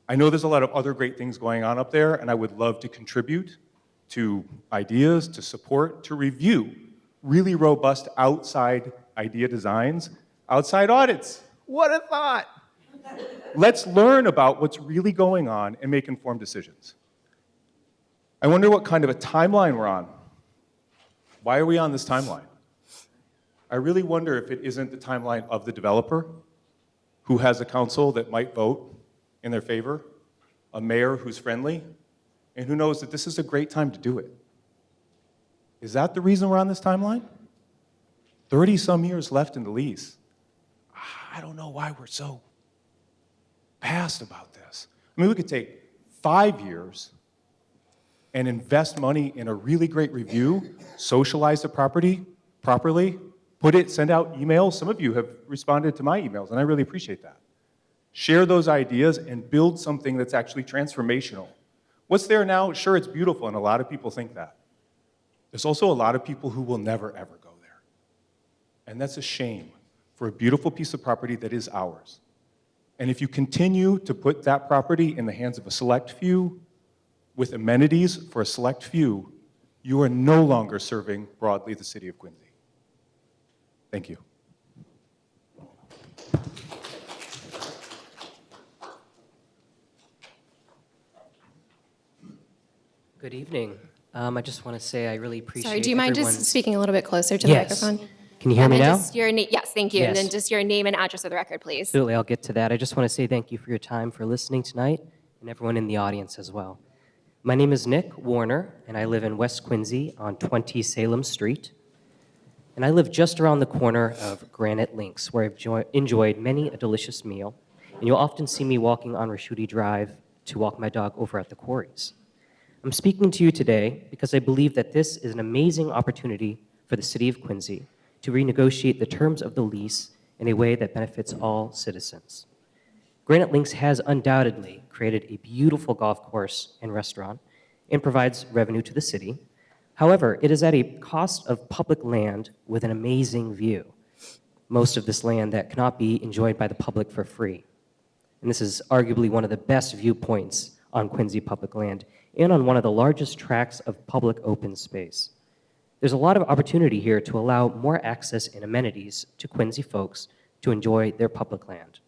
Speaker 19: I know there's a lot of other great things going on up there, and I would love to contribute to ideas, to support, to review really robust outside idea designs, outside audits. What a thought! Let's learn about what's really going on and make informed decisions. I wonder what kind of a timeline we're on. Why are we on this timeline? I really wonder if it isn't the timeline of the developer who has a council that might vote in their favor, a mayor who's friendly, and who knows that this is a great time to do it. Is that the reason we're on this timeline? 30-some years left in the lease. I don't know why we're so past about this. We could take 5 years and invest money in a really great review, socialize the property properly, send out emails. Some of you have responded to my emails, and I really appreciate that. Share those ideas and build something that's actually transformational. What's there now, sure, it's beautiful, and a lot of people think that. There's also a lot of people who will never, ever go there. And that's a shame. for a beautiful piece of property that is ours. And if you continue to put that property in the hands of a select few with amenities for a select few, you are no longer serving broadly the city of Quincy. Thank you.
Speaker 8: Good evening. I just want to say I really appreciate
Speaker 1: Sorry, do you mind just
Speaker 8: everyone's-
Speaker 1: speaking a little bit closer to the
Speaker 8: Yes.
Speaker 1: microphone?
Speaker 8: Can you hear me
Speaker 1: And then
Speaker 8: now?
Speaker 1: just your yes, thank you. And
Speaker 8: Yes.
Speaker 1: then just your name and address of the record, please.
Speaker 8: Absolutely, I'll get to that. I just want to say thank you for your time for listening tonight and everyone in the audience as well. My name is Nick Warner, and I live in West Quincy on 20 Salem Street. And I live just around the corner of Granite Links, where I've enjoyed many a delicious meal. And you'll often see me walking on Raschuti Drive to walk my dog over at the quarries. I'm speaking to you today because I believe that this is an amazing opportunity for the city of Quincy to renegotiate the terms of the lease in a way that benefits all citizens. Granite Links has undoubtedly created a beautiful golf course and restaurant and provides revenue to the city. However, it is at a cost of public land with an amazing view. Most of this land that cannot be enjoyed by the public for free. And this is arguably one of the best viewpoints on Quincy public land and on one of the largest tracts of public open space. There's a lot of opportunity here to allow more access and amenities to Quincy folks to enjoy their public land.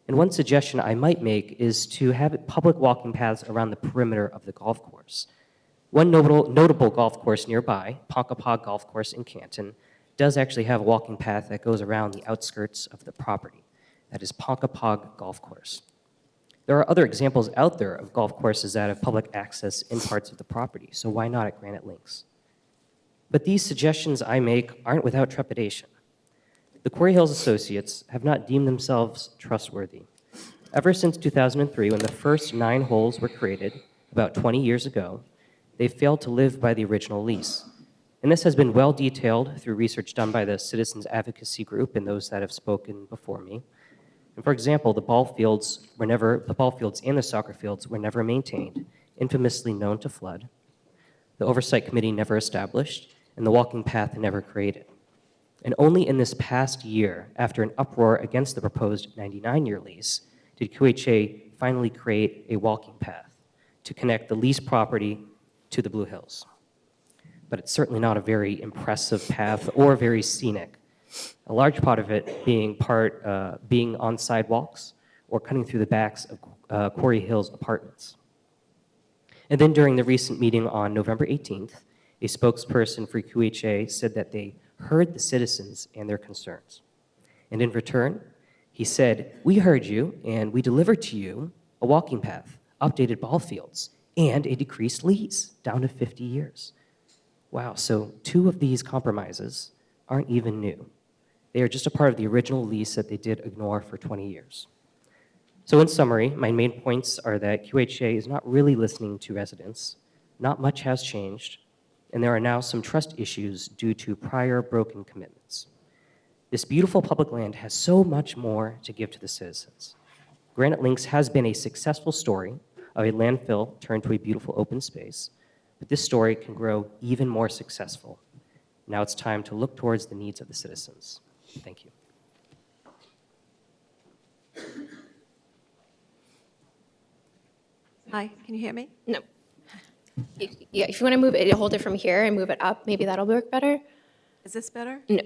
Speaker 8: And one suggestion I might make is to have public walking paths around the perimeter of the golf course. One notable golf course nearby, Ponkapog Golf Course in Canton, does actually have a walking path that goes around the outskirts of the property. That is Ponkapog Golf Course. There are other examples out there of golf courses that have public access in parts of the property, so why not at Granite Links? But these suggestions I make aren't without trepidation. The Quarry Hills Associates have not deemed themselves trustworthy. Ever since 2003, when the first 9 holes were created, about 20 years ago, they failed to live by the original lease. And this has been well detailed through research done by the Citizens Advocacy Group and those that have spoken before me. And for example, the ball fields and the soccer fields were never maintained, infamously known to flood. The oversight committee never established, and the walking path never created. And only in this past year, after an uproar against the proposed 99-year lease, did QHA finally create a walking path to connect the leased property to the Blue Hills. But it's certainly not a very impressive path or very scenic. A large part of it being on sidewalks or cutting through the backs of Quarry Hills apartments. And then during the recent meeting on November 18th, a spokesperson for QHA said that they heard the citizens and their concerns. And in return, he said, "We heard you and we delivered to you a walking path, updated ball fields, and a decreased lease down to 50 years. Wow, so 2 of these compromises aren't even new. They are just a part of the original lease that they did ignore for 20 years. So in summary, my main points are that QHA is not really listening to residents, not much has changed, and there are now some trust issues due to prior broken commitments. This beautiful public land has so much more to give to the citizens. Granite Links has been a successful story of a landfill turned to a beautiful open space, but this story can grow even more successful. Now it's time to look towards the needs of the citizens. Thank you.
Speaker 21: Hi, can you hear me?
Speaker 1: No. Yeah, if you want to move it, hold it from here and move it up, maybe that'll work better.
Speaker 21: Is this better?
Speaker 1: No.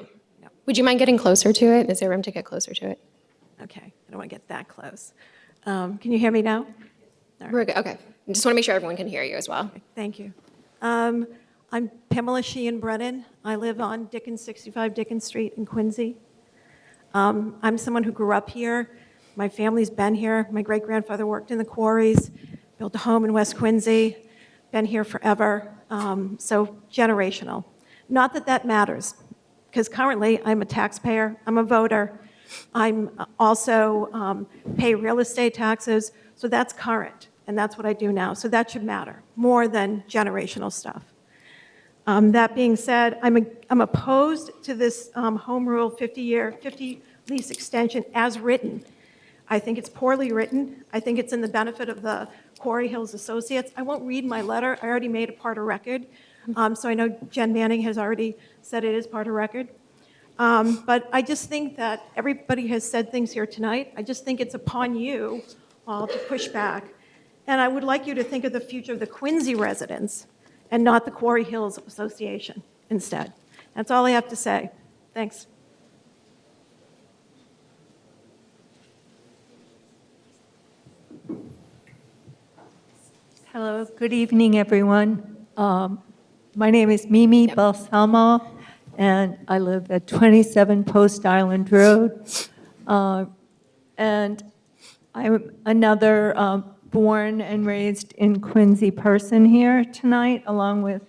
Speaker 1: Would you mind getting closer to it? Is there room to get closer to it?
Speaker 21: Okay, I don't want to get that close. Can you hear me now?
Speaker 1: We're good. Okay. I just want to make sure everyone can hear you as well.
Speaker 21: Thank you. I'm Pamela Sheehan Brennan. I live on 65 Dickens Street in Quincy. I'm someone who grew up here. My family's been here. My great-grandfather worked in the quarries, built a home in West Quincy, been here forever, so generational. Not that that matters, because currently I'm a taxpayer, I'm a voter, I'm also pay real estate taxes, so that's current, and that's what I do now. So that should matter more than generational stuff. That being said, I'm opposed to this home rule 50 lease extension as written. I think it's poorly written. I think it's in the benefit of the Quarry Hills Associates. I won't read my letter. I already made it part of record. So I know Jen Manning has already said it is part of record. But I just think that everybody has said things here tonight. I just think it's upon you all to push back. And I would like you to think of the future of the Quincy residents and not the Quarry Hills Association instead. That's all I have to say. Thanks.
Speaker 3: Hello, good evening, everyone. My name is Mimi Balsamo, and I live at 27 Post Island Road. And I'm another born and raised in Quincy person here tonight, along with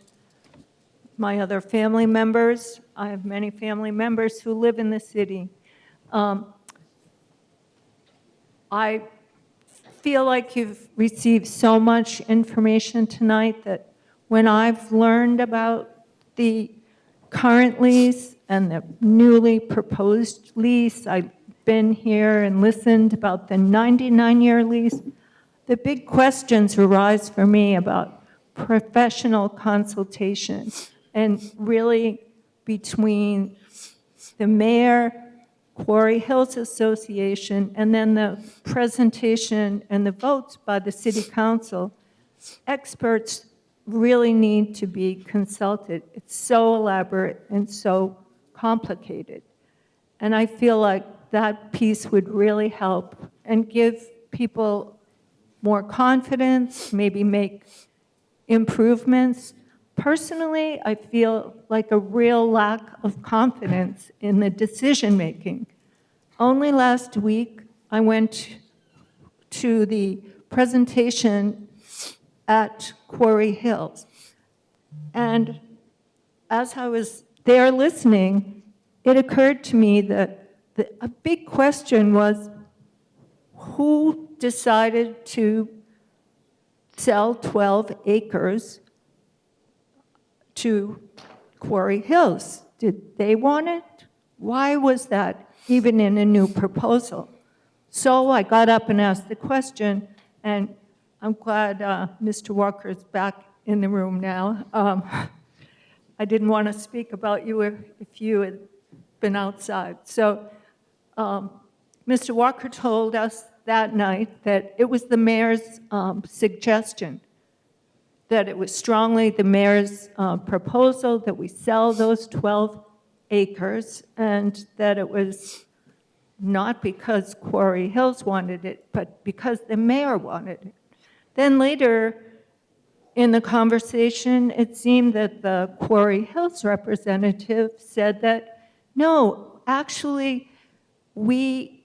Speaker 3: my other family members. I have many family members who live in the city. I feel like you've received so much information tonight that when I've learned about the current lease and the newly proposed lease, I've been here and listened about the 99-year lease. The big questions arise for me about professional consultation and really between the mayor, Quarry Hills Association, and then the presentation and the votes by the city council. Experts really need to be consulted. It's so elaborate and so complicated. And I feel like that piece would really help and give people more confidence, maybe make improvements. Personally, I feel like a real lack of confidence in the decision-making. Only last week, I went to the presentation at Quarry Hills. And as I was there listening, it occurred to me that a big question was, who decided to sell 12 acres to Quarry Hills? Did they want it? Why was that even in a new proposal? So I got up and asked the question, and I'm glad Mr. Walker is back in the room now. I didn't want to speak about you if you had been outside. So Mr. Walker told us that night that it was the mayor's suggestion, that it was strongly the mayor's proposal that we sell those 12 acres, and that it was not because Quarry Hills wanted it, but because the mayor wanted it. Then later in the conversation, it seemed that the Quarry Hills representative said that, no, actually, we,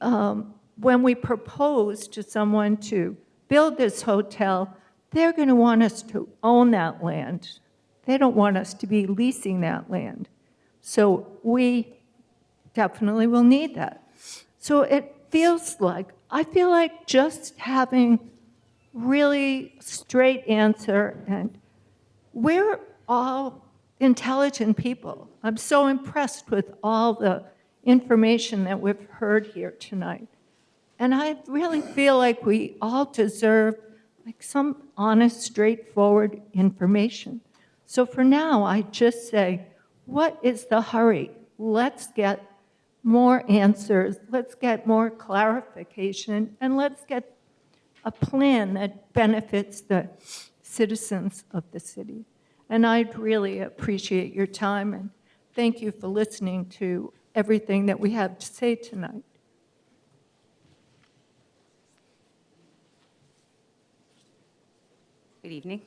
Speaker 3: when we propose to someone to build this hotel, they're going to want us to own that land. They don't want us to be leasing that land. So we definitely will need that. So it feels like, I feel like just having really straight answer, and we're all intelligent people. I'm so impressed with all the information that we've heard here tonight. And I really feel like we all deserve like some honest, straightforward information. So for now, I just say, what is the hurry? Let's get more answers, let's get more clarification, and let's get a plan that benefits the citizens of the city. And I'd really appreciate your time, and thank you for listening to everything that we have to say tonight.
Speaker 4: Good evening.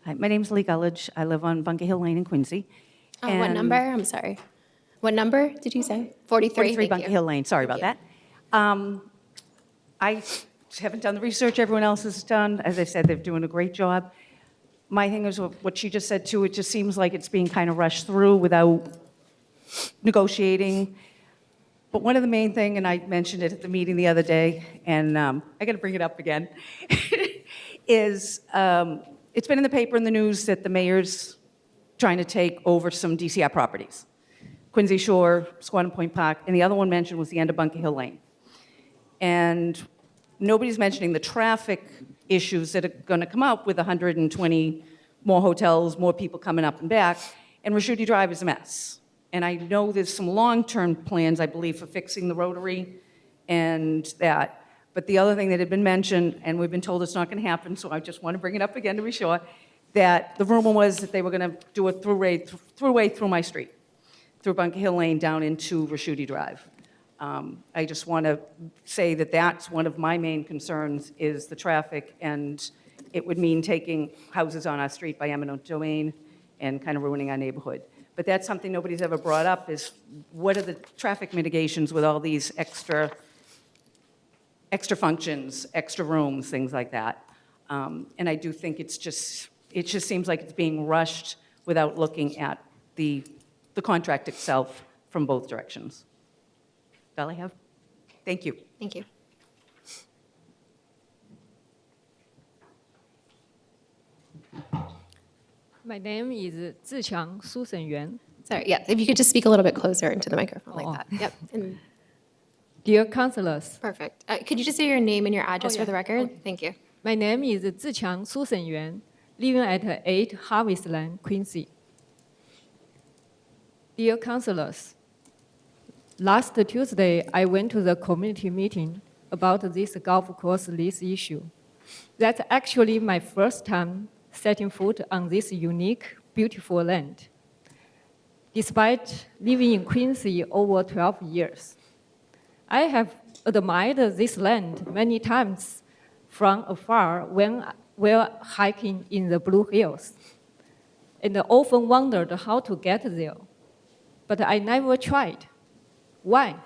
Speaker 4: Hi, my name's Lee Gullidge. I live on Bunker Hill Lane in Quincy.
Speaker 1: What number? I'm sorry. What number did you say? 43?
Speaker 4: 43
Speaker 1: Thank
Speaker 4: Bunker
Speaker 1: you.
Speaker 4: Hill Lane, sorry about that. I haven't done the research everyone else has done. As I said, they're doing a great job. My thing is what she just said too, it just seems like it's being kind of rushed through without negotiating. But one of the main thing, and I mentioned it at the meeting the other day, and I got to bring it up again, is it's been in the paper and the news that the mayor's trying to take over some DCR properties. Quincy Shore, Squatting Point Park, and the other one mentioned was the end of Bunker Hill Lane. And nobody's mentioning the traffic issues that are going to come up with 120 more hotels, more people coming up and back, and Raschuti Drive is a mess. And I know there's some long-term plans, I believe, for fixing the rotary and that. But the other thing that had been mentioned, and we've been told it's not going to happen, so I just want to bring it up again to be sure, that the rumor was that they were going to do a throughway through my street, through Bunker Hill Lane down into Raschuti Drive. I just want to say that that's one of my main concerns is the traffic, and it would mean taking houses on our street by eminent domain and kind of ruining our neighborhood. But that's something nobody's ever brought up is what are the traffic mitigations with all these extra functions, extra rooms, things like that. And I do think it just seems like it's being rushed without looking at the contract itself from both directions. That's all I have. Thank you.
Speaker 1: Thank you.
Speaker 2: My name is Ziqiang Susan Yuan.
Speaker 1: Sorry, yeah, if you could just speak a little bit closer into the microphone like that. Yep. And
Speaker 2: Dear councillors.
Speaker 1: perfect. Could you just say your name and your address for the record? Thank you.
Speaker 2: My name is Ziqiang Susan Yuan, living at 8 Harvest Lane, Quincy. Dear councillors, last Tuesday, I went to the community meeting about this golf course lease issue. That's actually my first time setting foot on this unique, beautiful land. Despite living in Quincy over 12 years, I have admired this land many times from afar when we're hiking in the Blue Hills, and often wondered how to get there. But I never tried. Why?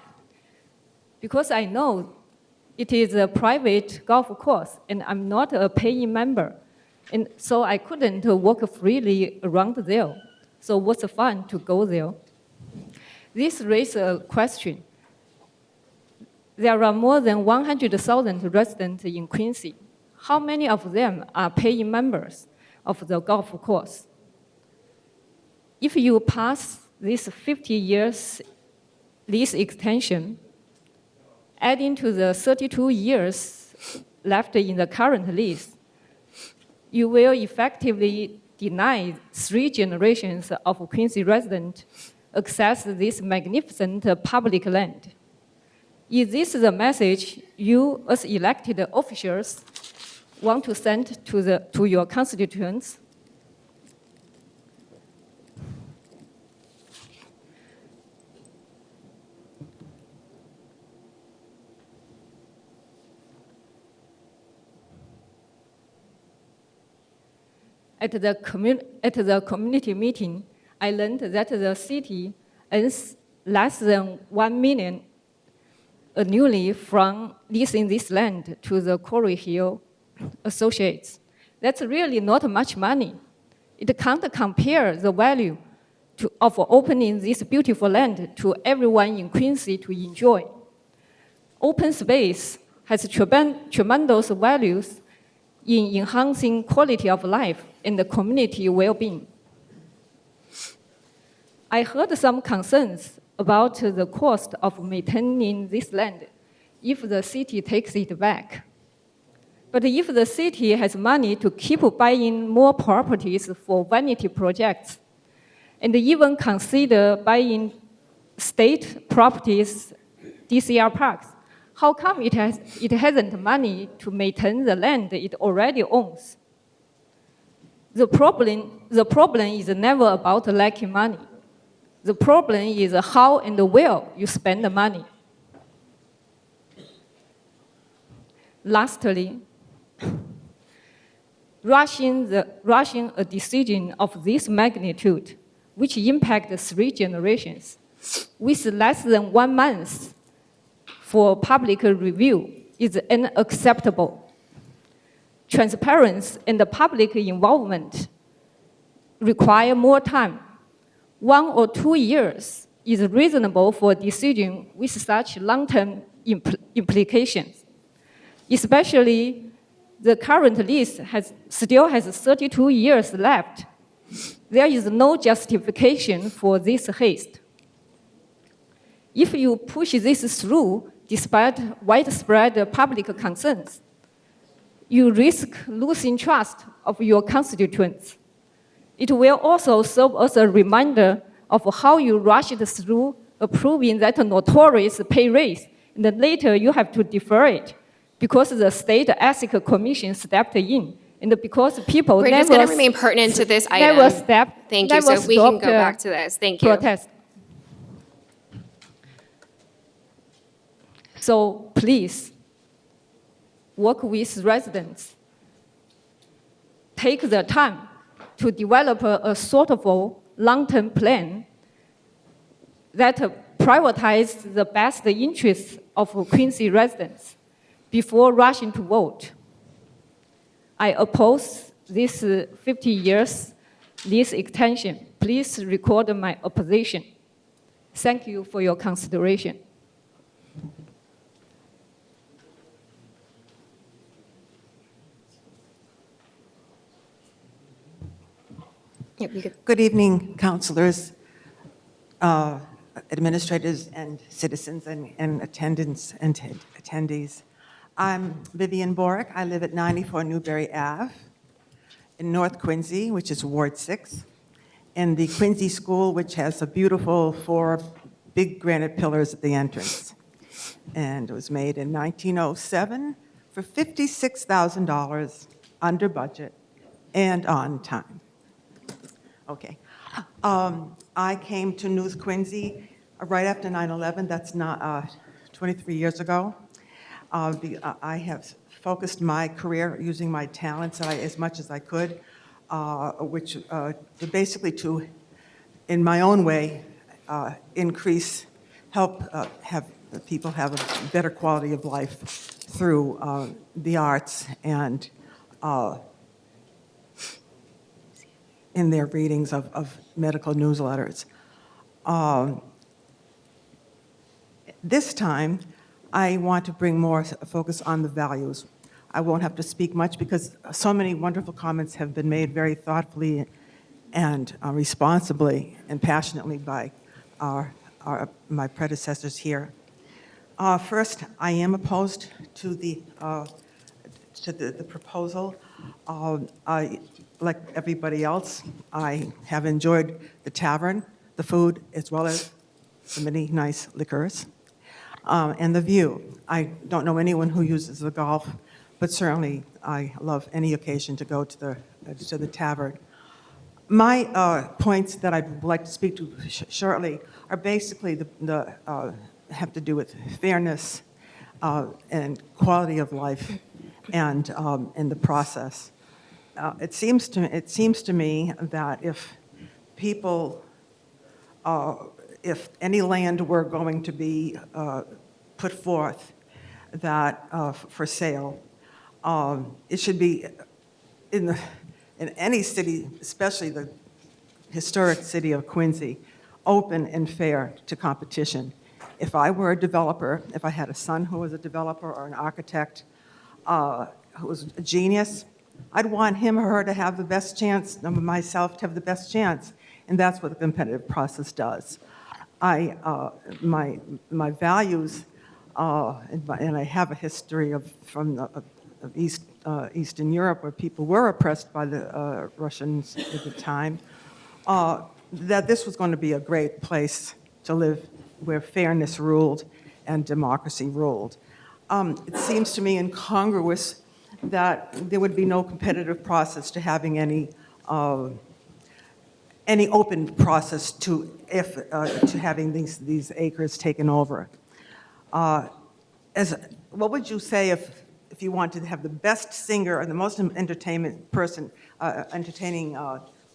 Speaker 2: Because I know it is a private golf course, and I'm not a paying member. And so I couldn't walk freely around there. So what's the fun to go there? This raises a question. There are more than 100,000 residents in Quincy. How many of them are paying members of the golf course? If you pass this 50 years lease extension, adding to the 32 years left in the current lease, you will effectively deny 3 generations of Quincy residents access this magnificent public land. Is this the message you, as elected officials, want to send to your constituents? At the community meeting, I learned that the city earns less than $1 million annually from leasing this land to the Quarry Hill Associates. That's really not much money. It can't compare the value of opening this beautiful land to everyone in Quincy to enjoy. Open space has tremendous values in enhancing quality of life and the community well-being. I heard some concerns about the cost of maintaining this land if the city takes it back. But if the city has money to keep buying more properties for vanity projects, and even consider buying state properties, DCR parks, how come it hasn't money to maintain the land it already owns? The problem is never about lacking money. The problem is how and where you spend the money. Lastly, rushing a decision of this magnitude, which impacts 3 generations, with less than 1 month for public review is unacceptable. Transparency and the public involvement require more time. 1 or 2 years is reasonable for a decision with such long-term implications. Especially, the current lease still has 32 years left. There is no justification for this haste. If you push this through, despite widespread public concerns, you risk losing trust of your constituents. It will also serve as a reminder of how you rushed through approving that notorious pay raise, and then later you have to defer it because the State Ethics Commission stepped in, and because people
Speaker 1: We're just going to remain pertinent to this item.
Speaker 2: never stepped,
Speaker 1: Thank you.
Speaker 2: never
Speaker 1: So we can
Speaker 2: stopped,
Speaker 1: go back to this. Thank you.
Speaker 2: protest. So please, work with residents. Take the time to develop a sort of a long-term plan that prioritize the best interests of Quincy residents before rushing to vote. I oppose this 50 years lease extension. Please record my opposition. Thank you for your consideration.
Speaker 1: Yep, you could.
Speaker 5: Good evening, councilors, administrators, and citizens, and attendants and attendees. I'm Vivian Borick. I live at 94 Newberry Ave in North Quincy, which is Ward 6, in the Quincy School, which has a beautiful 4 big granite pillars at the entrance. And it was made in 1907 for $56,000 under budget and on time. Okay. I came to North Quincy right after 9/11. That's not 23 years ago. I have focused my career using my talents as much as I could, which basically to, in my own way, help have people have a better quality of life through the arts and in their readings of medical newsletters. This time, I want to bring more focus on the values. I won't have to speak much because so many wonderful comments have been made very thoughtfully and responsibly and passionately by my predecessors here. First, I am opposed to the proposal. Like everybody else, I have enjoyed the tavern, the food, as well as the many nice liquors, and the view. I don't know anyone who uses the golf, but certainly I love any occasion to go to the tavern. My points that I'd like to speak to shortly are basically have to do with fairness and quality of life and in the process. It seems to me that if any land were going to be put forth that for sale, it should be in any city, especially the historic city of Quincy, open and fair to competition. If I were a developer, if I had a son who was a developer or an architect who was a genius, I'd want him or her to have the best chance, myself to have the best chance, and that's what the competitive process does. My values, and I have a history from Eastern Europe where people were oppressed by the Russians at the time, that this was going to be a great place to live where fairness ruled and democracy ruled. It seems to me incongruous that there would be no competitive process to having any open process to having these acres taken over. What would you say if you wanted to have the best singer or the most entertaining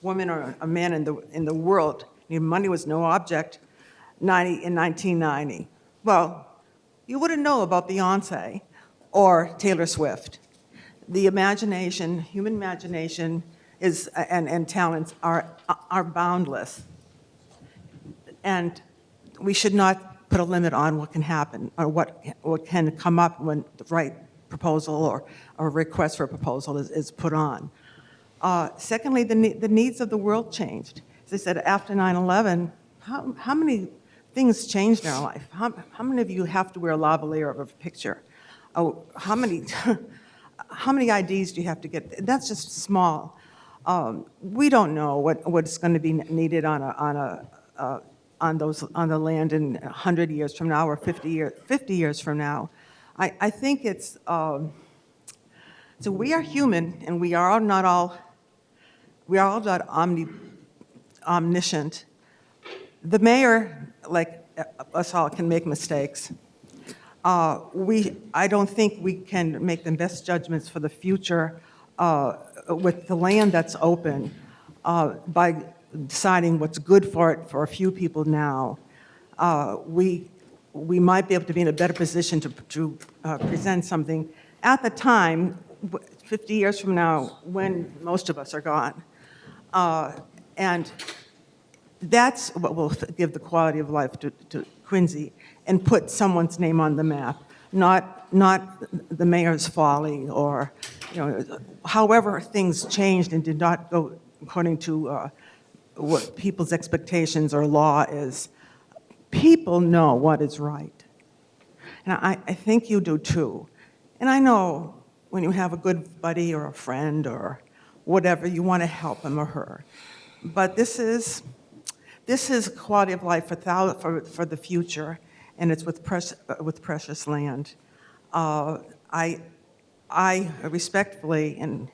Speaker 5: woman or a man in the world? Money was no object in 1990. Well, you wouldn't know about Beyonce or Taylor Swift. The imagination, human imagination, and talents are boundless, and we should not put a limit on what can happen or what can come up when the right proposal or a request for a proposal is put on. Secondly, the needs of the world changed. As I said, after 9/11, how many things changed in our life? How many of you have to wear a lavalier of a picture? How many IDs do you have to get? That's just small. We don't know what's going to be needed on on the land in 100 years from now or 50 years from now. I think it's, so we are human, and we are not omniscient. The mayor, like us all, can make mistakes. I don't think we can make the best judgments for the future with the land that's open by deciding what's good for it for a few people now. We might be able to be in a better position to present something at the time, 50 years from now, when most of us are gone. And that's what will give the quality of life to Quincy and put someone's name on the map, not the mayor's folly or, however things changed and did not go according to what people's expectations or law is. People know what is right. And I think you do too. And I know when you have a good buddy or a friend or whatever, you want to help him or her. But this is quality of life for the future, and it's with precious land. I respectfully and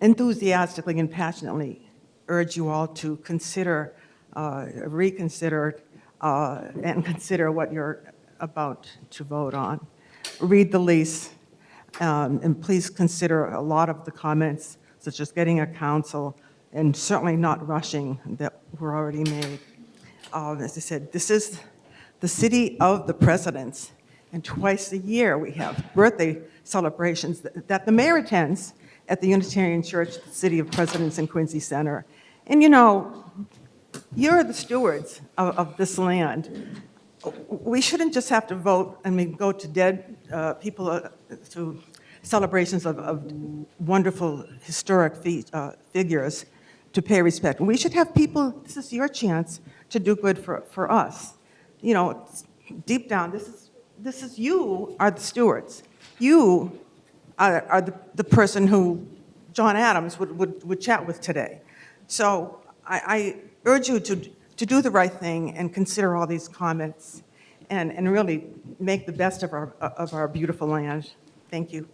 Speaker 5: enthusiastically and passionately urge you all to consider, reconsider, and consider what you're about to vote on. Read the lease, and please consider a lot of the comments, such as getting a counsel, and certainly not rushing that were already made. As I said, this is the city of the presidents, and twice a year we have birthday celebrations that the mayor attends at the Unitarian Church, the City of Presidents in Quincy Center. And you're the stewards of this land. We shouldn't just have to vote and go to dead people, to celebrations of wonderful historic figures to pay respect. We should have people, this is your chance to do good for us. Deep down, this is you are the stewards. You are the person who John Adams would chat with today. So I urge you to do the right thing and consider all these comments and really make the best of our beautiful land. Thank you.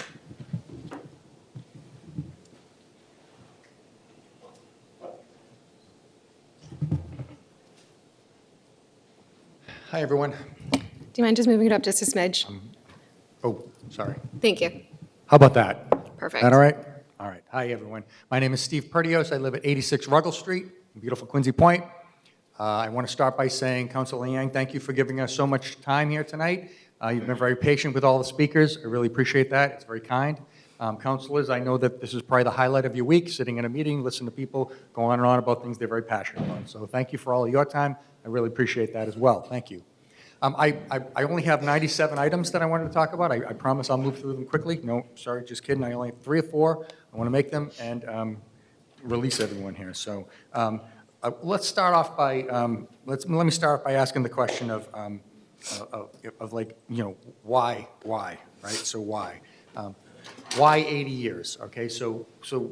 Speaker 6: Hi, everyone.
Speaker 1: Do you mind just moving it up just a smidge?
Speaker 6: Oh, sorry.
Speaker 1: Thank you.
Speaker 6: How about that?
Speaker 1: Perfect.
Speaker 6: That all right? All right. Hi, everyone. My name is Steve Perdios. I live at 86 Ruggles Street in beautiful Quincy Point. I want to start by saying, Councilor Yang, thank you for giving us so much time here tonight. You've been very patient with all the speakers. I really appreciate that. It's very kind. Councilors, I know that this is probably the highlight of your week, sitting in a meeting, listening to people go on and on about things they're very passionate about. So thank you for all of your time. I really appreciate that as well. Thank you. I only have 97 items that I wanted to talk about. I promise I'll move through them quickly. No, sorry, just kidding. I only have 3 or 4. I want to make them and release everyone here. So let's start off by, let me start by asking the question of like, why, right? So why? Why 80 years? Okay, so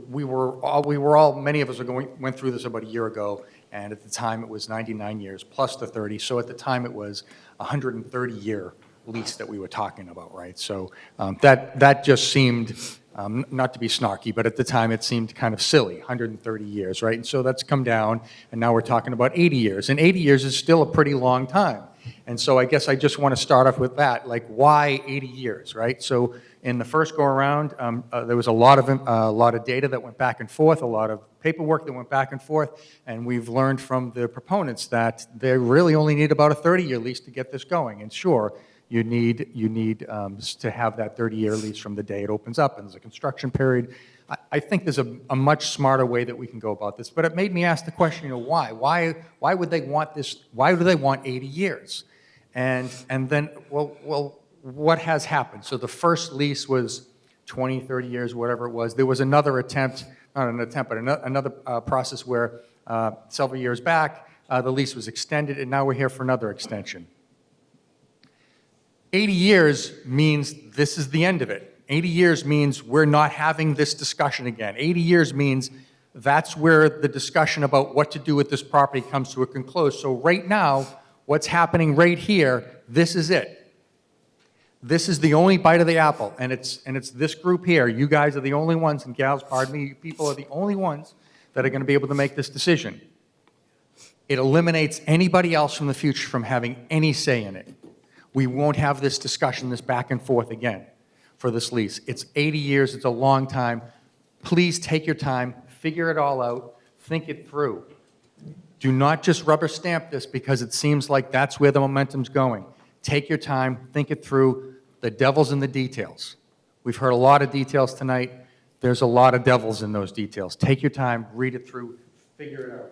Speaker 6: we were all, many of us went through this about a year ago, and at the time it was 99 years plus the 30. So at the time it was a 130-year lease that we were talking about, right? So that just seemed, not to be snarky, but at the time it seemed kind of silly, 130 years, right? And so that's come down, and now we're talking about 80 years. And 80 years is still a pretty long time. And so I guess I just want to start off with that, like why 80 years, right? So in the first go-around, there was a lot of data that went back and forth, a lot of paperwork that went back and forth, and we've learned from the proponents that they really only need about a 30-year lease to get this going. And sure, you need to have that 30-year lease from the day it opens up, and there's a construction period. I think there's a much smarter way that we can go about this, but it made me ask the question, why? Why would they want this? Why do they want 80 years? And then, well, what has happened? So the first lease was 20, 30 years, whatever it was. There was another attempt, not an attempt, but another process where several years back, the lease was extended, and now we're here for another extension. 80 years means this is the end of it. 80 years means we're not having this discussion again. 80 years means that's where the discussion about what to do with this property comes to a conclusion. So right now, what's happening right here, this is it. This is the only bite of the apple, and it's this group here. You guys are the only ones, and gals, pardon me, you people are the only ones that are going to be able to make this decision. It eliminates anybody else from the future from having any say in it. We won't have this discussion, this back and forth again for this lease. It's 80 years, it's a long time. Please take your time, figure it all out, think it through. Do not just rubber stamp this because it seems like that's where the momentum's going. Take your time, think it through. The devil's in the details. We've heard a lot of details tonight. There's a lot of devils in those details. Take your time, read it through, figure it out.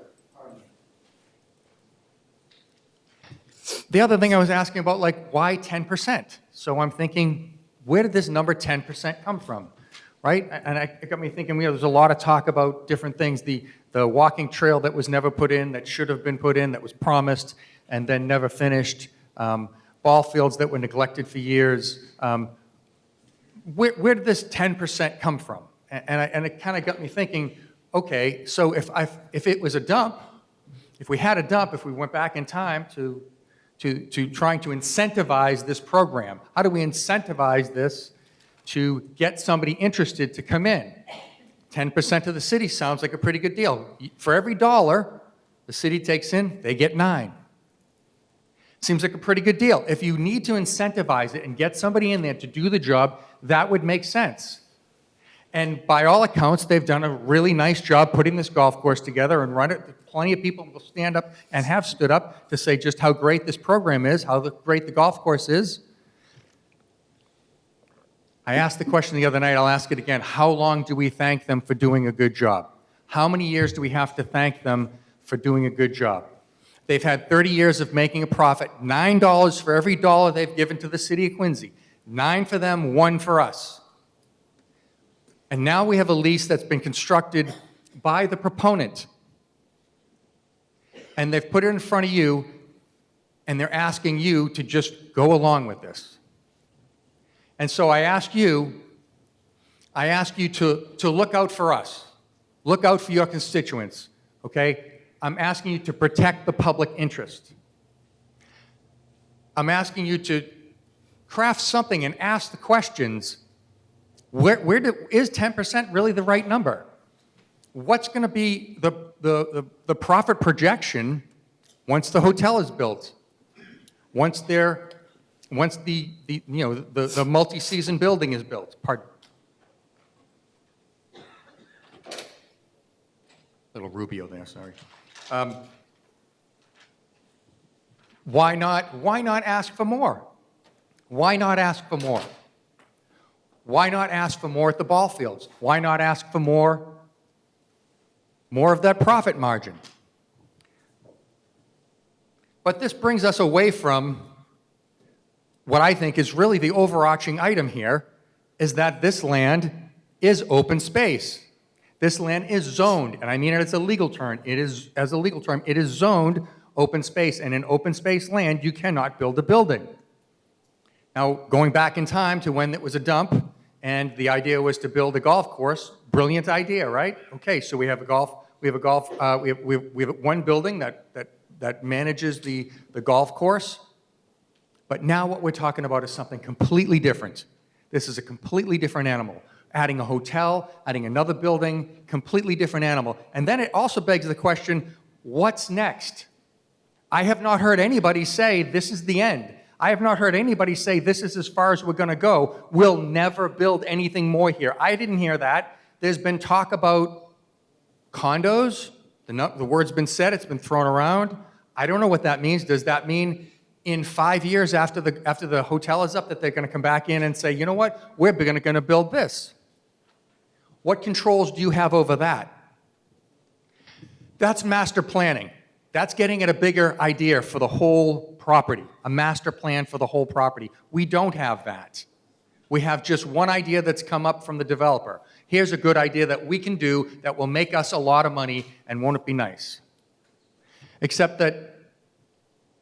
Speaker 6: The other thing I was asking about, like, why 10%? So I'm thinking, where did this number 10% come from, right? And it got me thinking, there's a lot of talk about different things. The walking trail that was never put in, that should have been put in, that was promised, and then never finished. Ball fields that were neglected for years. Where did this 10% come from? And it kind of got me thinking, okay, so if it was a dump, if we had a dump, if we went back in time to trying to incentivize this program, how do we incentivize this to get somebody interested to come in? 10% of the city sounds like a pretty good deal. For every dollar the city takes in, they get 9. Seems like a pretty good deal. If you need to incentivize it and get somebody in there to do the job, that would make sense. And by all accounts, they've done a really nice job putting this golf course together and run it. Plenty of people will stand up and have stood up to say just how great this program is, how great the golf course is. I asked the question the other night, I'll ask it again. How long do we thank them for doing a good job? How many years do we have to thank them for doing a good job? They've had 30 years of making a profit, $9 for every dollar they've given to the city of Quincy. 9 for them, 1 for us. And now we have a lease that's been constructed by the proponent. And they've put it in front of you, and they're asking you to just go along with this. And so I ask you to look out for us. Look out for your constituents, okay? I'm asking you to protect the public interest. I'm asking you to craft something and ask the questions, is 10% really the right number? What's going to be the profit projection once the hotel is built? Once the multi-season building is built? Pardon. Little Rubio there, sorry. Why not ask for more? Why not ask for more? Why not ask for more at the ball fields? Why not ask for more of that profit margin? But this brings us away from what I think is really the overarching item here, is that this land is open space. This land is zoned, and I mean it as a legal term. It is zoned open space, and in open space land, you cannot build a building. Now, going back in time to when it was a dump, and the idea was to build a golf course, brilliant idea, right? Okay, so we have one building that manages the golf course, but now what we're talking about is something completely different. This is a completely different animal. Adding a hotel, adding another building, completely different animal. And then it also begs the question, what's next? I have not heard anybody say this is the end. I have not heard anybody say this is as far as we're going to go. We'll never build anything more here. I didn't hear that. There's been talk about condos. The word's been said. It's been thrown around. I don't know what that means. Does that mean in 5 years after the hotel is up that they're going to come back in and say, you know what, we're going to build this? What controls do you have over that? That's master planning. That's getting at a bigger idea for the whole property, a master plan for the whole property. We don't have that. We have just one idea that's come up from the developer. Here's a good idea that we can do that will make us a lot of money, and won't it be nice? Except that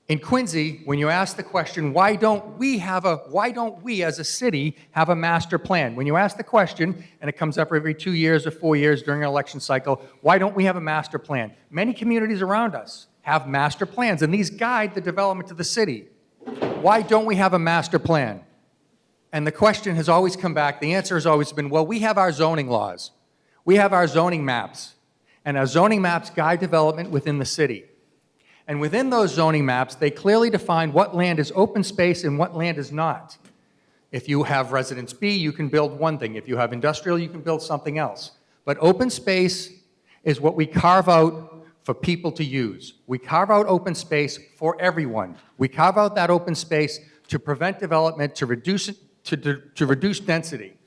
Speaker 6: In Quincy, when you ask the question, why don't we as a city have a master plan? When you ask the question, and it comes up every 2 years or 4 years during an election cycle, why don't we have a master plan? Many communities around us have master plans, and these guide the development of the city. Why don't we have a master plan? And the question has always come back, the answer has always been, well, we have our zoning laws. We have our zoning maps, and our zoning maps guide development within the city. And within those zoning maps, they clearly define what land is open space and what land is not. If you have Residence B, you can build one thing. If you have industrial, you can build something else. But open space is what we carve out for people to use. We carve out open space for everyone. We carve out that open space to prevent development, to reduce density.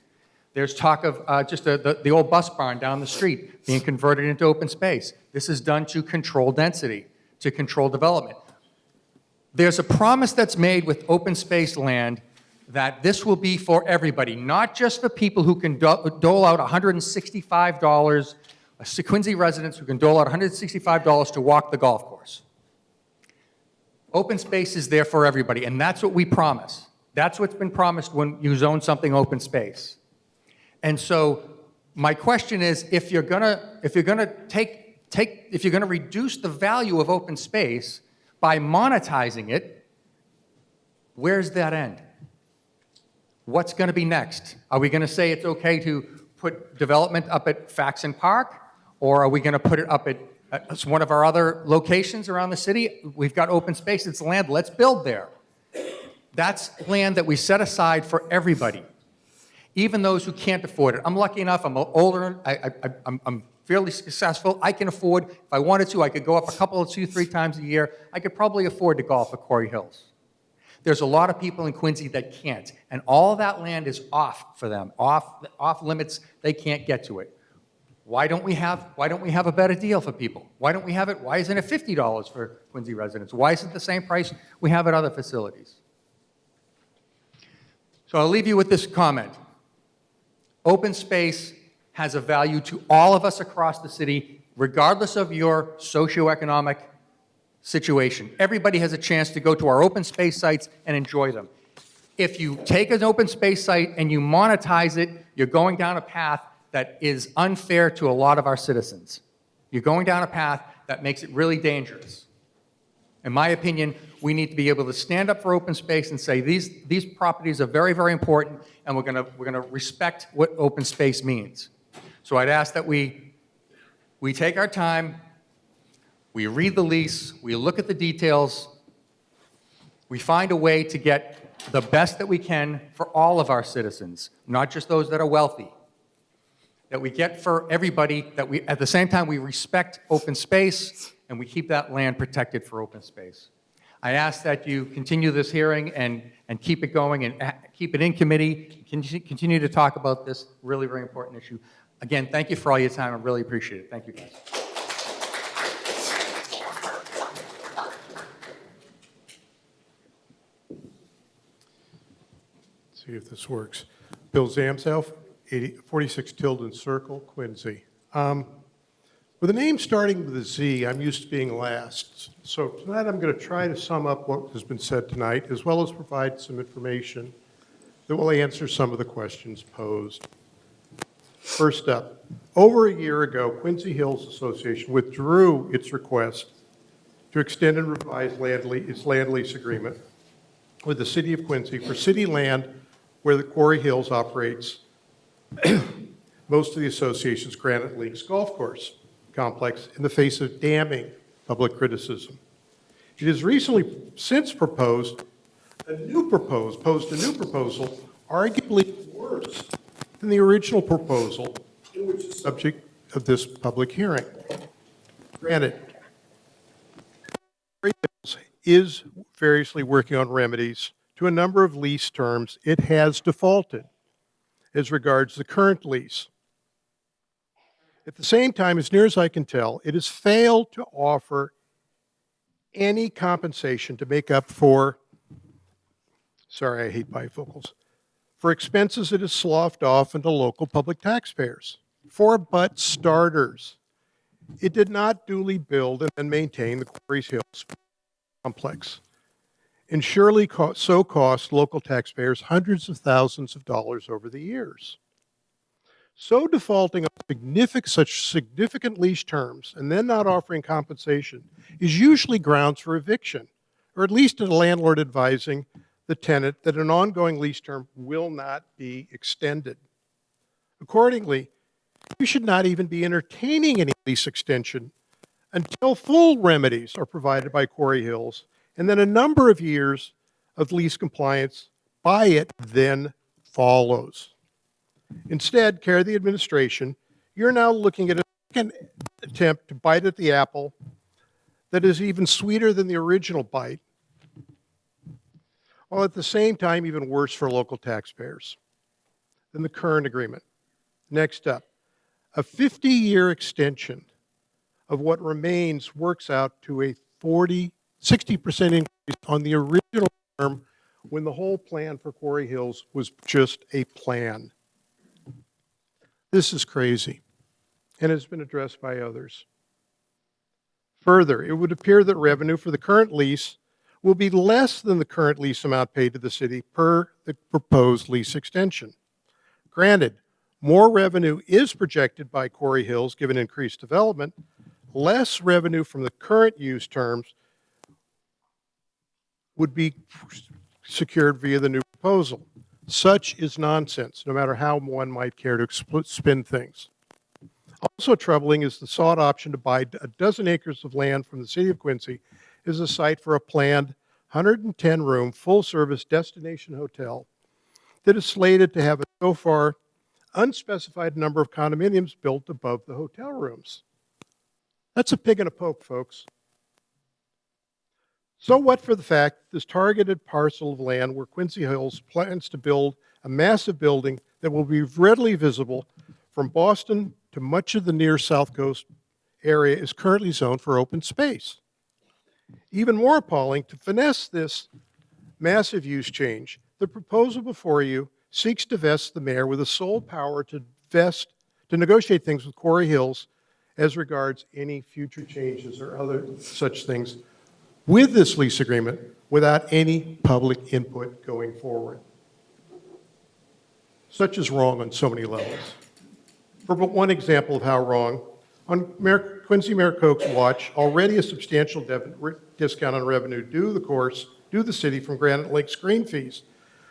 Speaker 6: There's talk of just the old bus barn down the street being converted into open space. This is done to control density, to control development. There's a promise that's made with open space land that this will be for everybody, not just for people who can dole out $165, Quincy residents who can dole out $165 to walk the golf course. Open space is there for everybody, and that's what we promise. That's what's been promised when you zone something open space. And so my question is, if you're gonna reduce the value of open space by monetizing it, where's that end? What's going to be next? Are we going to say it's okay to put development up at Faxon Park? Or are we going to put it up at one of our other locations around the city? We've got open space, it's land, let's build there. That's land that we set aside for everybody, even those who can't afford it. I'm lucky enough, I'm older, I'm fairly successful. I can afford, if I wanted to, I could go up a couple of 2-3 times a year. I could probably afford to golf at Quarry Hills. There's a lot of people in Quincy that can't, and all that land is off for them, off limits. They can't get to it. Why don't we have a better deal for people? Why don't we have it? Why isn't it $50 for Quincy residents? Why is it the same price we have at other facilities? So I'll leave you with this comment. Open space has a value to all of us across the city, regardless of your socioeconomic situation. Everybody has a chance to go to our open space sites and enjoy them. If you take an open space site and you monetize it, you're going down a path that is unfair to a lot of our citizens. You're going down a path that makes it really dangerous. In my opinion, we need to be able to stand up for open space and say these properties are very, very important, and we're gonna respect what open space means. So I'd ask that we take our time, we read the lease, we look at the details, we find a way to get the best that we can for all of our citizens, not just those that are wealthy. That we get for everybody, that we, at the same time, we respect open space and we keep that land protected for open space. I ask that you continue this hearing and keep it going and keep it in committee, continue to talk about this really, very important issue. Again, thank you for all your time. I really appreciate it. Thank you, guys.
Speaker 7: See if this works. Bill Zamself, 46 Tilden Circle, Quincy. With a name starting with a Z, I'm used to being last. So tonight I'm going to try to sum up what has been said tonight, as well as provide some information that will answer some of the questions posed. First up, over a year ago, Quincy Hills Association withdrew its request to extend and revise its land lease agreement with the City of Quincy for city land where the Quarry Hills operates most of the association's Granite Links golf course complex in the face of damning public criticism. It has recently since proposed a new proposal, arguably worse than the original proposal, in which is subject of this public hearing. Granted, Quarry Hills is variously working on remedies to a number of lease terms it has defaulted as regards the current lease. At the same time, as near as I can tell, it has failed to offer any compensation to make up for, sorry, I hate bifocals, for expenses it has sloughed off into local public taxpayers. For but starters, it did not duly build and maintain the Quarry Hills complex. and surely so cost local taxpayers hundreds of thousands of dollars over the years. So defaulting on such significant lease terms and then not offering compensation is usually grounds for eviction, or at least a landlord advising the tenant that an ongoing lease term will not be extended. Accordingly, you should not even be entertaining any lease extension until full remedies are provided by Quarry Hills, and then a number of years of lease compliance by it then follows. Instead, care of the administration, you're now looking at a second attempt to bite at the apple that is even sweeter than the original bite, while at the same time even worse for local taxpayers than the current agreement. Next up, a 50-year extension of what remains works out to a 60% increase on the original term when the whole plan for Quarry Hills was just a plan. This is crazy, and has been addressed by others. Further, it would appear that revenue for the current lease will be less than the current lease amount paid to the city per the proposed lease extension. Granted, more revenue is projected by Quarry Hills given increased development. Less revenue from the current use terms would be secured via the new proposal. Such is nonsense, no matter how one might care to spin things. Also troubling is the sought option to buy a dozen acres of land from the city of Quincy as a site for a planned 110-room, full-service destination hotel that is slated to have a so far unspecified number of condominiums built above the hotel rooms. That's a pig in a poke, folks. So what for the fact this targeted parcel of land where Quincy Hills plans to build a massive building that will be readily visible from Boston to much of the near South Coast area is currently zoned for open space. Even more appalling, to finesse this massive use change, the proposal before you seeks to vest the mayor with the sole power to negotiate things with Quarry Hills as regards any future changes or other such things with this lease agreement without any public input going forward. Such is wrong on so many levels. For but one example of how wrong, on Quincy Mayor Koch's watch, already a substantial discount on revenue due the city from Granite Lake's green fees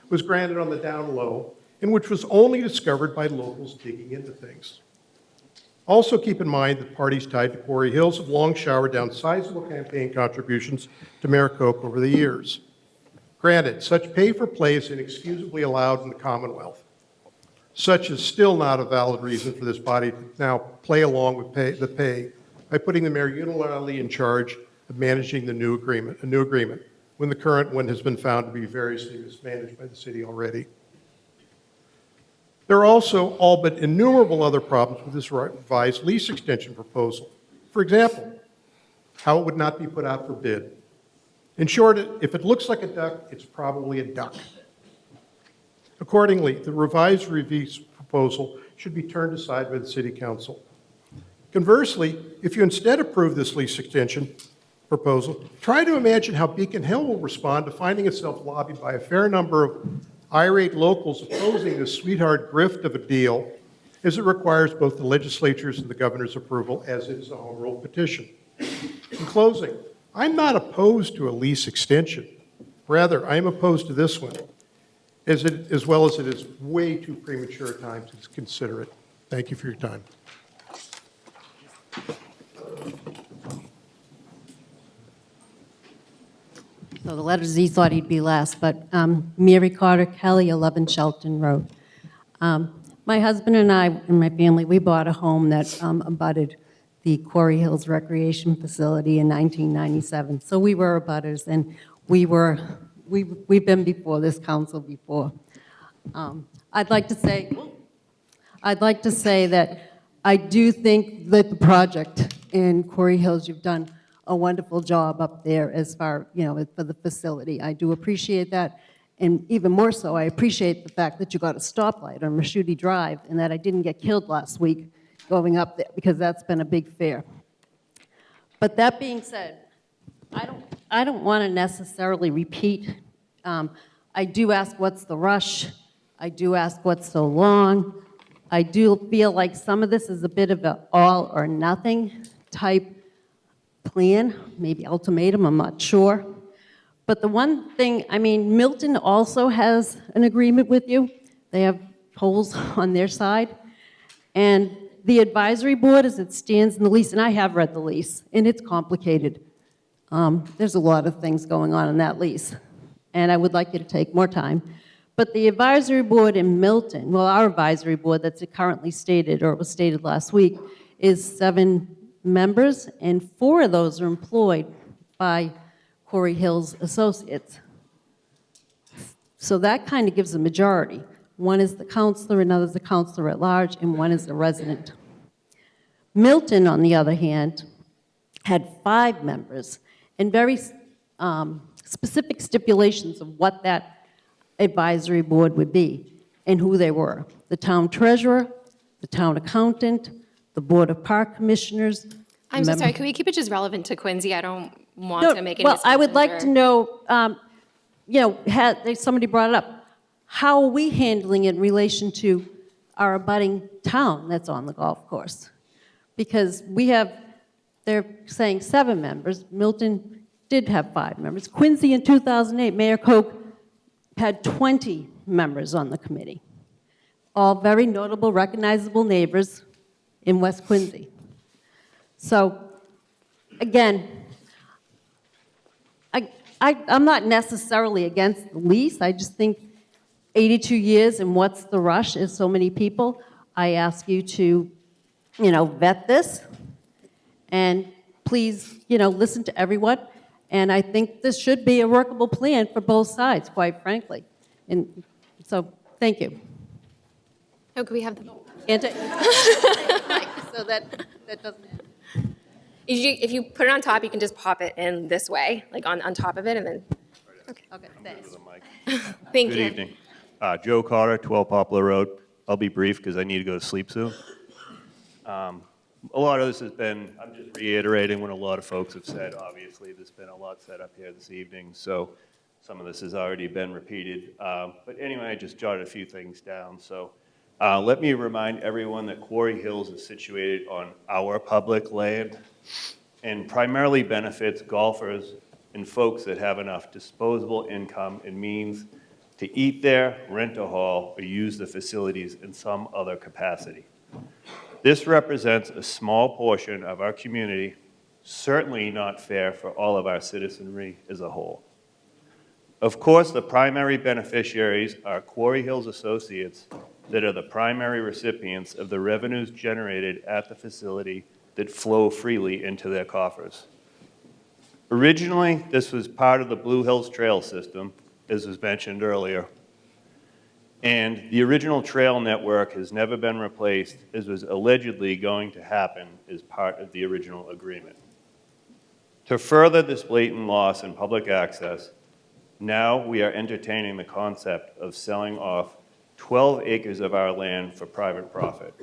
Speaker 7: was granted on the down low, and which was only discovered by locals digging into things. Also keep in mind that parties tied to Quarry Hills have long showered down sizable campaign contributions to Mayor Koch over the years. Granted, such pay for play is inexcusably allowed in the Commonwealth. Such is still not a valid reason for this body to now play along with the pay by putting the mayor unilaterally in charge of managing a new agreement, when the current one has been found to be variously mismanaged by the city already. There are also all but innumerable other problems with this revised lease extension proposal. For example, how it would not be put out for bid. In short, if it looks like a duck, it's probably a duck. Accordingly, the revised proposal should be turned aside by the City Council. Conversely, if you instead approve this lease extension proposal, try to imagine how Beacon Hill will respond to finding itself lobbied by a fair number of irate locals opposing this sweetheart grift of a deal, as it requires both the legislature's and the governor's approval, as it is a home rule petition. In closing, I'm not opposed to a lease extension. Rather, I am opposed to this one, as well as it is way too premature at times to consider it. Thank you for your time.
Speaker 9: So the letter Z thought he'd be last, but Mary Carter Kelly, 11 Shelton Road. My husband and I and my family, we bought a home that abutted the Quarry Hills Recreation Facility in 1997. So we were abutters, and we've been before this council before. I'd like to say that I do think that the project in Quarry Hills, you've done a wonderful job up there as far, for the facility. I do appreciate that. And even more so, I appreciate the fact that you got a stoplight on Mashudi Drive and that I didn't get killed last week going up there, because that's been a big fear. But that being said, I don't want to necessarily repeat. I do ask, what's the rush? I do ask, what's so long? I do feel like some of this is a bit of an all or nothing type plan, maybe ultimatum, I'm not sure. But the one thing, I mean, Milton also has an agreement with you. They have polls on their side. And the advisory board, as it stands in the lease, and I have read the lease, and it's complicated. There's a lot of things going on in that lease, and I would like you to take more time. But the advisory board in Milton, well, our advisory board that's currently stated, or was stated last week, is 7 members, and 4 of those are employed by Quarry Hills Associates. So that kind of gives a majority. One is the counselor, another is the counselor at large, and one is the resident. Milton, on the other hand, had 5 members and very specific stipulations of what that advisory board would be and who they were. The town treasurer, the town accountant, the board of park commissioners.
Speaker 1: I'm so sorry, can we keep it just relevant to Quincy? I don't want to make any
Speaker 9: Well, I would like
Speaker 1: assumptions
Speaker 9: to know, somebody brought it up, how are we handling it in relation to our abutting town that's on the golf course? Because they're saying 7 members. Milton did have 5 members. Quincy in 2008, Mayor Koch had 20 members on the committee. All very notable, recognizable neighbors in West Quincy. So, again, I'm not necessarily against the lease. I just think 82 years and what's the rush is so many people. I ask you to, vet this and please, listen to everyone. And I think this should be a workable plan for both sides, quite frankly. And so, thank you.
Speaker 1: Oh, could we have the...
Speaker 9: So that doesn't happen.
Speaker 1: If you put it on top, you can just pop it in this way, like on top of it, and then... Okay,
Speaker 9: thanks.
Speaker 1: Thank
Speaker 11: Good
Speaker 1: you.
Speaker 11: evening. Joe Carter, 12 Poplar Road. I'll be brief because I need to go to sleep soon. A lot of this has been, I'm just reiterating what a lot of folks have said. Obviously, there's been a lot said up here this evening, so some of this has already been repeated. But anyway, I just jotted a few things down. So let me remind everyone that Quarry Hills is situated on our public land and primarily benefits golfers and folks that have enough disposable income and means to eat there, rent a hall, or use the facilities in some other capacity. This represents a small portion of our community, certainly not fair for all of our citizenry as a whole. Of course, the primary beneficiaries are Quarry Hills Associates that are the primary recipients of the revenues generated at the facility that flow freely into their coffers. Originally, this was part of the Blue Hills Trail system, as was mentioned earlier. And the original trail network has never been replaced, as was allegedly going to happen as part of the original agreement. To further this blatant loss in public access, now we are entertaining the concept of selling off 12 acres of our land for private profit.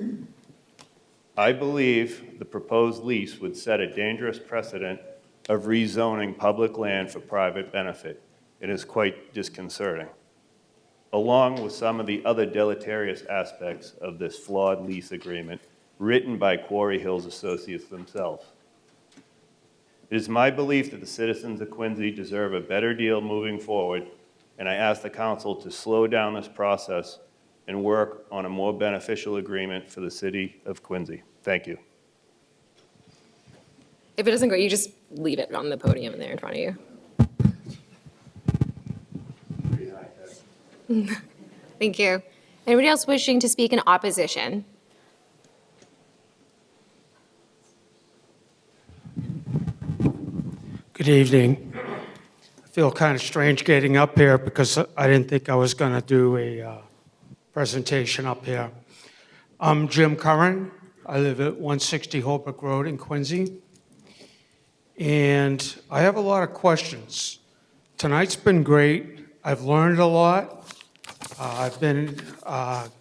Speaker 11: I believe the proposed lease would set a dangerous precedent of rezoning public land for private benefit. It is quite disconcerting, along with some of the other deleterious aspects of this flawed lease agreement written by Quarry Hills Associates themselves. It is my belief that the citizens of Quincy deserve a better deal moving forward, and I ask the council to slow down this process and work on a more beneficial agreement for the city of Quincy. Thank you.
Speaker 1: If it doesn't go, you just leave it on the podium there in front of you. Thank you. Anybody else wishing to speak in opposition?
Speaker 22: Good evening. I feel kind of strange getting up here because I didn't think I was going to do a presentation up here. I'm Jim Curran. I live at 160 Holbrook Road in Quincy. And I have a lot of questions. Tonight's been great. I've learned a lot. I've been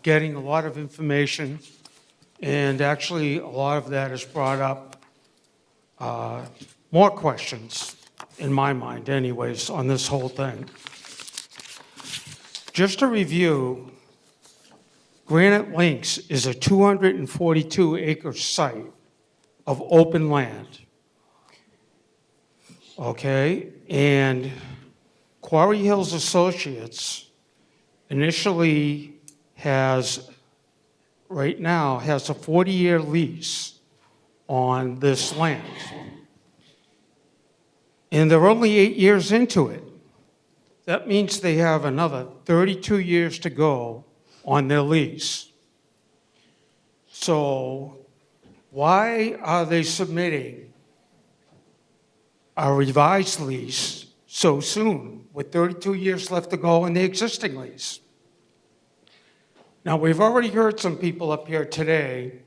Speaker 22: getting a lot of information. And actually, a lot of that has brought up more questions. in my mind anyways, on this whole thing. Just to review, Granite Links is a 242-acre site of open land. Okay, and Quarry Hills Associates initially right now has a 40-year lease on this land. And they're only 8 years into it. That means they have another 32 years to go on their lease. So why are they submitting a revised lease so soon, with 32 years left to go in the existing lease? Now, we've already heard some people up here today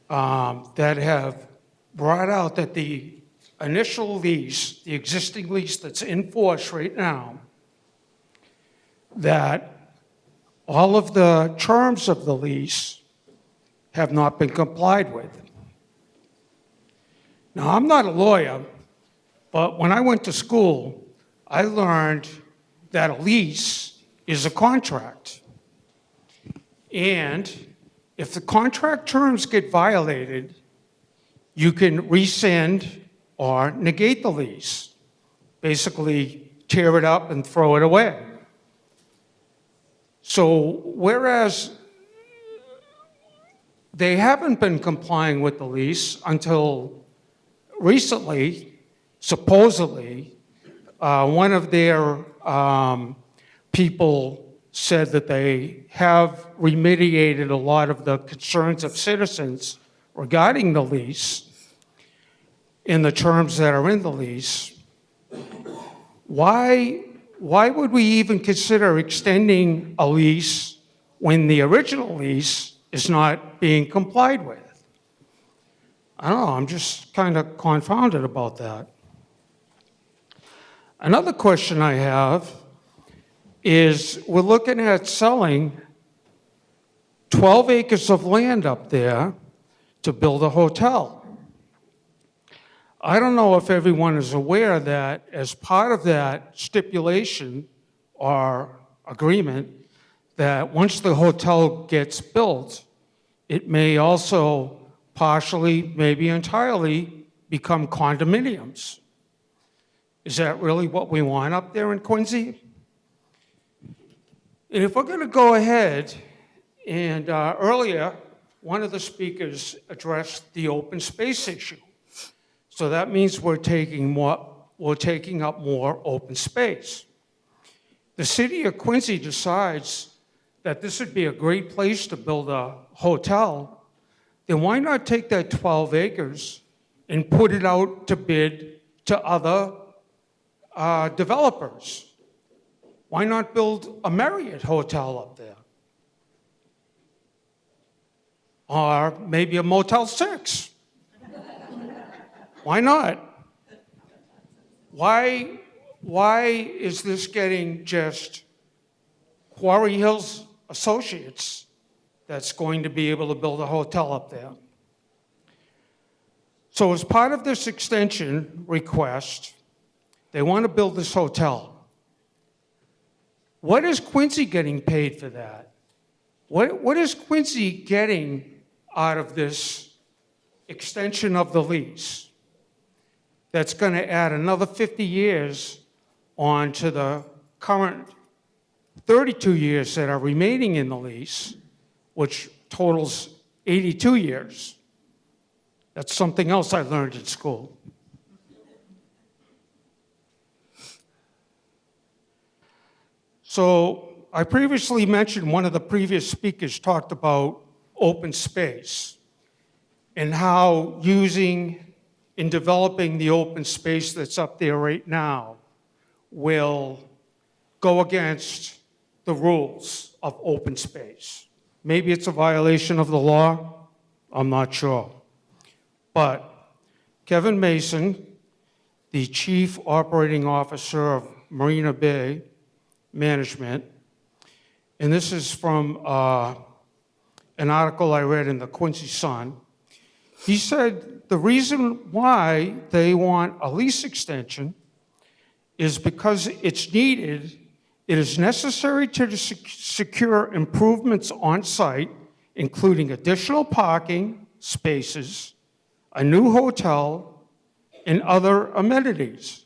Speaker 22: that have brought out that the initial lease, the existing lease that's in force right now, that all of the terms of the lease have not been complied with. Now, I'm not a lawyer, but when I went to school, I learned that a lease is a contract. And if the contract terms get violated, you can rescind or negate the lease. Basically, tear it up and throw it away. So whereas they haven't been complying with the lease until recently, supposedly, one of their people said that they have remediated a lot of the concerns of citizens regarding the lease in the terms that are in the lease. Why would we even consider extending a lease when the original lease is not being complied with? I don't know, I'm just kind of confounded about that. Another question I have is we're looking at selling 12 acres of land up there to build a hotel. I don't know if everyone is aware that as part of that stipulation or agreement, that once the hotel gets built, it may also partially, maybe entirely, become condominiums. Is that really what we want up there in Quincy? And if we're going to go ahead, and earlier, one of the speakers addressed the open space issue. So that means we're taking up more open space. The city of Quincy decides that this would be a great place to build a hotel, then why not take that 12 acres and put it out to bid to other developers? Why not build a Marriott hotel up there? Or maybe a Motel 6? Why not? Why is this getting just Quarry Hills Associates that's going to be able to build a hotel up there? So as part of this extension request, they want to build this hotel. What is Quincy getting paid for that? What is Quincy getting out of this extension of the lease that's going to add another 50 years onto the current 32 years that are remaining in the lease, which totals 82 years? That's something else I learned in school. So I previously mentioned one of the previous speakers talked about open space and how using and developing the open space that's up there right now will go against the rules of open space. Maybe it's a violation of the law, I'm not sure. But Kevin Mason, the Chief Operating Officer of Marina Bay Management, and this is from an article I read in the Quincy Sun. He said the reason why they want a lease extension is because it's needed, it is necessary to secure improvements on site, including additional parking spaces, a new hotel, and other amenities.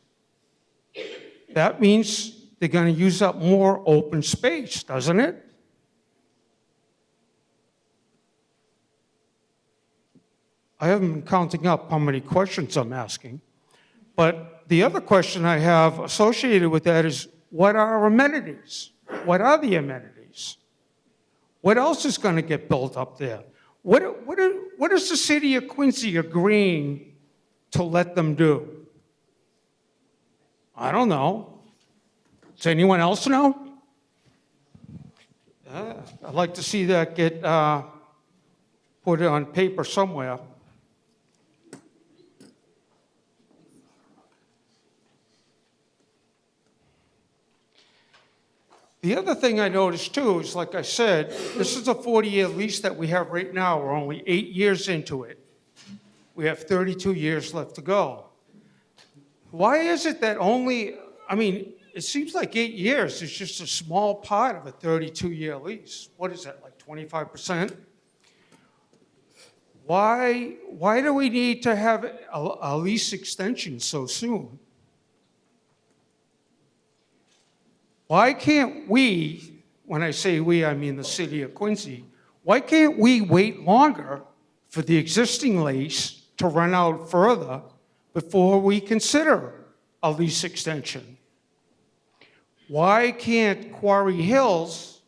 Speaker 22: That means they're going to use up more open space, doesn't it? I haven't been counting up how many questions I'm asking, but the other question I have associated with that is, what are amenities? What are the amenities? What else is going to get built up there? What is the city of Quincy agreeing to let them do? I don't know. Does anyone else know? I'd like to see that get put on paper somewhere. The other thing I noticed too is, like I said, this is a 40-year lease that we have right now. We're only 8 years into it. We have 32 years left to go. Why is it that only, I mean, it seems like 8 years is just a small part of a 32-year lease. What is that, like 25%? Why do we need to have a lease extension so soon? Why can't we, when I say we, I mean the city of Quincy, why can't we wait longer for the existing lease to run out further before we consider a lease extension? Why can't Quarry Hills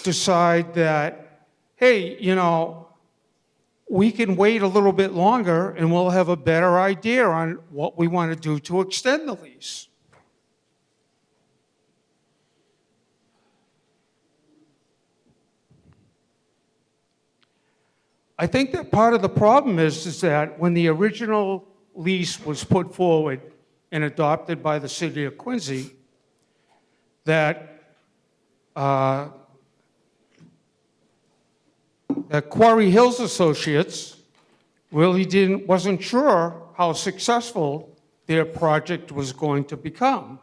Speaker 22: decide that, hey, you know, we can wait a little bit longer and we'll have a better idea on what we want to do to extend the lease? I think that part of the problem is that when the original lease was put forward and adopted by the city of Quincy, that Quarry Hills Associates really wasn't sure how successful their project was going to become.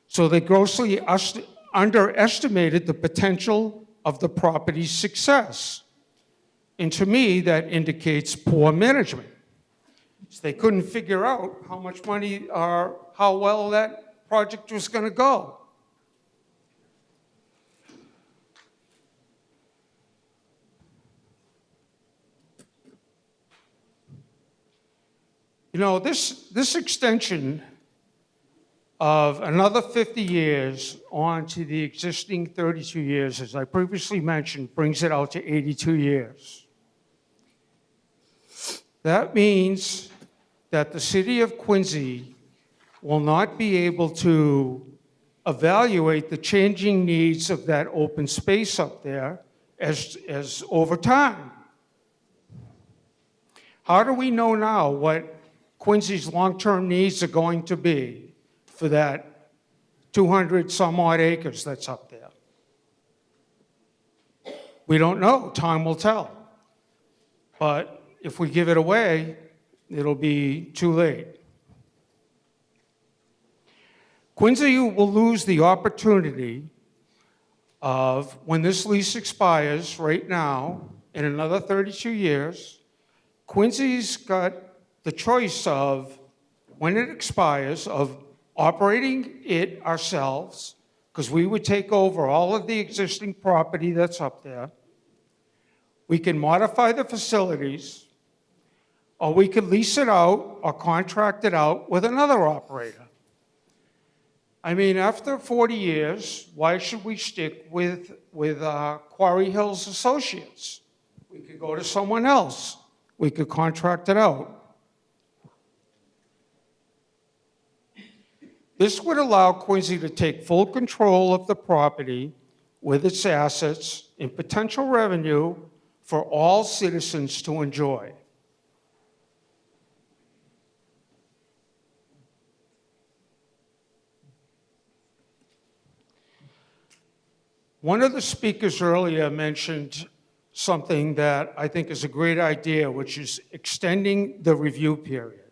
Speaker 22: So they grossly underestimated the potential of the property's success. And to me, that indicates poor management. So they couldn't figure out how much money or how well that project was going to go. You know, this extension of another 50 years onto the existing 32 years, as I previously mentioned, brings it out to 82 years. That means that the city of Quincy will not be able to evaluate the changing needs of that open space up there as over time. How do we know now what Quincy's long-term needs are going to be for that 200 some odd acres that's up there? We don't know. Time will tell. But if we give it away, it'll be too late. Quincy will lose the opportunity of, when this lease expires right now, in another 32 years, Quincy's got the choice of, when it expires, of operating it ourselves, because we would take over all of the existing property that's up there. We can modify the facilities, or we could lease it out or contract it out with another operator. I mean, after 40 years, why should we stick with Quarry Hills Associates? We could go to someone else. We could contract it out. This would allow Quincy to take full control of the property with its assets and potential revenue for all citizens to enjoy. One of the speakers earlier mentioned something that I think is a great idea, which is extending the review period.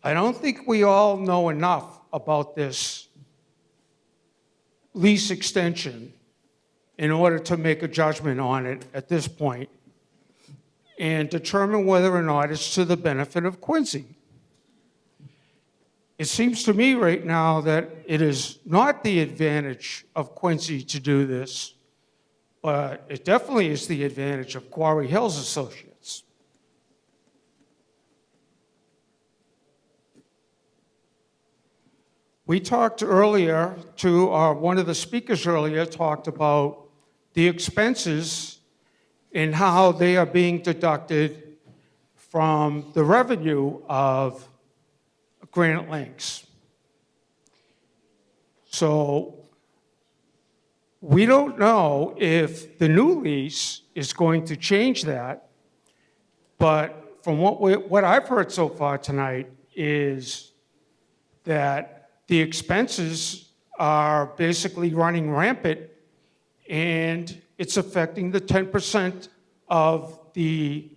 Speaker 22: I don't think we all know enough about this lease extension in order to make a judgment on it at this point and determine whether or not it's to the benefit of Quincy. It seems to me right now that it is not the advantage of Quincy to do this, but it definitely is the advantage of Quarry Hills Associates. We talked earlier one of the speakers earlier talked about the expenses and how they are being deducted from the revenue of Granite Links. So we don't know if the new lease is going to change that, but from what I've heard so far tonight is that the expenses are basically running rampant, and it's affecting the 10% of the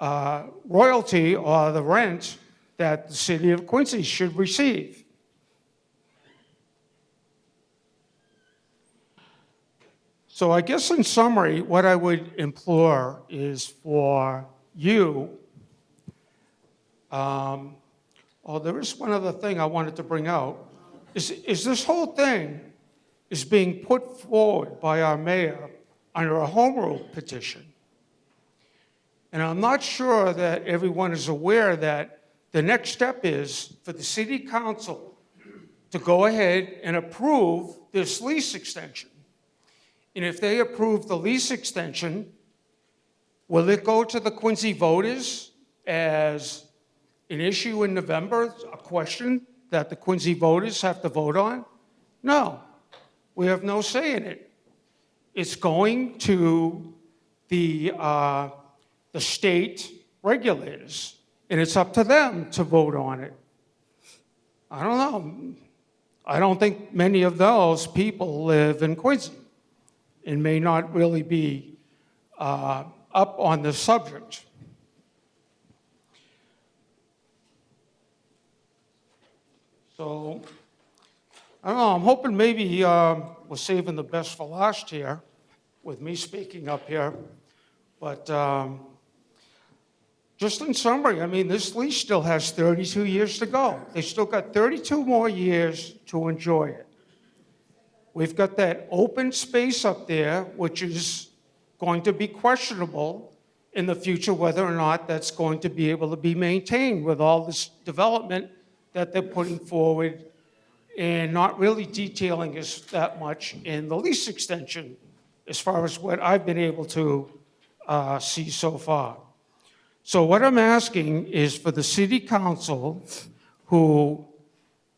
Speaker 22: royalty or the rent that the city of Quincy should receive. So I guess in summary, what I would implore is for you, there is one other thing I wanted to bring out, is this whole thing is being put forward by our mayor under a home rule petition. And I'm not sure that everyone is aware that the next step is for the city council to go ahead and approve this lease extension. And if they approve the lease extension, will it go to the Quincy voters as an issue in November, a question that the Quincy voters have to vote on? No, we have no say in it. It's going to the state regulators, and it's up to them to vote on it. I don't know. I don't think many of those people live in Quincy and may not really be up on the subject. So, I don't know, I'm hoping maybe we're saving the best for last here with me speaking up here. But just in summary, I mean, this lease still has 32 years to go. They still got 32 more years to enjoy it. We've got that open space up there, which is going to be questionable in the future whether or not that's going to be able to be maintained with all this development that they're putting forward and not really detailing us that much in the lease extension as far as what I've been able to see so far. So what I'm asking is for the city council, who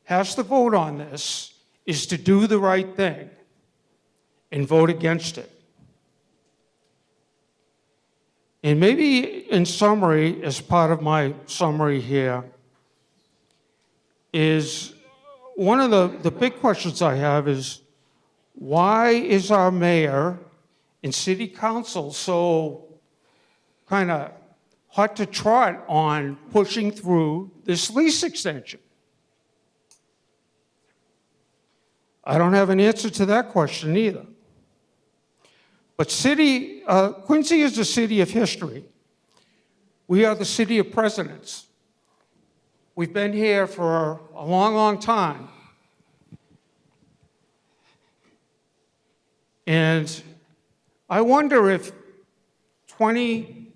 Speaker 22: has to vote on this, is to do the right thing and vote against it. And maybe in summary, as part of my summary here, is one of the big questions I have is, why is our mayor and city council so kind of hot to trot on pushing through this lease extension? I don't have an answer to that question either. But Quincy is a city of history. We are the city of presidents. We've been here for a long, long time. And I wonder if the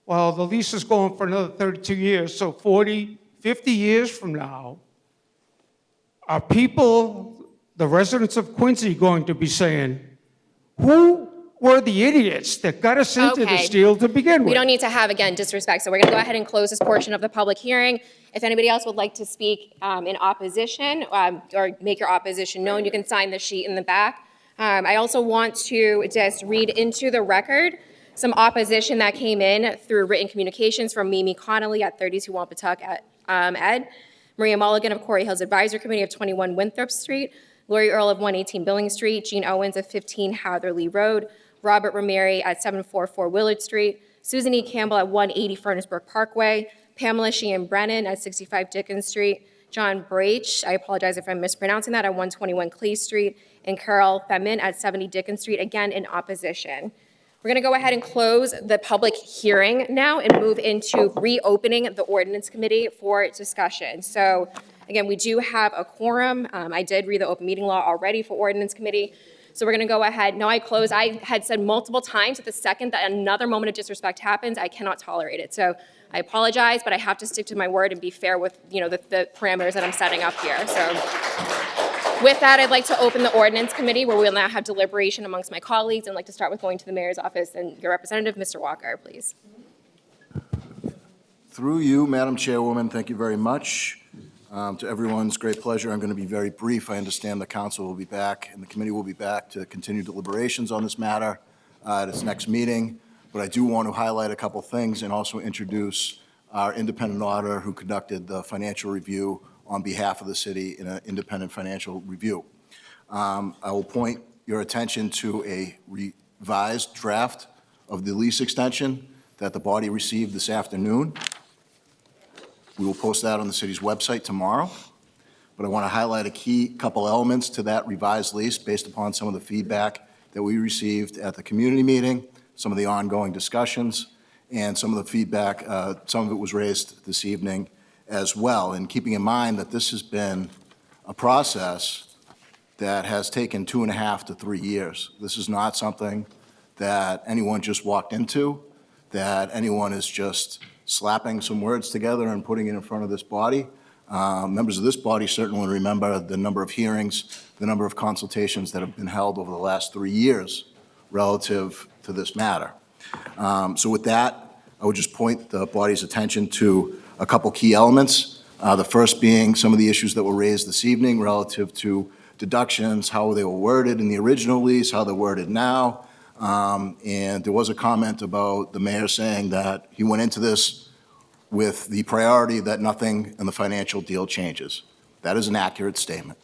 Speaker 22: lease is going for another 32 years, so 40, 50 years from now, are people, the residents of Quincy, going to be saying, who were the idiots that got us into this deal to begin with?
Speaker 1: We don't need to have, again, disrespect, so we're going to go ahead and close this portion of the public hearing. If anybody else would like to speak in opposition or make your opposition known, you can sign the sheet in the back. I also want to just read into the record some opposition that came in through written communications from Mimi Connolly at 32 Wampatuck Ed, Maria Mulligan of Quarry Hills Advisory Committee of 21 Winthrop Street, Lori Earl of 118 Billings Street, Jean Owens of 15 Hatherley Road, Robert Rameri at 744 Willard Street, Susan E. Campbell at 180 Furnace Brook Parkway, Pamela Sheehan Brennan at 65 Dickens Street, John Braich, I apologize if I'm mispronouncing that, at 121 Clay Street, and Carol Femin at 70 Dickens Street, again in opposition. We're going to go ahead and close the public hearing now and move into reopening the ordinance committee for discussion. So again, we do have a quorum. I did read the open meeting law already for ordinance committee. So we're going to go ahead. No, I close. I had said multiple times that the second that another moment of disrespect happens, I cannot tolerate it. So I apologize, but I have to stick to my word and be fair with, the parameters that I'm setting up here. So with that, I'd like to open the ordinance committee where we'll now have deliberation amongst my colleagues, and I'd like to start with going to the mayor's office and your representative, Mr. Walker, please.
Speaker 12: Through you, Madam Chairwoman, thank you very much. To everyone's great pleasure, I'm going to be very brief. I understand the council will be back and the committee will be back to continue deliberations on this matter at its next meeting. But I do want to highlight a couple things and also introduce our independent auditor who conducted the financial review on behalf of the city in an independent financial review. I will point your attention to a revised draft of the lease extension that the body received this afternoon. We will post that on the city's website tomorrow. But I want to highlight a key couple elements to that revised lease based upon some of the feedback that we received at the community meeting, some of the ongoing discussions, and some of the feedback, some of it was raised this evening as well. And keeping in mind that this has been a process that has taken 2.5 to 3 years. This is not something that anyone just walked into, that anyone is just slapping some words together and putting it in front of this body. Members of this body certainly remember the number of hearings, the number of consultations that have been held over the last 3 years relative to this matter. So with that, I would just point the body's attention to a couple key elements. The first being some of the issues that were raised this evening relative to deductions, how they were worded in the original lease, how they're worded now. And there was a comment about the mayor saying that he went into this with the priority that nothing in the financial deal changes. That is an accurate statement.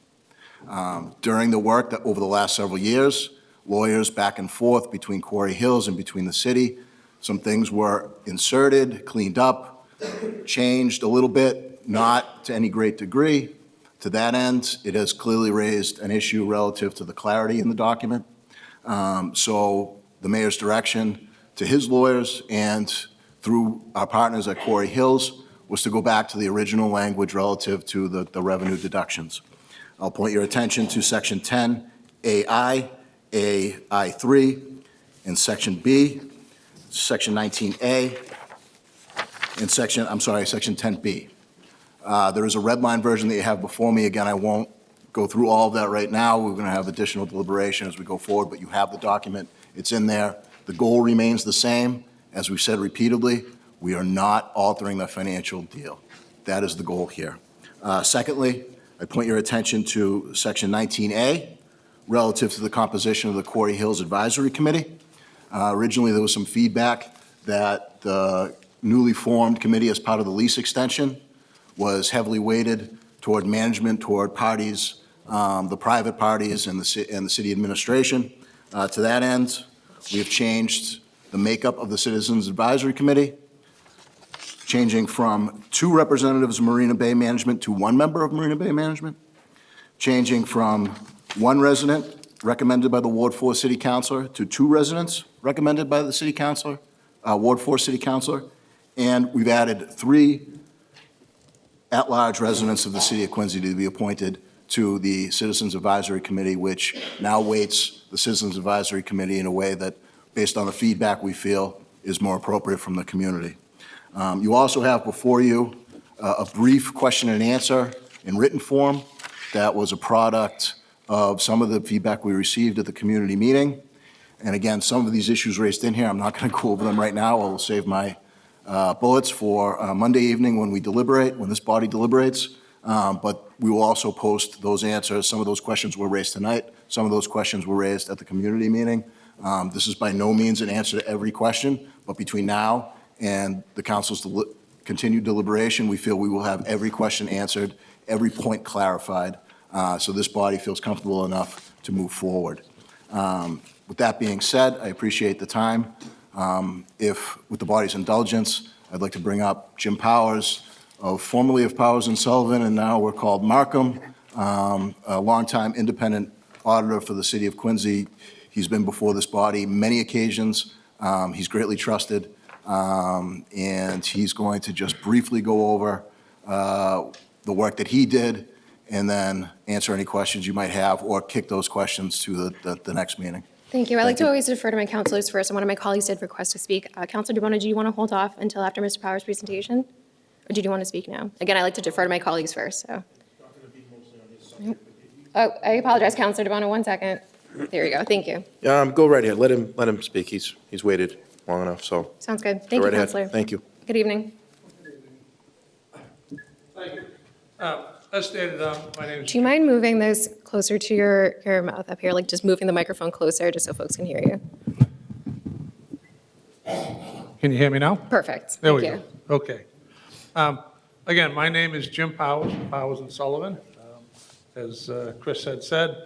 Speaker 12: During the work that over the last several years, lawyers back and forth between Quarry Hills and between the city, some things were inserted, cleaned up, changed a little bit, not to any great degree. To that end, it has clearly raised an issue relative to the clarity in the document. So the mayor's direction to his lawyers and through our partners at Quarry Hills was to go back to the original language relative to the revenue deductions. I'll point your attention to Section 10AI, AI3, and Section B, Section 19A, and Section 10B. There is a red line version that you have before me. Again, I won't go through all of that right now. We're going to have additional deliberation as we go forward, but you have the document. It's in there. The goal remains the same. As we've said repeatedly, we are not altering the financial deal. That is the goal here. Secondly, I point your attention to Section 19A relative to the composition of the Quarry Hills Advisory Committee. Originally, there was some feedback that the newly formed committee as part of the lease extension was heavily weighted toward management, toward parties, the private parties and the city administration. To that end, we have changed the makeup of the Citizens Advisory Committee, changing from 2 representatives of Marina Bay Management to 1 member of Marina Bay Management, changing from 1 resident recommended by the Ward 4 City Councilor to 2 residents recommended by the City Councilor, Ward 4 City Councilor, and we've added 3 at-large residents of the City of Quincy to be appointed to the Citizens Advisory Committee, which now weights the Citizens Advisory Committee in a way that, based on the feedback we feel, is more appropriate from the community. You also have before you a brief question and answer in written form that was a product of some of the feedback we received at the community meeting. And again, some of these issues raised in here, I'm not going to go over them right now. I will save my bullets for Monday evening when we deliberate, when this body deliberates. But we will also post those answers. Some of those questions were raised tonight. Some of those questions were raised at the community meeting. This is by no means an answer to every question, but between now and the council's continued deliberation, we feel we will have every question answered, every point clarified, so this body feels comfortable enough to move forward. With that being said, I appreciate the time. If, with the body's indulgence, I'd like to bring up Jim Powers, formerly of Powers and Sullivan, and now we're called Markham, a longtime independent auditor for the city of Quincy. He's been before this body many occasions. He's greatly trusted, and he's going to just briefly go over the work that he did and then answer any questions you might have or kick those questions to the next meeting.
Speaker 1: Thank you. I like to always defer to my counselors first, and one of my colleagues did request to speak. Counselor DeBona, do you want to hold off until after Mr. Powers' presentation? Or did you want to speak now? Again, I like to defer to my colleagues first, so. Oh, I apologize, Counselor DeBona, 1 second. There you go, thank you.
Speaker 13: Go right ahead. Let him speak. He's waited long enough, so.
Speaker 1: Sounds good.
Speaker 13: Go
Speaker 1: Thank you,
Speaker 13: right ahead.
Speaker 1: Counselor.
Speaker 13: Thank you.
Speaker 1: Good evening.
Speaker 20: Thank you. As stated, my name is...
Speaker 1: Do you mind moving this closer to your mouth up here, like just moving the microphone closer, just so folks can hear you?
Speaker 20: Can you hear me now?
Speaker 1: Perfect.
Speaker 20: There
Speaker 1: Thank
Speaker 20: we
Speaker 1: you.
Speaker 20: go. Okay. Again, my name is Jim Powers, Powers and Sullivan. As Chris had said,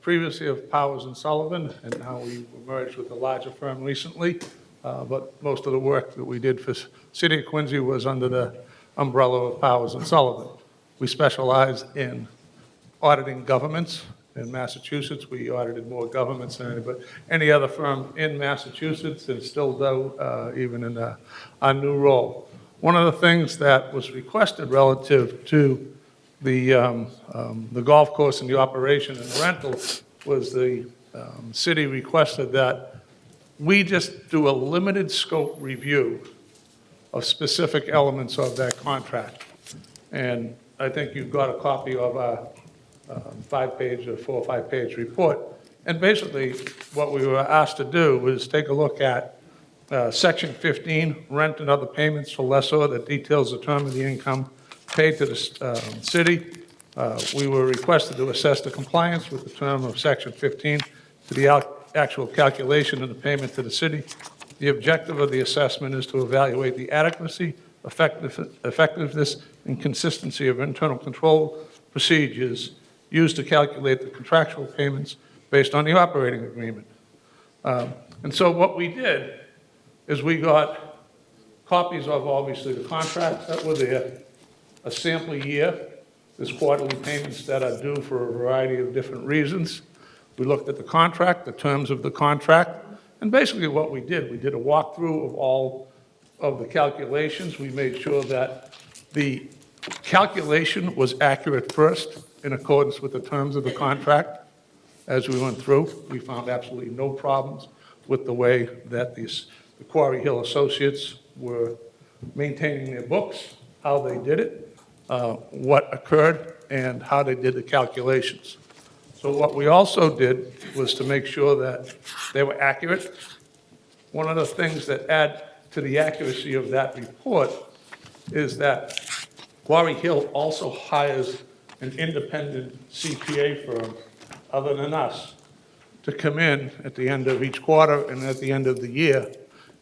Speaker 20: previously of Powers and Sullivan, and now we merged with a larger firm recently. But most of the work that we did for City of Quincy was under the umbrella of Powers and Sullivan. We specialize in auditing governments. In Massachusetts, we audited more governments than any other firm in Massachusetts, and still do, even in our new role. One of the things that was requested relative to the golf course and the operation and rental was the city requested that we just do a limited scope review of specific elements of that contract. And I think you've got a copy of our 5-page or 4 or 5-page report. And basically, what we were asked to do was take a look at Section 15, rent and other payments for lessor, that details the term of the income paid to the city. We were requested to assess the compliance with the term of Section 15 to the actual calculation of the payment to the city. The objective of the assessment is to evaluate the adequacy, effectiveness, and consistency of internal control procedures used to calculate the contractual payments based on the operating agreement. And so what we did is we got copies of, obviously, the contracts that were there, a sample year. There's quarterly payments that are due for a variety of different reasons. We looked at the contract, the terms of the contract, and basically what we did a walkthrough of all of the calculations. We made sure that the calculation was accurate first in accordance with the terms of the contract. As we went through, we found absolutely no problems with the way that the Quarry Hill Associates were maintaining their books, how they did it, what occurred, and how they did the calculations. So what we also did was to make sure that they were accurate. One of the things that add to the accuracy of that report is that Quarry Hill also hires an independent CPA firm, other than us, to come in at the end of each quarter and at the end of the year,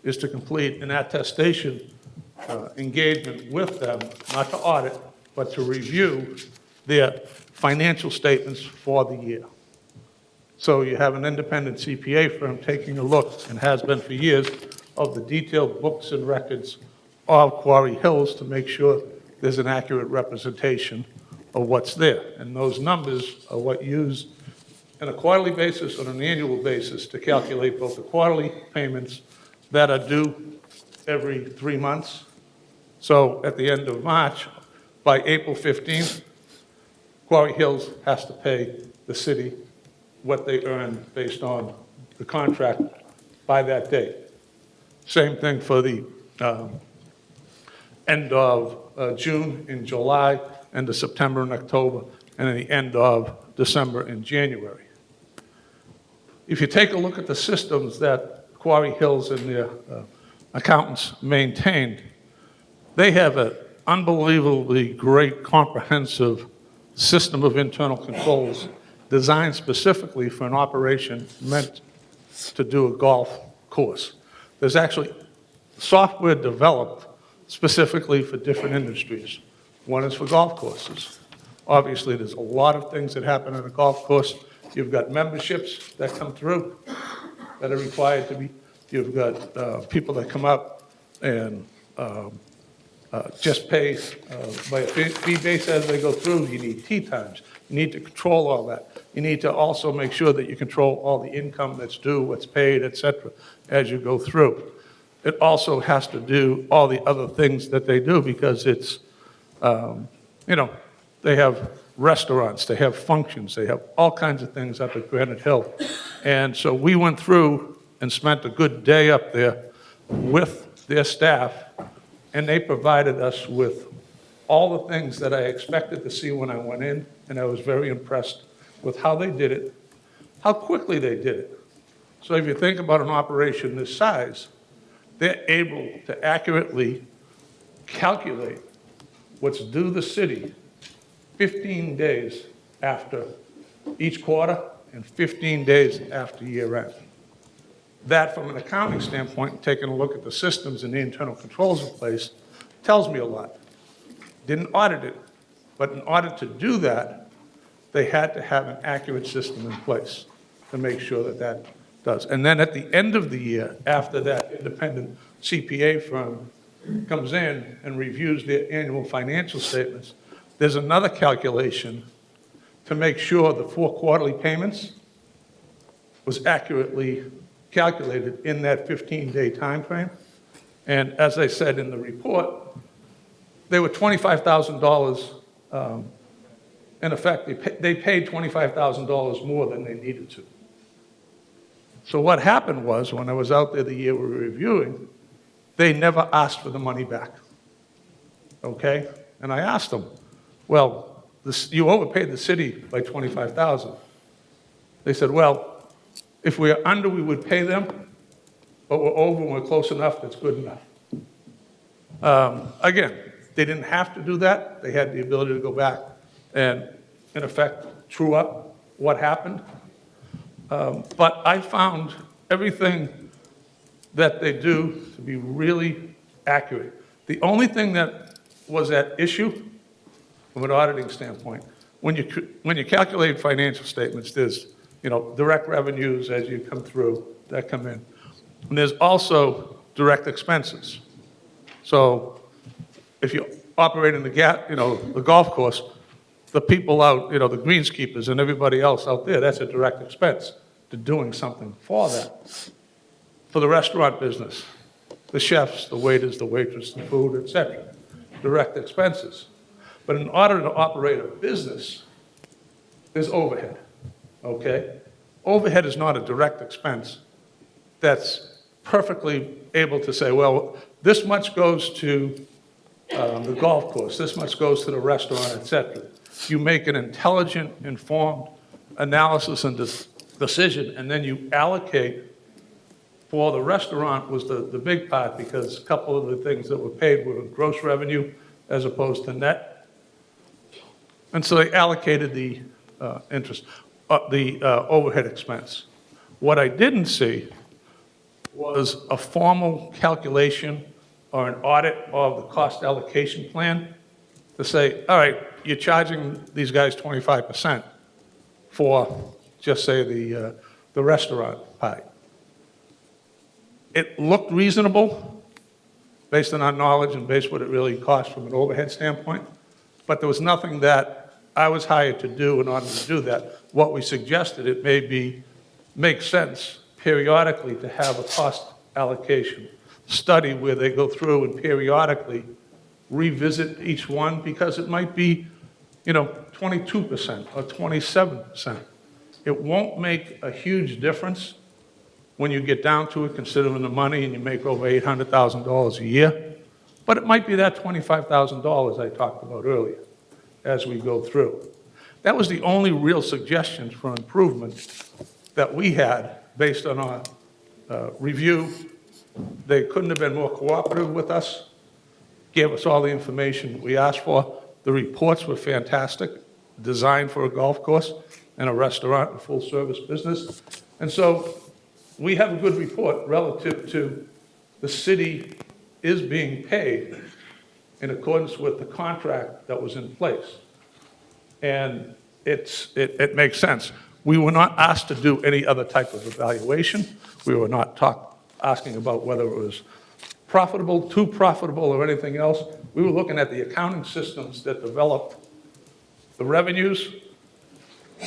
Speaker 20: is to complete an attestation engagement with them, not to audit, but to review their financial statements for the year. So you have an independent CPA firm taking a look, and has been for years, of the detailed books and records of Quarry Hills to make sure there's an accurate representation of what's there. And those numbers are what used on a quarterly basis or an annual basis to calculate both the quarterly payments that are due every 3 months. So at the end of March, by April 15th, Quarry Hills has to pay the city what they earn based on the contract by that date. Same thing for the end of June and July, end of September and October, and then the end of December and January. If you take a look at the systems that Quarry Hills and their accountants maintained, they have an unbelievably great comprehensive system of internal controls designed specifically for an operation meant to do a golf course. There's actually software developed specifically for different industries. One is for golf courses. Obviously, there's a lot of things that happen at a golf course. You've got memberships that come through that are required to be, you've got people that come up and just pay by a fee base as they go through. You need tee times. You need to control all that. You need to also make sure that you control all the income that's due, what's paid, et cetera, as you go through. It also has to do all the other things that they do because it's, they have restaurants, they have functions, they have all kinds of things up at Granite Hill. And so we went through and spent a good day up there with their staff, and they provided us with all the things that I expected to see when I went in, and I was very impressed with how they did it, how quickly they did it. So if you think about an operation this size, they're able to accurately calculate what's due the city 15 days after each quarter and 15 days after year end. That, from an accounting standpoint, taking a look at the systems and the internal controls in place, tells me a lot. Didn't audit it, but in order to do that, they had to have an accurate system in place to make sure that that does. And then at the end of the year, after that independent CPA firm comes in and reviews their annual financial statements, there's another calculation to make sure the 4 quarterly payments was accurately calculated in that 15-day time frame. And as I said in the report, they were $25,000. In effect, they paid $25,000 more than they needed to. So what happened was, when I was out there the year we were reviewing, they never asked for the money back. Okay? And I asked them, well, you overpaid the city by $25,000. They said, well, if we're under, we would pay them, but we're over and we're close enough, that's good enough. Again, they didn't have to do that. They had the ability to go back and, in effect, true up what happened. But I found everything that they do to be really accurate. The only thing that was at issue from an auditing standpoint, when you calculate financial statements, there's direct revenues as you come through that come in. And there's also direct expenses. So if you operate in the golf course, the people out, the greenskeepers and everybody else out there, that's a direct expense to doing something for that. For the restaurant business, the chefs, the waiters, the waitress, the food, etc., direct expenses. But in order to operate a business, there's overhead, okay? Overhead is not a direct expense that's perfectly able to say, well, this much goes to the golf course, this much goes to the restaurant, etc. You make an intelligent, informed analysis and decision, and then you allocate. For the restaurant was the big part, because a couple of the things that were paid were gross revenue as opposed to net. And so they allocated the overhead expense. What I didn't see was a formal calculation or an audit of the cost allocation plan to say, all right, you're charging these guys 25% for, just say, the restaurant pie. It looked reasonable based on our knowledge and based on what it really cost from an overhead standpoint, but there was nothing that I was hired to do in order to do that. What we suggested, it may make sense periodically to have a cost allocation study where they go through and periodically revisit each one, because it might be 22% or 27%. It won't make a huge difference when you get down to it, considering the money, and you make over $800,000 a year. But it might be that $25,000 I talked about earlier as we go through. That was the only real suggestions for improvement that we had based on our review. They couldn't have been more cooperative with us, gave us all the information we asked for. The reports were fantastic, designed for a golf course and a restaurant and full-service business. And so we have a good report relative to the city is being paid in accordance with the contract that was in place. And it makes sense. We were not asked to do any other type of evaluation. We were not asking about whether it was profitable, too profitable, or anything else. We were looking at the accounting systems that developed the revenues,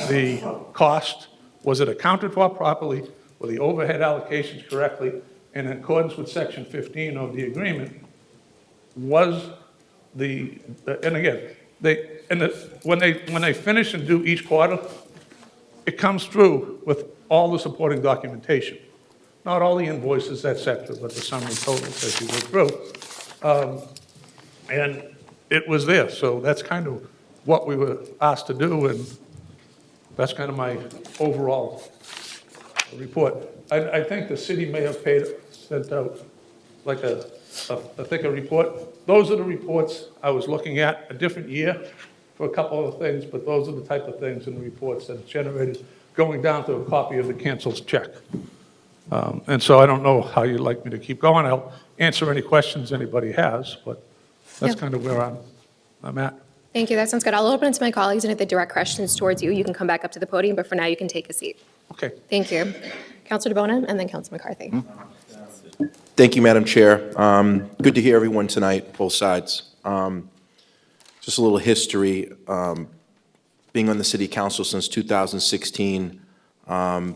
Speaker 20: the cost, was it accounted for properly, were the overhead allocations correctly, and in accordance with Section 15 of the agreement, was and again, when they finish and do each quarter, it comes through with all the supporting documentation. Not all the invoices, et cetera, but the summary totals as you go through. And it was there, so that's kind of what we were asked to do, and that's kind of my overall report. I think the city may have sent out like a thicker report. Those are the reports I was looking at, a different year for a couple of things, but those are the type of things in the reports that generated going down to a copy of the canceled check. And so I don't know how you'd like me to keep going. I'll answer any questions anybody has, but that's kind of where I'm at.
Speaker 1: Thank you, that sounds good. I'll open it to my colleagues, and if the direct questions towards you, you can come back up to the podium, but for now, you can take a seat.
Speaker 20: Okay.
Speaker 1: Thank you. Councilor DeBona, and then Councilor McCarthy.
Speaker 13: Thank you, Madam Chair. Good to hear everyone tonight, both sides. Just a little history. Being on the City Council since 2016,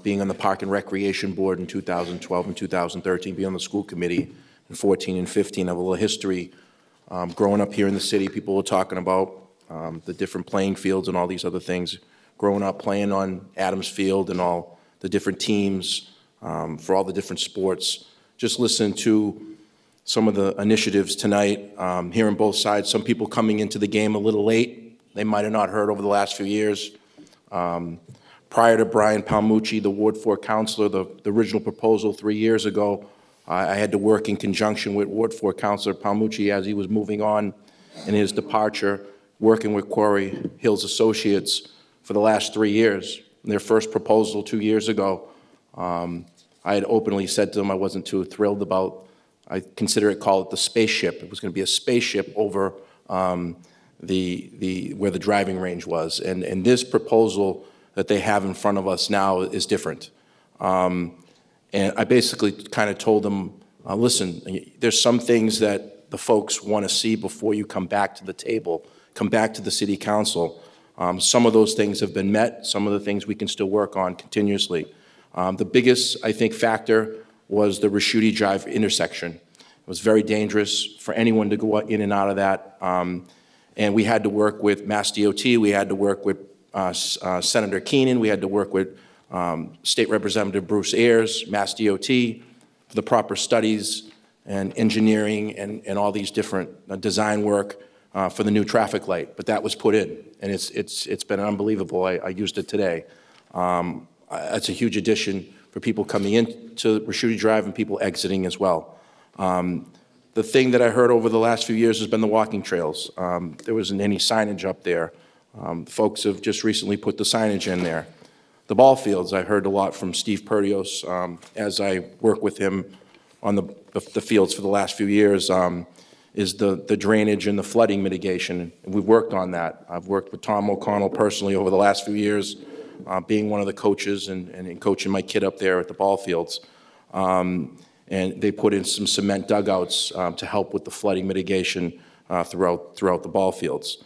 Speaker 13: being on the Park and Recreation Board in 2012 and 2013, being on the school committee in 14 and 15. I have a little history. Growing up here in the city, people were talking about the different playing fields and all these other things. Growing up playing on Adams Field and all the different teams for all the different sports. Just listen to some of the initiatives tonight, hearing both sides. Some people coming into the game a little late. They might have not heard over the last few years. Prior to Brian Palmucci, the Ward 4 councilor, the original proposal 3 years ago, I had to work in conjunction with Ward 4 Councilor Palmucci as he was moving on in his departure, working with Quarry Hills Associates for the last 3 years. Their first proposal 2 years ago, I had openly said to them I wasn't too thrilled about. I call it the spaceship. It was going to be a spaceship over where the driving range was. And this proposal that they have in front of us now is different. And I basically kind of told them, listen, there's some things that the folks want to see before you come back to the table, come back to the city council. Some of those things have been met. Some of the things we can still work on continuously. The biggest, I think, factor was the Rischuti Drive intersection. It was very dangerous for anyone to go in and out of that. And we had to work with Mass DOT. We had to work with Senator Keenan. We had to work with State Representative Bruce Ayers, Mass DOT, for the proper studies and engineering and all these different design work for the new traffic light. But that was put in, and it's been unbelievable. I used it today. That's a huge addition for people coming into Rischuti Drive and people exiting as well. The thing that I heard over the last few years has been the walking trails. There wasn't any signage up there. Folks have just recently put the signage in there. The ball fields, I heard a lot from Steve Perdios as I work with him on the fields for the last few years, is the drainage and the flooding mitigation. And we've worked on that. I've worked with Tom O'Connell personally over the last few years, being one of the coaches and coaching my kid up there at the ball fields. And they put in some cement dugouts to help with the flooding mitigation throughout the ball fields.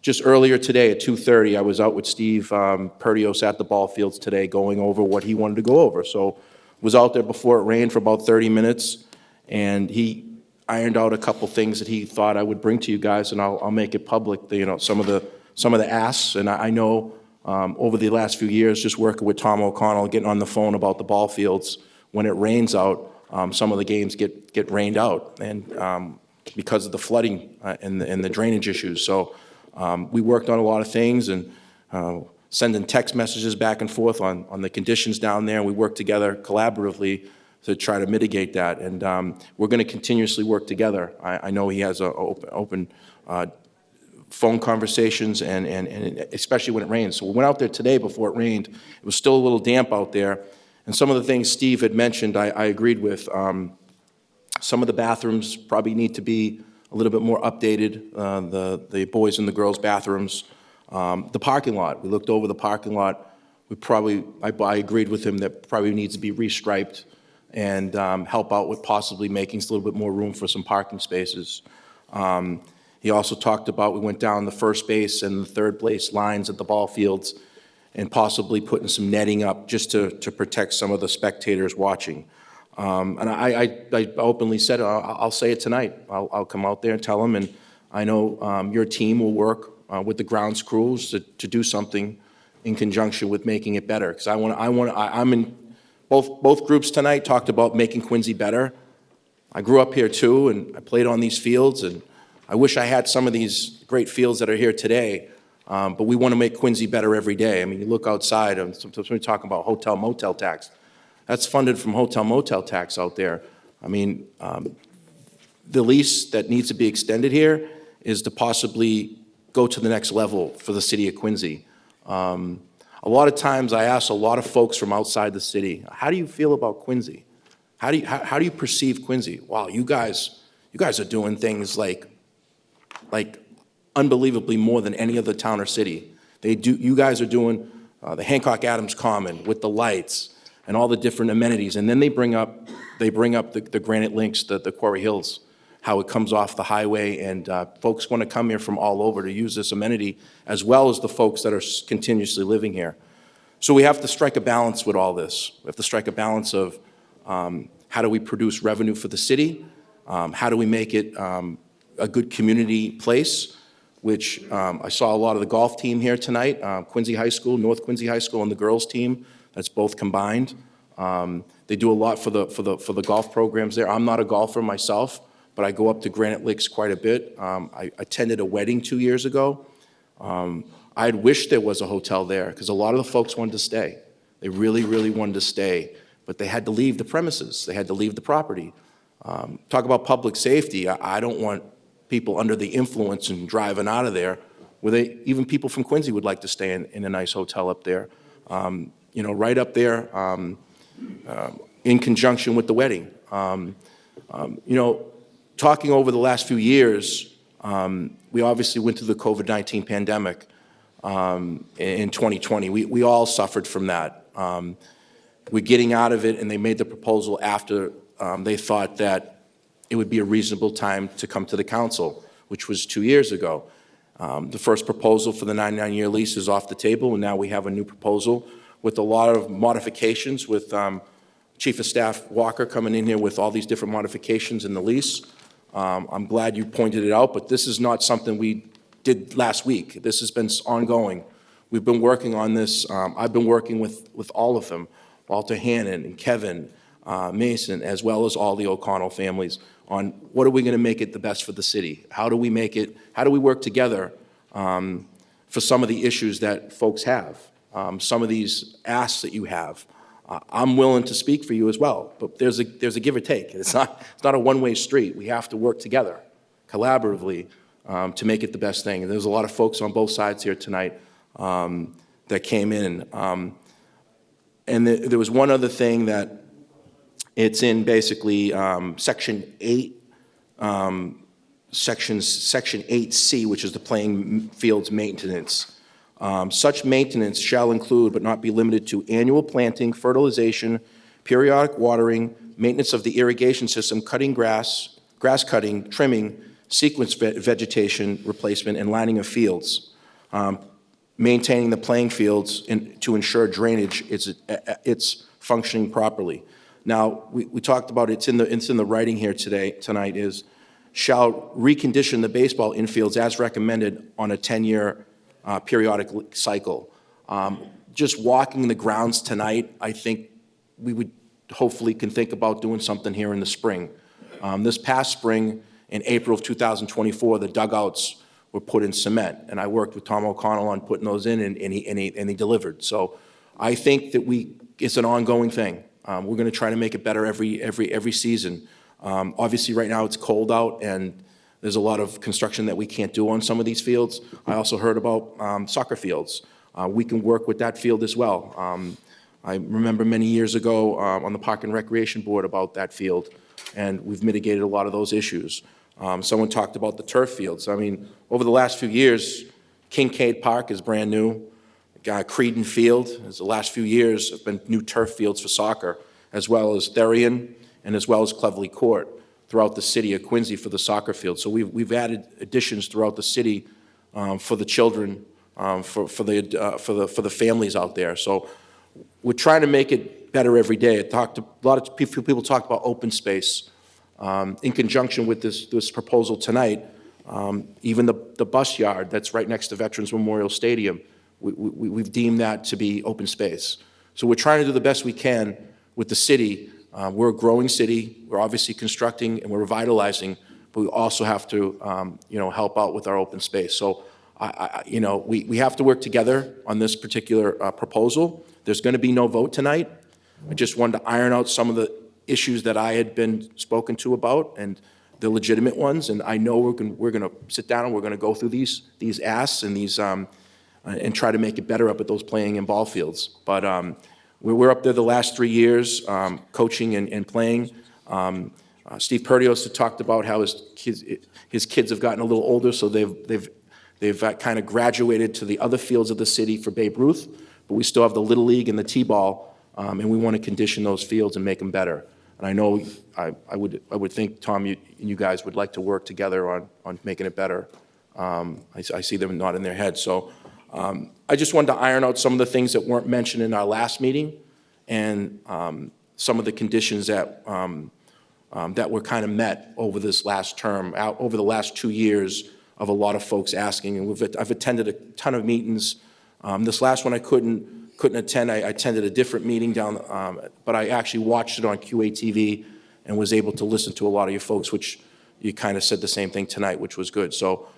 Speaker 13: Just earlier today at 2:30, I was out with Steve Perdios at the ball fields today going over what he wanted to go over. So was out there before it rained for about 30 minutes, and he ironed out a couple things that he thought I would bring to you guys, and I'll make it public, some of the asks. And I know over the last few years, just working with Tom O'Connell, getting on the phone about the ball fields, when it rains out, some of the games get rained out, and because of the flooding and the drainage issues. So we worked on a lot of things and sending text messages back and forth on the conditions down there. We worked together collaboratively to try to mitigate that, and we're going to continuously work together. I know he has open phone conversations, and especially when it rains. So we went out there today before it rained. It was still a little damp out there, and some of the things Steve had mentioned, I agreed with. Some of the bathrooms probably need to be a little bit more updated, the boys and the girls' bathrooms. The parking lot, we looked over the parking lot. I agreed with him that probably needs to be restriped and help out with possibly making a little bit more room for some parking spaces. He also talked about, we went down the first base and the third base lines at the ball fields and possibly putting some netting up just to protect some of the spectators watching. And I openly said, I'll say it tonight. I'll come out there and tell them, and I know your team will work with the grounds crews to do something in conjunction with making it better. Because I'm in, both groups tonight talked about making Quincy better. I grew up here too, and I played on these fields, and I wish I had some of these great fields that are here today, but we want to make Quincy better every day. I mean, you look outside, and sometimes we're talking about hotel motel tax. That's funded from hotel motel tax out there. I mean, the lease that needs to be extended here is to possibly go to the next level for the city of Quincy. A lot of times I ask a lot of folks from outside the city, how do you feel about Quincy? How do you perceive Quincy? Wow, you guys are doing things like unbelievably more than any other town or city. You guys are doing the Hancock Adams Common with the lights and all the different amenities, and then they bring up the Granite Links, the Quarry Hills, how it comes off the highway, and folks want to come here from all over to use this amenity, as well as the folks that are continuously living here. So we have to strike a balance with all this. We have to strike a balance of how do we produce revenue for the city, how do we make it a good community place, which I saw a lot of the golf team here tonight, Quincy High School, North Quincy High School, and the girls team. That's both combined. They do a lot for the golf programs there. I'm not a golfer myself, but I go up to Granite Lakes quite a bit. I attended a wedding 2 years ago. I had wished there was a hotel there because a lot of the folks wanted to stay. They really, really wanted to stay, but they had to leave the premises. They had to leave the property. Talk about public safety. I don't want people under the influence and driving out of there, even people from Quincy would like to stay in a nice hotel up there. Right up there in conjunction with the wedding. Talking over the last few years, we obviously went through the COVID-19 pandemic in 2020. We all suffered from that. We're getting out of it, and they made the proposal after they thought that it would be a reasonable time to come to the council, which was 2 years ago. The first proposal for the 99-year lease is off the table, and now we have a new proposal with a lot of modifications, with Chief of Staff Walker coming in here with all these different modifications in the lease. I'm glad you pointed it out, but this is not something we did last week. This has been ongoing. We've been working on this. I've been working with all of them, Walter Hannon and Kevin Mason, as well as all the O'Connell families, on what are we going to make it the best for the city? How do we work together for some of the issues that folks have, some of these asks that you have? I'm willing to speak for you as well, but there's a give or take. It's not a one-way street. We have to work together, collaboratively, to make it the best thing. And there's a lot of folks on both sides here tonight that came in. And there was one other thing that it's in basically Section 8, Section 8C, which is the playing fields maintenance. Such maintenance shall include, but not be limited to, annual planting, fertilization, periodic watering, maintenance of the irrigation system, cutting grass cutting, trimming, sequence vegetation replacement, and lining of fields. Maintaining the playing fields to ensure drainage it's functioning properly. Now, we talked about it's in the writing here tonight is shall recondition the baseball infields as recommended on a 10-year periodic cycle. Just walking the grounds tonight, I think we would hopefully can think about doing something here in the spring. This past spring, in April of 2024, the dugouts were put in cement, and I worked with Tom O'Connell on putting those in, and he delivered. So I think that it's an ongoing thing. We're going to try to make it better every season. Obviously, right now it's cold out, and there's a lot of construction that we can't do on some of these fields. I also heard about soccer fields. We can work with that field as well. I remember many years ago on the Park and Recreation Board about that field, and we've mitigated a lot of those issues. Someone talked about the turf fields. I mean, over the last few years, Kincaid Park is brand new. Creedon Field, the last few years have been new turf fields for soccer. as well as Therian, and as well as Cleverly Court throughout the city of Quincy for the soccer field. So we've added additions throughout the city for the children, for the families out there. So we're trying to make it better every day. A lot of people talked about open space. In conjunction with this proposal tonight, even the bus yard that's right next to Veterans Memorial Stadium, we've deemed that to be open space. So we're trying to do the best we can with the city. We're a growing city. We're obviously constructing and we're revitalizing, but we also have to, help out with our open space. So, we have to work together on this particular proposal. There's going to be no vote tonight. I just wanted to iron out some of the issues that I had been spoken to about, and the legitimate ones. And I know we're going to sit down and we're going to go through these asks and these and try to make it better up at those playing and ball fields. But we're up there the last 3 years coaching and playing. Steve Perdios had talked about how his kids have gotten a little older, so they've kind of graduated to the other fields of the city for Babe Ruth, but we still have the Little League and the T-ball, and we want to condition those fields and make them better. And I know I would think, Tom, you guys would like to work together on making it better. I see them nodding their heads. So I just wanted to iron out some of the things that weren't mentioned in our last meeting, and some of the conditions that were kind of met over this last term, over the last 2 years of a lot of folks asking. And I've attended a ton of meetings. This last one I couldn't attend. I attended a different meeting but I actually watched it on QATV and was able to listen to a lot of your folks, which you kind of said the same thing tonight, which was good. So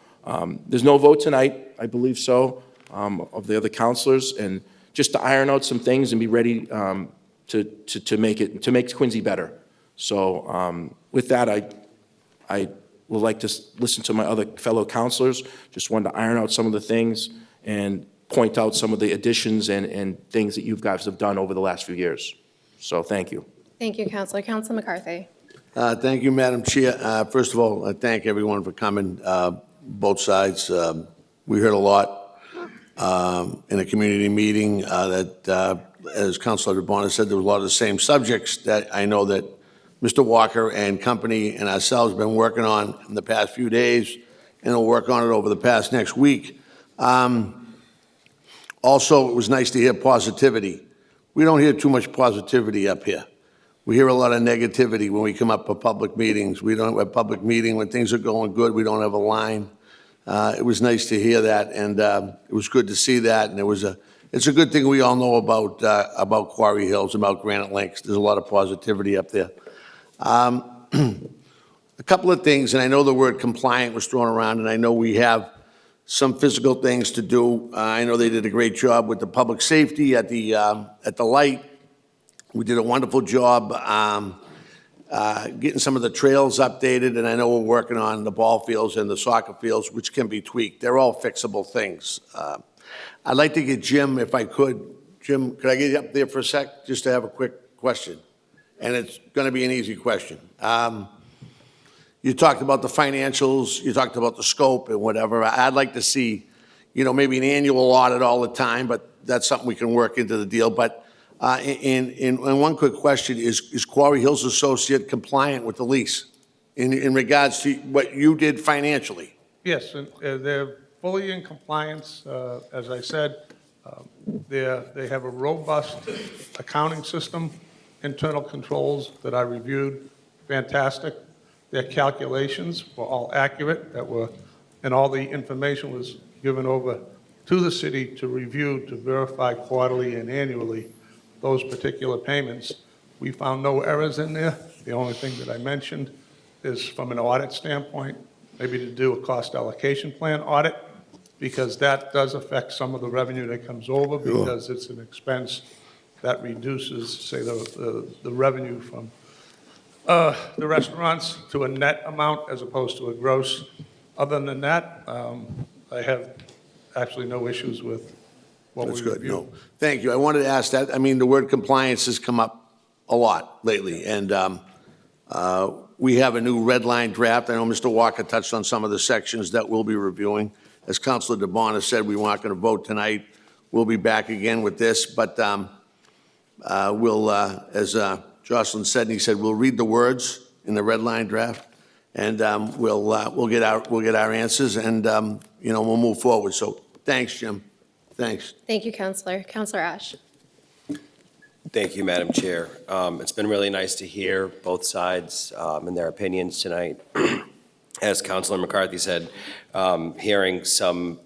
Speaker 13: there's no vote tonight, I believe so, of the other counselors, and just to iron out some things and be ready to make Quincy better. So with that, I would like to listen to my other fellow counselors. Just wanted to iron out some of the things and point out some of the additions and things that you guys have done over the last few years. So thank you.
Speaker 1: Thank you, Councilor. Councilor McCarthy.
Speaker 14: Thank you, Madam Chair. First of all, I thank everyone for coming, both sides. We heard a lot in a community meeting that, as Councilor DeBona said, there was a lot of the same subjects that I know that Mr. Walker and company and ourselves have been working on in the past few days, and we'll work on it over the past next week. Also, it was nice to hear positivity. We don't hear too much positivity up here. We hear a lot of negativity when we come up for public meetings. We don't have a public meeting when things are going good. We don't have a line. It was nice to hear that, and it was good to see that. And it's a good thing we all know about Quarry Hills, about Granite Links. There's a lot of positivity up there. A couple of things, and I know the word compliant was thrown around, and I know we have some physical things to do. I know they did a great job with the public safety at the light. We did a wonderful job getting some of the trails updated, and I know we're working on the ball fields and the soccer fields, which can be tweaked. They're all fixable things. I'd like to get Jim, if I could. Jim, could I get you up there for a sec, just to have a quick question? And it's going to be an easy question. You talked about the financials, you talked about the scope and whatever. I'd like to see, maybe an annual audit all the time, but that's something we can work into the deal. But in one quick question, is Quarry Hills Associate compliant with the lease in regards to what you did financially?
Speaker 20: Yes, and they're fully in compliance. As I said, they have a robust accounting system, internal controls that I reviewed, fantastic. Their calculations were all accurate, and all the information was given over to the city to review, to verify quarterly and annually those particular payments. We found no errors in there. The only thing that I mentioned is from an audit standpoint, maybe to do a cost allocation plan audit, because that does affect some of the revenue that comes over, because it's an expense that reduces, say, the revenue from the restaurants to a net amount as opposed to a gross. Other than that, I have actually no issues with what we review.
Speaker 14: No. Thank you. I wanted to ask that. I mean, the word compliance has come up a lot lately, and we have a new red line draft. I know Mr. Walker touched on some of the sections that we'll be reviewing. As Councilor DeBona said, we weren't going to vote tonight. We'll be back again with this, but we'll, as Jocelyn said, and he said, we'll read the words in the red line draft, and we'll get our answers, and, we'll move forward. So thanks, Jim. Thanks.
Speaker 1: Thank you, Counselor. Counselor Ash.
Speaker 15: Thank you, Madam Chair. It's been really nice to hear both sides and their opinions tonight. As Councilor McCarthy said, hearing some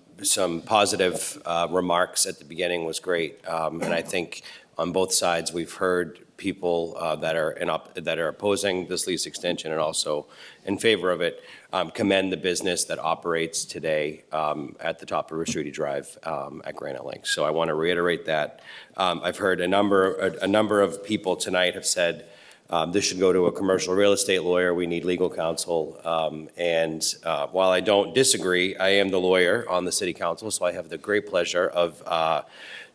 Speaker 15: positive remarks at the beginning was great. And I think on both sides, we've heard people that are opposing this lease extension and also in favor of it commend the business that operates today at the top of Ristreaty Drive at Granite Links. So I want to reiterate that. I've heard a number of people tonight have said this should go to a commercial real estate lawyer. We need legal counsel. And while I don't disagree, I am the lawyer on the city council, so I have the great pleasure of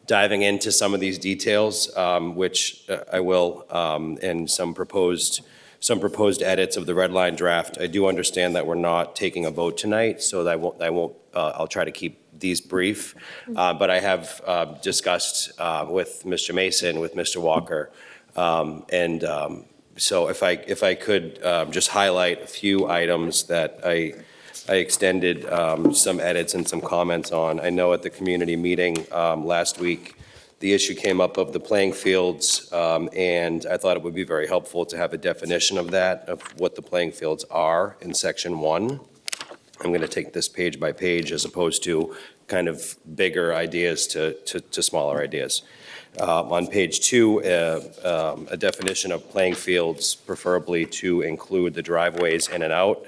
Speaker 15: diving into some of these details, which I will, and some proposed edits of the red line draft. I do understand that we're not taking a vote tonight, so I'll try to keep these brief. But I have discussed with Mr. Mason, with Mr. Walker, so if I could just highlight a few items that I extended some edits and some comments on. I know at the community meeting last week, the issue came up of the playing fields, and I thought it would be very helpful to have a definition of that, of what the playing fields are in Section 1. I'm going to take this page by page as opposed to kind of bigger ideas to smaller ideas. On page 2, a definition of playing fields, preferably to include the driveways in and out.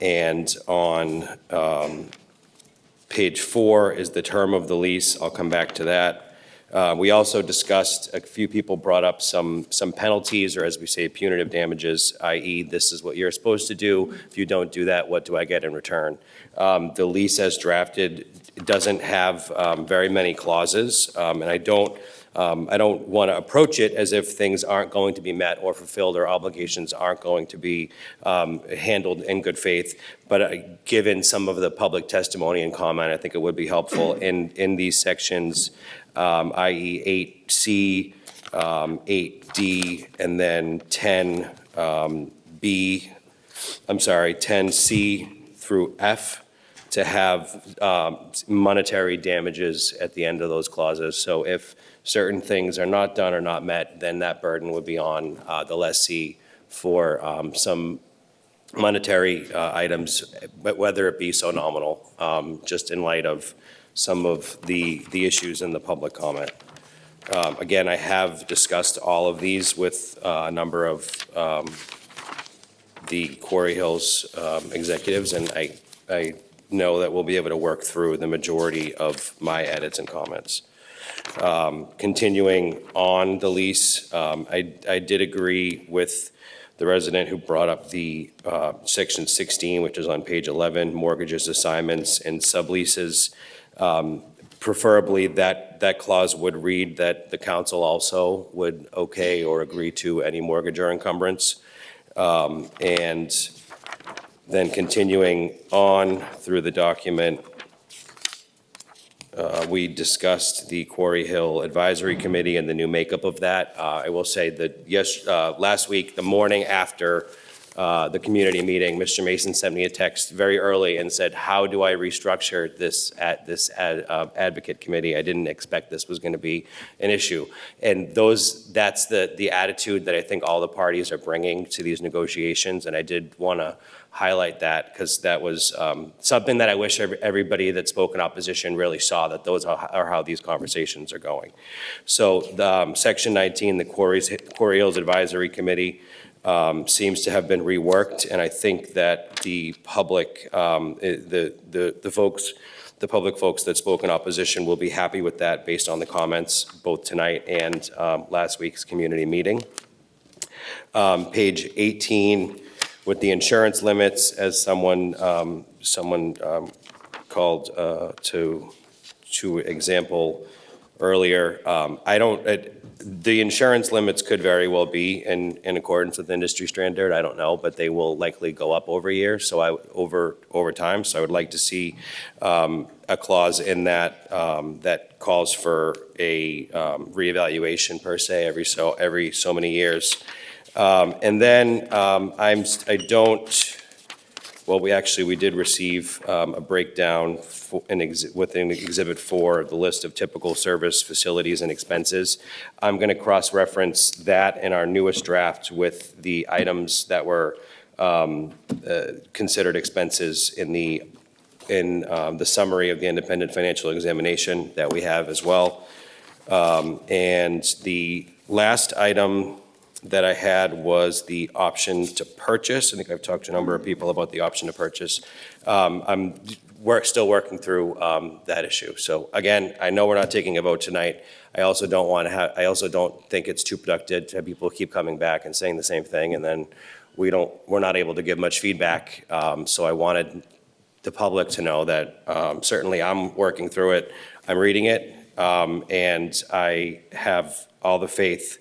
Speaker 15: And on page 4 is the term of the lease. I'll come back to that. We also discussed, a few people brought up some penalties, or as we say, punitive damages, i.e. this is what you're supposed to do. If you don't do that, what do I get in return? The lease as drafted doesn't have very many clauses, and I don't want to approach it as if things aren't going to be met or fulfilled or obligations aren't going to be handled in good faith. But given some of the public testimony and comment, I think it would be helpful in these sections, i.e. 8C, 8D, and then 10C through F, to have monetary damages at the end of those clauses. So if certain things are not done or not met, then that burden would be on the lessee for some monetary items, but whether it be so nominal, just in light of some of the issues in the public comment. Again, I have discussed all of these with a number of the Quarry Hills executives, and I know that we'll be able to work through the majority of my edits and comments. Continuing on the lease, I did agree with the resident who brought up the section 16, which is on page 11, mortgages, assignments, and subleases. Preferably that clause would read that the council also would okay or agree to any mortgage or encumbrance. And then continuing on through the document, we discussed the Quarry Hill Advisory Committee and the new makeup of that. I will say that last week, the morning after the community meeting, Mr. Mason sent me a text very early and said, how do I restructure this advocate committee? I didn't expect this was going to be an issue. And that's the attitude that I think all the parties are bringing to these negotiations. And I did want to highlight that, because that was something that I wish everybody that spoke in opposition really saw, that those are how these conversations are going. So Section 19, the Quarry Hills Advisory Committee, seems to have been reworked, and I think that the public, the public folks that spoke in opposition will be happy with that based on the comments both tonight and last week's community meeting. Page 18, with the insurance limits, as someone called to example earlier. The insurance limits could very well be in accordance with industry standard. I don't know, but they will likely go up over years, so over time. So I would like to see a clause in that that calls for a reevaluation per se every so many years. And then we did receive a breakdown within Exhibit 4 of the list of typical service facilities and expenses. I'm going to cross-reference that in our newest draft with the items that were considered expenses in the summary of the independent financial examination that we have as well. And the last item that I had was the option to purchase. I think I've talked to a number of people about the option to purchase. We're still working through that issue. So again, I know we're not taking a vote tonight. I also don't think it's too productive to have people keep coming back and saying the same thing, and then we're not able to give much feedback. So I wanted the public to know that certainly I'm working through it. I'm reading it, and I have all the faith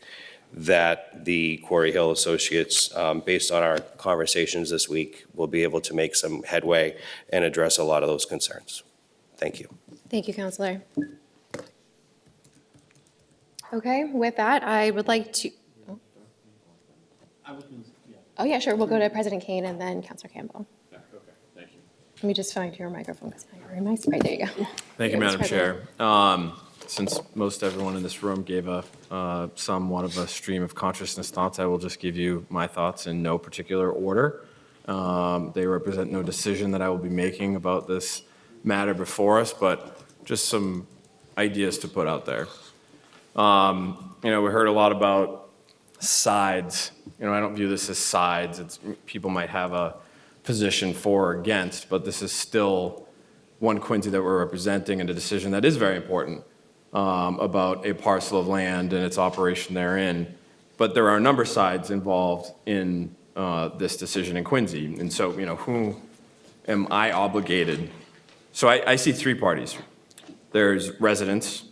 Speaker 15: that the Quarry Hill Associates, based on our conversations this week, will be able to make some headway and address a lot of those concerns. Thank you.
Speaker 1: Thank you, Counselor. Okay, with that, I would like to. Oh, yeah, sure. We'll go to President Kane and then Counselor Campbell.
Speaker 10: Okay, thank you.
Speaker 1: Let me just find your microphone because now you're in my right. There you go.
Speaker 10: Thank you,
Speaker 1: Yes,
Speaker 10: Madam
Speaker 1: President.
Speaker 10: Chair. Since most everyone in this room gave somewhat of a stream of consciousness thoughts, I will just give you my thoughts in no particular order. They represent no decision that I will be making about this matter before us, but just some ideas to put out there. We heard a lot about sides. I don't view this as sides. People might have a position for or against, but this is still one Quincy that we're representing and a decision that is very important about a parcel of land and its operation therein. But there are a number of sides involved in this decision in Quincy. And so, who am I obligated? So I see three parties. There's residents.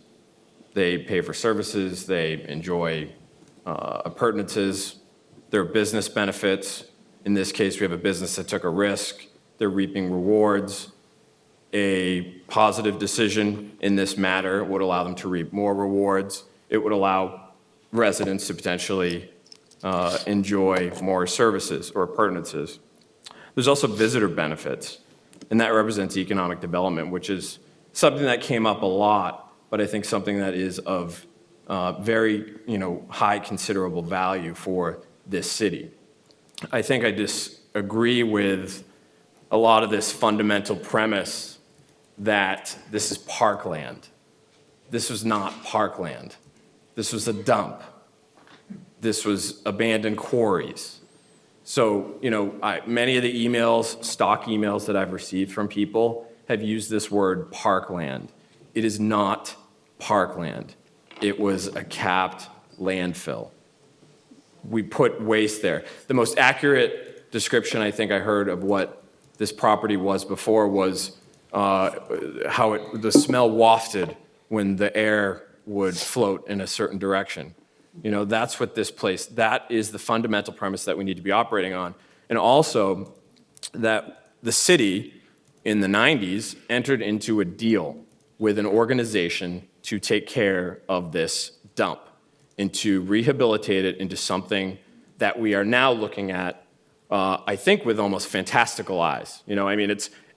Speaker 10: They pay for services. They enjoy appurtenances. There are business benefits. In this case, we have a business that took a risk. They're reaping rewards. A positive decision in this matter would allow them to reap more rewards. It would allow residents to potentially enjoy more services or appurtenances. There's also visitor benefits, and that represents economic development, which is something that came up a lot, but I think something that is of very high considerable value for this city. I think I disagree with a lot of this fundamental premise that this is parkland. This was not parkland. This was a dump. This was abandoned quarries. So, many of the emails, stock emails that I've received from people have used this word parkland. It is not parkland. It was a capped landfill. We put waste there. The most accurate description I think I heard of what this property was before was how the smell wafted when the air would float in a certain direction. That's what this place, that is the fundamental premise that we need to be operating on. And also that the city in the 90s entered into a deal with an organization to take care of this dump and to rehabilitate it into something that we are now looking at, I think, with almost fantastical eyes.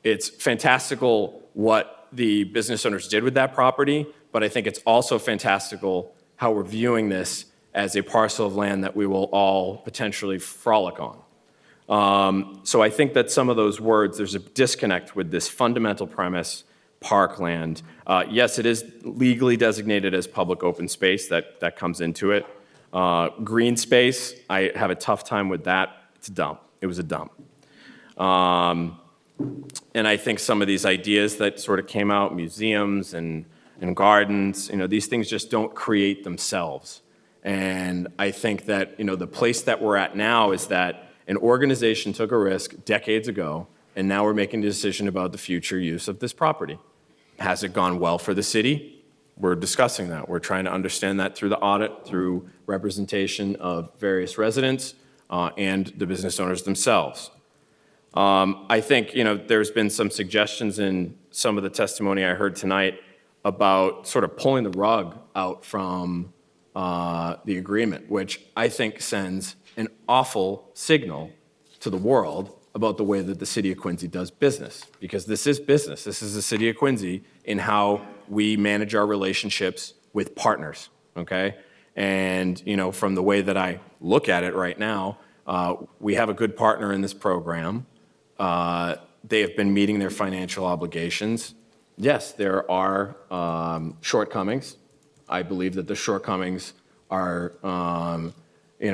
Speaker 10: It's fantastical what the business owners did with that property, but I think it's also fantastical how we're viewing this as a parcel of land that we will all potentially frolic on. So I think that some of those words, there's a disconnect with this fundamental premise, parkland. Yes, it is legally designated as public open space. That comes into it. Green space, I have a tough time with that. It's a dump. It was a dump. And I think some of these ideas that sort of came out, museums and gardens, these things just don't create themselves. And I think that, the place that we're at now is that an organization took a risk decades ago, and now we're making a decision about the future use of this property. Has it gone well for the city? we're discussing that. We're trying to understand that through the audit, through representation of various residents and the business owners themselves. I think, there's been some suggestions in some of the testimony I heard tonight about sort of pulling the rug out from the agreement, which I think sends an awful signal to the world about the way that the city of Quincy does business, because this is business. This is the city of Quincy in how we manage our relationships with partners, okay? And, from the way that I look at it right now, we have a good partner in this program. They have been meeting their financial obligations. Yes, there are shortcomings. I believe that the shortcomings are,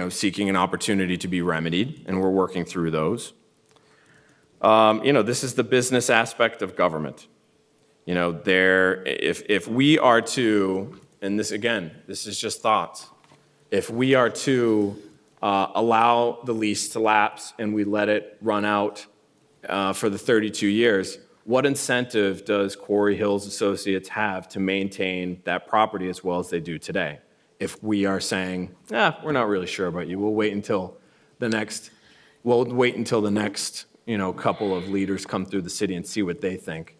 Speaker 10: seeking an opportunity to be remedied, and we're working through those. This is the business aspect of government. If we are to, and this again, this is just thoughts, if we are to allow the lease to lapse and we let it run out for the 32 years, what incentive does Quarry Hills Associates have to maintain that property as well as they do today? If we are saying, we're not really sure about you, we'll wait until the next couple of leaders come through the city and see what they think.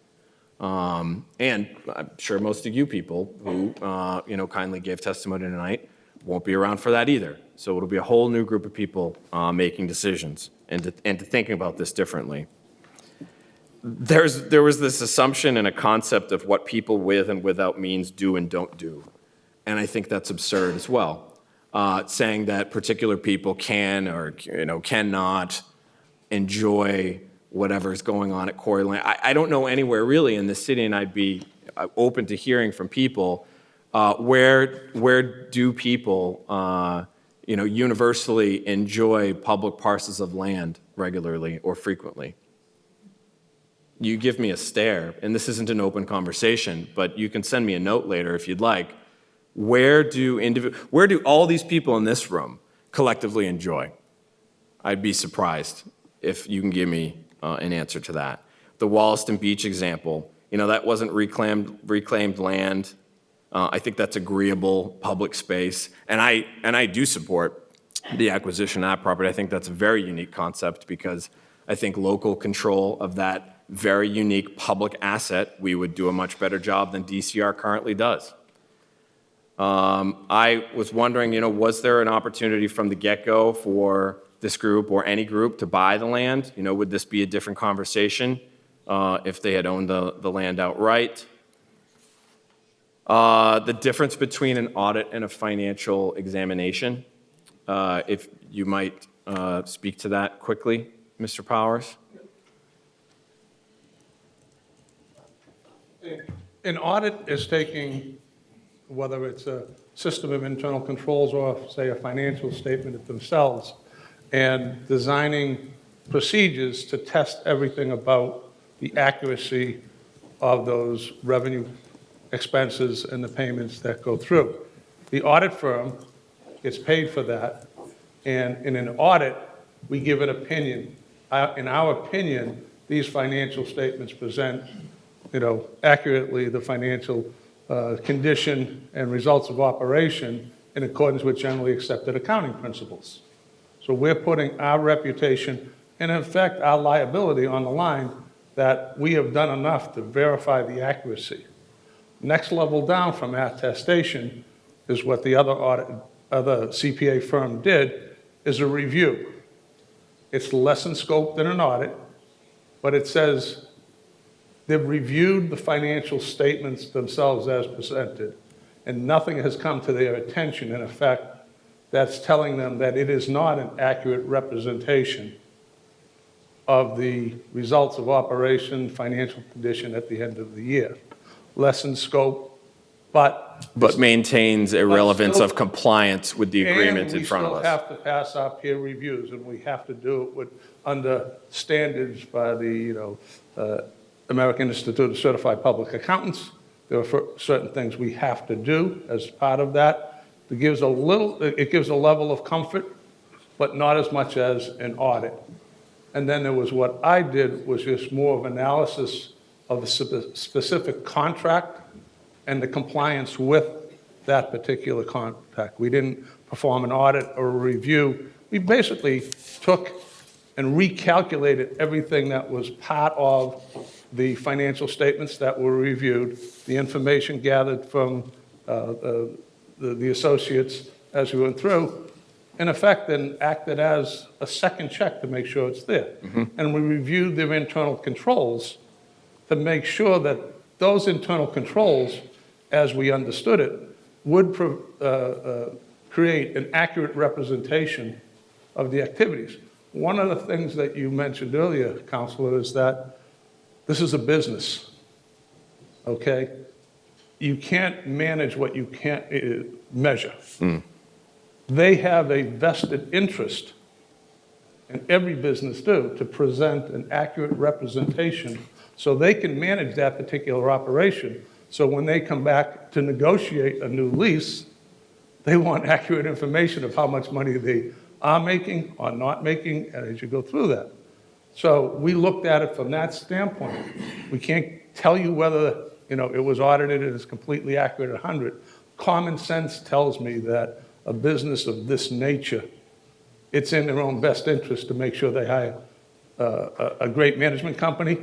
Speaker 10: And I'm sure most of you people who, kindly gave testimony tonight won't be around for that either. So it'll be a whole new group of people making decisions and to thinking about this differently. There was this assumption and a concept of what people with and without means do and don't do. And I think that's absurd as well. Saying that particular people can or cannot enjoy whatever's going on at Quarry Land. I don't know anywhere really in the city, and I'd be open to hearing from people, where do people universally enjoy public parcels of land regularly or frequently? You give me a stare, and this isn't an open conversation, but you can send me a note later if you'd like. Where do all these people in this room collectively enjoy? I'd be surprised if you can give me an answer to that. The Wollaston Beach example, that wasn't reclaimed land. I think that's agreeable public space, and I do support the acquisition of that property. I think that's a very unique concept because I think local control of that very unique public asset, we would do a much better job than DCR currently does. I was wondering, was there an opportunity from the get-go for this group or any group to buy the land? Would this be a different conversation if they had owned the land outright? The difference between an audit and a financial examination, if you might speak to that quickly, Mr. Powers.
Speaker 20: An audit is taking, whether it's a system of internal controls or, say, a financial statement themselves, and designing procedures to test everything about the accuracy of those revenue expenses and the payments that go through. The audit firm gets paid for that, and in an audit, we give an opinion. In our opinion, these financial statements present accurately the financial condition and results of operation in accordance with generally accepted accounting principles. So we're putting our reputation and, in fact, our liability on the line that we have done enough to verify the accuracy. Next level down from attestation is what the other CPA firm did, is a review. It's less in scope than an audit, but it says they've reviewed the financial statements themselves as presented, and nothing has come to their attention, in effect, that's telling them that it is not an accurate representation of the results of operation, financial condition at the end of the year. Less in scope, but
Speaker 10: maintains a relevance of compliance with the agreement in front of
Speaker 20: And we
Speaker 10: us.
Speaker 20: still have to pass our peer reviews, and we have to do it under standards by the, American Institute of Certified Public Accountants. There are certain things we have to do as part of that. It gives a level of comfort, but not as much as an audit. And then there was what I did was just more of analysis of a specific contract and the compliance with that particular contract. We didn't perform an audit or a review. We basically took and recalculated everything that was part of the financial statements that were reviewed, the information gathered from the associates as we went through, in effect, then acted as a second check to make sure it's there. And we reviewed their internal controls to make sure that those internal controls, as we understood it, would create an accurate representation of the activities. One of the things that you mentioned earlier, Counselor, is that this is a business, okay? You can't manage what you can't measure. They have a vested interest, and every business do, to present an accurate representation so they can manage that particular operation. So when they come back to negotiate a new lease, they want accurate information of how much money they are making or not making as you go through that. So we looked at it from that standpoint. We can't tell you whether it was audited and is completely accurate at 100. Common sense tells me that a business of this nature, it's in their own best interest to make sure they hire a great management company,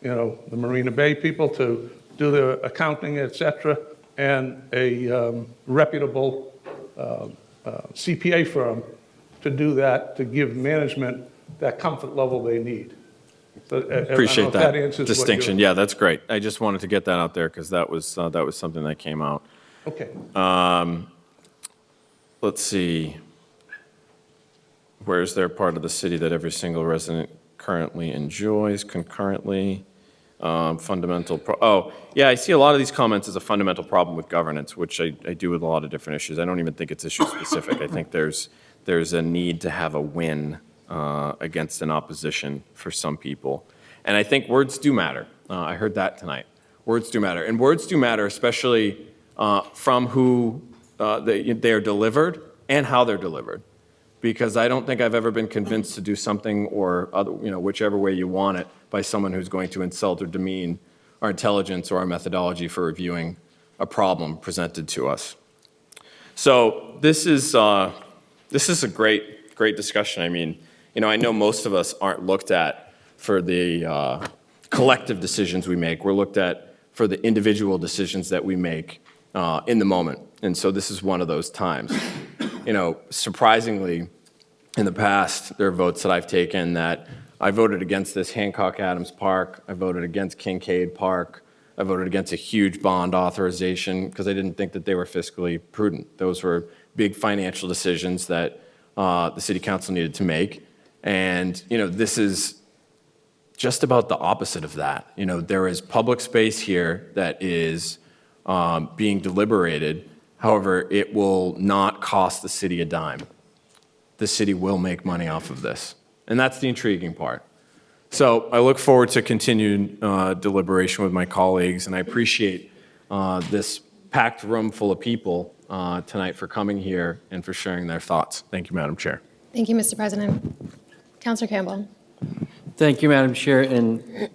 Speaker 20: the Marina Bay people to do their accounting, et cetera, and a reputable CPA firm to do that, to give management that comfort level they need. So, I don't know
Speaker 10: Appreciate
Speaker 20: if
Speaker 10: that
Speaker 20: answers what
Speaker 10: distinction. Yeah, that's great. I just wanted to get that out there because that was something that came out.
Speaker 20: Okay.
Speaker 10: Let's see. Where is there part of the city that every single resident currently enjoys concurrently? Yeah, I see a lot of these comments as a fundamental problem with governance, which I do with a lot of different issues. I don't even think it's issue specific. I think there's a need to have a win against an opposition for some people. And I think words do matter. I heard that tonight. Words do matter. And words do matter, especially from who they are delivered and how they're delivered. Because I don't think I've ever been convinced to do something or whichever way you want it by someone who's going to insult or demean our intelligence or our methodology for reviewing a problem presented to us. So this is a great discussion. I mean, I know most of us aren't looked at for the collective decisions we make. We're looked at for the individual decisions that we make in the moment. And so this is one of those times. Surprisingly, in the past, there are votes that I've taken that I voted against this Hancock Adams Park, I voted against Kincaid Park, I voted against a huge bond authorization because I didn't think that they were fiscally prudent. Those were big financial decisions that the city council needed to make. And, this is just about the opposite of that. There is public space here that is being deliberated. However, it will not cost the city a dime. The city will make money off of this. And that's the intriguing part. So I look forward to continued deliberation with my colleagues, and I appreciate this packed room full of people tonight for coming here and for sharing their thoughts. Thank you, Madam Chair.
Speaker 1: Thank you, Mr. President. Councilor Campbell.
Speaker 16: Thank you, Madam Chair. And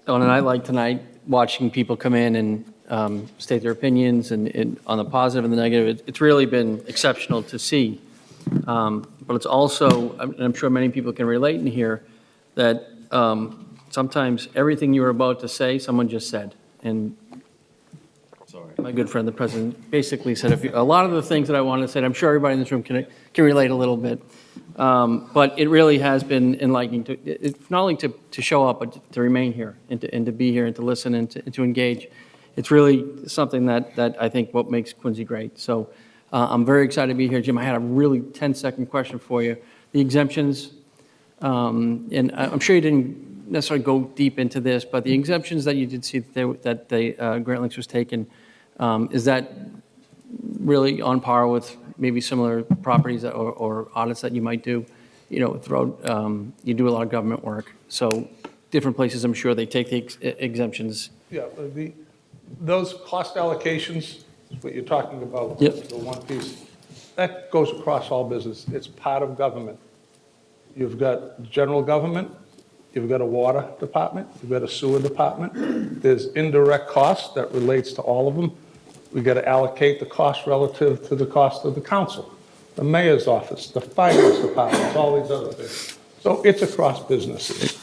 Speaker 16: on a night like tonight, watching people come in and state their opinions and on the positive and the negative, it's really been exceptional to see. But it's also, and I'm sure many people can relate in here, that sometimes everything you were about to say, someone just said. And my good friend, the president, basically said a lot of the things that I wanted to say, I'm sure everybody in this room can relate a little bit. But it really has been enlightening, not only to show up, but to remain here and to be here and to listen and to engage. It's really something that I think what makes Quincy great. So I'm very excited to be here. Jim, I had a really 10-second question for you. The exemptions, and I'm sure you didn't necessarily go deep into this, but the exemptions that you did see that the Grant Links was taken, is that really on par with maybe similar properties or audits that you might do? Throughout, you do a lot of government work. So different places, I'm sure they take the exemptions.
Speaker 20: Yeah, those cost allocations, what you're talking about,
Speaker 16: Yep.
Speaker 20: the one piece, that goes across all business. It's part of government. You've got general government, You've got a water department, you've got a sewer department. There's indirect costs that relates to all of them. We got to allocate the cost relative to the cost of the council, the mayor's office, the finance department, all these other things. So it's across businesses.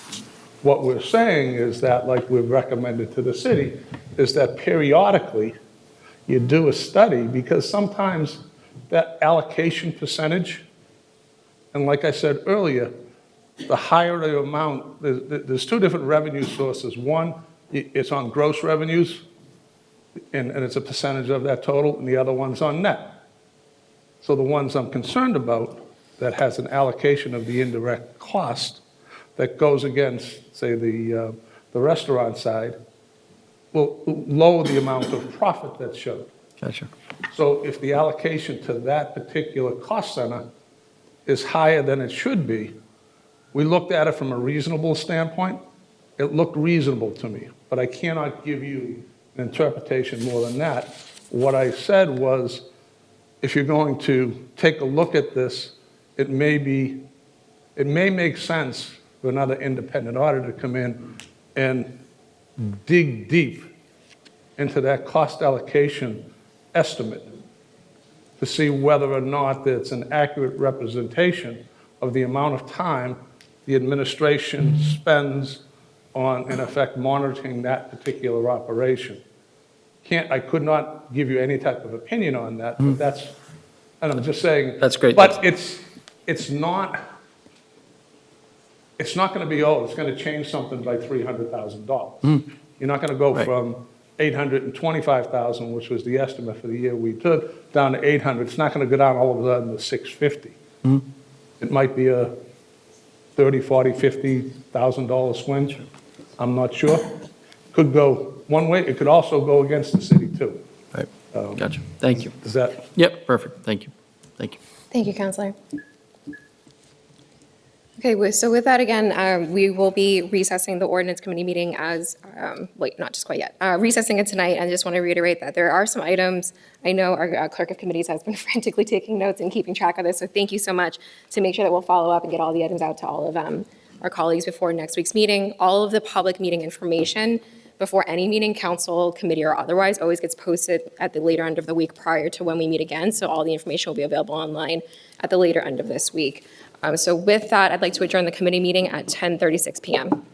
Speaker 20: What we're saying is that, like we've recommended to the city, is that periodically you do a study, because sometimes that allocation percentage, and like I said earlier, the higher the amount, there's two different revenue sources. One, it's on gross revenues, and it's a percentage of that total, and the other one's on net. So the ones I'm concerned about that has an allocation of the indirect cost that goes against, say, the restaurant side, will lower the amount of profit that's shown.
Speaker 16: Gotcha.
Speaker 20: So if the allocation to that particular cost center is higher than it should be, we looked at it from a reasonable standpoint. It looked reasonable to me, but I cannot give you an interpretation more than that. What I said was, if you're going to take a look at this, it may make sense for another independent auditor to come in and dig deep into that cost allocation estimate to see whether or not it's an accurate representation of the amount of time the administration spends on, in effect, monitoring that particular operation. I could not give you any type of opinion on that, but that's, and I'm just saying.
Speaker 16: That's great.
Speaker 20: But it's not going to be, it's going to change something by $300,000. You're not going to go from 825,000, which was the estimate for the year we took, down to 800. It's not going to go down all of a sudden to 650. It might be a $30,000, $40,000, $50,000 swing. I'm not sure. Could go one way. It could also go against the city too.
Speaker 16: Right. Gotcha. Thank you.
Speaker 20: Does that?
Speaker 16: Yep, perfect. Thank you. Thank you.
Speaker 1: Thank you, Counselor. Okay, so with that, again, we will be recessing the ordinance committee meeting as, not just quite yet, recessing it tonight. I just want to reiterate that there are some items. I know our clerk of committees has been frantically taking notes and keeping track of this, so thank you so much to make sure that we'll follow up and get all the items out to all of our colleagues before next week's meeting. All of the public meeting information before any meeting, council, committee, or otherwise, always gets posted at the later end of the week prior to when we meet again, so all the information will be available online at the later end of this week. So with that, I'd like to adjourn the committee meeting at 10:36 p.m.